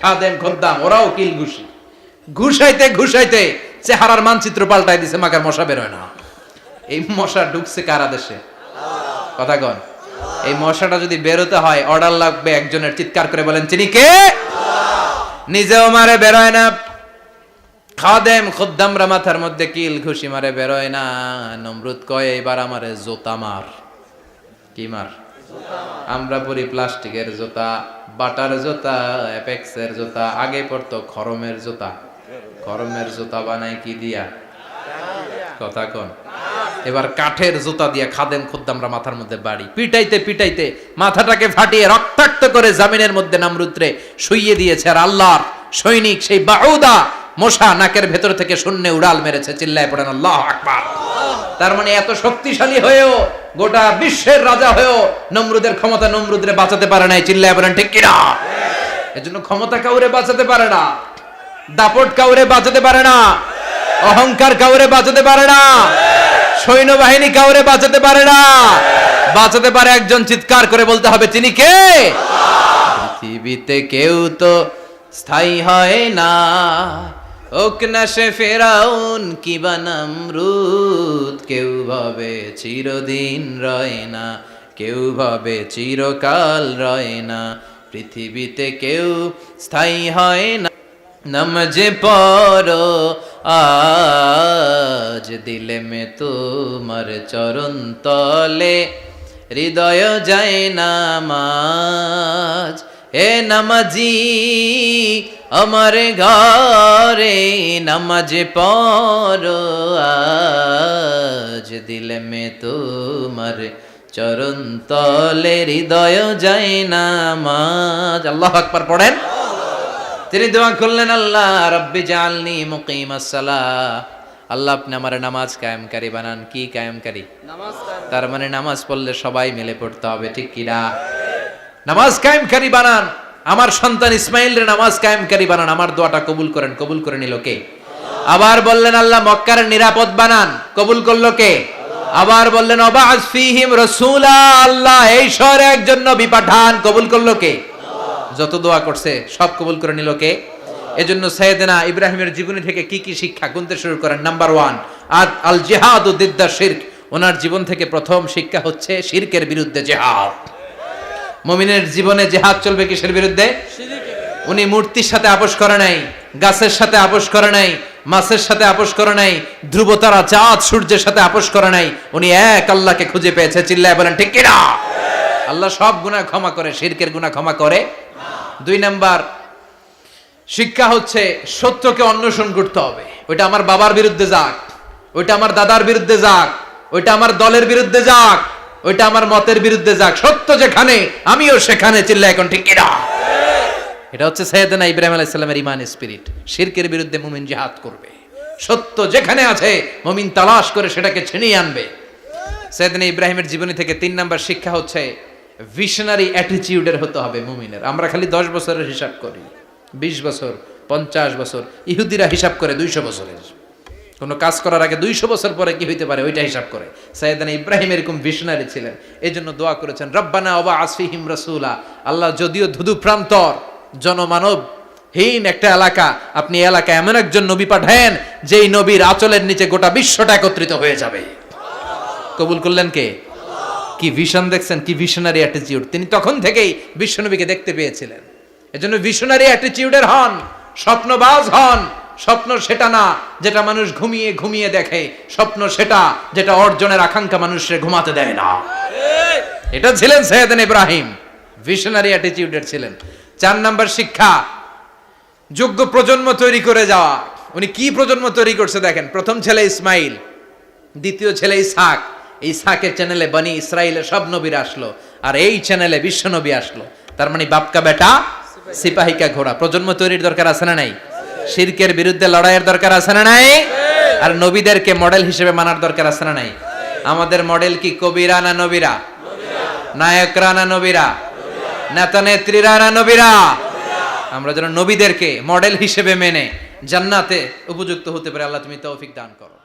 খাদেম খুদ্দাম ওরাও কিল ঘুষি। ঘুষাইতে ঘুষাইতে চেহারার মানচিত্র পাল্টাই দিছে, মাকার মশা বের হয় না। এই মশা ঢুকছে কার আদেশে? কথা কন। এই মশাটা যদি বেরোতে হয় অর্ডার লাগবে একজনের। চিৎকার করে বলেন, তিনি কে? নিজেও মারে, বেরোয় না। খাদেম খুদ্দামরা মাথার মধ্যে কিল ঘুষি মারে, বেরোয় না। নমরুদ কয়, এবার আমারে জোতা মার। কি মার? আমরা পরি প্লাস্টিকের জুতা, বাটার জুতা, অ্যাপেক্সের জুতা। আগে পড়তো খরমের জুতা। খরমের জুতা বানায় কি দিয়া? কথা কন। এবার কাঠের জুতা দিয়া খাদেম খুদ্দামরা মাথার মধ্যে বাড়ি। পিটাইতে পিটাইতে মাথাটাকে ফাটিয়ে রক্তাক্ত করে জামিনের মধ্যে নমরুদরে শুইয়ে দিয়েছে। আর আল্লাহর সৈনিক সেই বাউদা মশা নাকের ভেতর থেকে শূন্যে উড়াল মেরেছে। চিল্লায় পড়েন আল্লাহু আকবার। তার মানে এত শক্তিশালী হয়েও, গোটা বিশ্বের রাজা হয়েও নমরুদের ক্ষমতা নমরুদরে বাঁচাতে পারে নাই। চিল্লায় পড়েন ঠিক কিনা? এজন্য ক্ষমতা কাউরে বাঁচাতে পারে না, দাপট কাউরে বাঁচাতে পারে না, অহংকার কাউরে বাঁচাতে পারে না, সৈন্যবাহিনী কাউরে বাঁচাতে পারে না। বাঁচাতে পারে একজন। চিৎকার করে বলতে হবে, তিনি কে? পৃথিবীতে কেউ তো স্থায়ী হয় না, হোক না সে ফেরাউন কিবা নমরুদ। কেউ ভাবে চিরদিন রয় না, কেউ ভাবে চিরকাল রয় না। পৃথিবীতে কেউ স্থায়ী হয় না। নমজে পড়ো আজ দিলে মে তোমার চরণ তলে, হৃদয় যায় নামাজ। হে নামাজি আমার ঘরে, নামাজে পড়ো আজ দিলে মে তোমার চরণ তলে, হৃদয় যায় নামাজ। আল্লাহু আকবার পড়েন। তিনি দোয়া করলেন, আল্লাহ রব্বি জাআলনি মুকিমাস সালাহ। আল্লাহ আপনি আমার নামাজ কায়েমকারী বানান। কি কায়েমকারী? নামাজ। তার মানে নামাজ পড়লে সবাই মিলে পড়তে হবে, ঠিক কি না? নামাজ কায়েমকারী বানান, আমার সন্তান ইসমাইলরে নামাজ কায়েমকারী বানান, আমার দোয়াটা কবুল করেন। কবুল করে নিল কে? আবার বললেন আল্লাহ মক্কার নিরাপদ বানান, কবুল করলো কে? আবার বললেন ওয়াবা'আস ফীহিম রাসূলা, আল্লাহ এই শহরে একজন নবী পাঠান, কবুল করলো কে? যত দোয়া করছে সব কবুল করে নিল কে? এজন্য সাইয়েদনা ইব্রাহিমের জীবনী থেকে কি কি শিক্ষা গুনতে শুরু করেন। নাম্বার 1, আল জিহাদু দিদ্দা শিরক। ওনার জীবন থেকে প্রথম শিক্ষা হচ্ছে শিরকের বিরুদ্ধে জিহাদ। মুমিনের জীবনে জিহাদ চলবে কিসের বিরুদ্ধে? উনি মূর্তির সাথে আপোষ করে নাই, গাছের সাথে আপোষ করে নাই, মাছের সাথে আপোষ করে নাই, ধ্রুব তারা চাঁদ সূর্যের সাথে আপোষ করে নাই। উনি এক আল্লাহকে খুঁজে পেয়েছে। চিল্লায় বলেন ঠিক কিনা? আল্লাহ সব গুনাহ ক্ষমা করে, শিরকের গুনাহ ক্ষমা করে। 2 নাম্বার শিক্ষা হচ্ছে সত্যকে অন্বেষণ করতে হবে। ওইটা আমার বাবার বিরুদ্ধে যাক, ওইটা আমার দাদার বিরুদ্ধে যাক, ওইটা আমার দলের বিরুদ্ধে যাক, ওইটা আমার মতের বিরুদ্ধে যাক, সত্য যেখানে আমিও সেখানে। চিল্লায় এখন ঠিক কিনা? এটা হচ্ছে সাইয়েদনা ইব্রাহিম আলাইহিস সালামের ঈমান স্পিরিট। শিরকের বিরুদ্ধে মুমিন জিহাদ করবে। সত্য যেখানে আছে মুমিন তালাশ করে সেটাকে ছিনিয়ে আনবে। সাইয়েদনা ইব্রাহিমের জীবনী থেকে 3 নাম্বার শিক্ষা হচ্ছে ভিশনারি অ্যাটিটিউডের হতে হবে মুমিনের। আমরা খালি 10 বছরের হিসাব করি, 20 বছর, 50 বছর। ইহুদিরা হিসাব করে 200 বছরের। কোনো কাজ করার আগে 200 বছর পরে কি হইতে পারে ওইটা হিসাব করে। সাইয়েদনা ইব্রাহিম এরকম ভিশনারি ছিলেন। এজন্য দোয়া করেছেন রব্বানা ওয়াবা'আস ফীহিম রাসূলা। আল্লাহ যদিও ধুধু প্রান্তর জনমানব হীন একটা এলাকা, আপনি এলাকায় এমন একজন নবী পাঠায়েন যেই নবীর আঁচলের নিচে গোটা বিশ্বটা একত্রিত হয়ে যাবে। কবুল করলেন কে? কি ভিশন দেখছেন, কি ভিশনারি অ্যাটিটিউড। তিনি তখন থেকেই বিশ্বনবীকে দেখতে পেয়েছিলেন। এজন্য ভিশনারি অ্যাটিটিউডের হন, স্বপ্নবাজ হন। স্বপ্ন সেটা না যেটা মানুষ ঘুমিয়ে ঘুমিয়ে দেখে, স্বপ্ন সেটা যেটা অর্জনের আকাঙ্ক্ষা মানুষের ঘুমাতে দেয় না। এটা ছিলেন সাইয়েদনা ইব্রাহিম, ভিশনারি অ্যাটিটিউডের ছিলেন। 4 নাম্বার শিক্ষা যোগ্য প্রজন্ম তৈরি করে যাওয়া। উনি কি প্রজন্ম তৈরি করছে দেখেন। প্রথম ছেলে ইসমাইল, দ্বিতীয় ছেলে ইসহাক। ইসহাকের চ্যানেলে বনি ইসরাইলের সব নবীরা আসলো, আর এই চ্যানেলে বিশ্ব নবী আসলো। তার মানে বাপকা বেটা সিপাহিকা ঘোড়া। প্রজন্ম তৈরির দরকার আছে না নাই? শিরকের বিরুদ্ধে লড়াইয়ের দরকার আছে না নাই? আর নবীদেরকে মডেল হিসেবে মানার দরকার আছে না নাই? আমাদের মডেল কি কবিরা না নবীরা? নায়করা না নবীরা? নেতা নেত্রীরা না নবীরা? আমরা যেন নবীদেরকে মডেল হিসেবে মেনে জান্নাতে উপযুক্ত হতে পারে। আল্লাহ তুমি তৌফিক দান করো।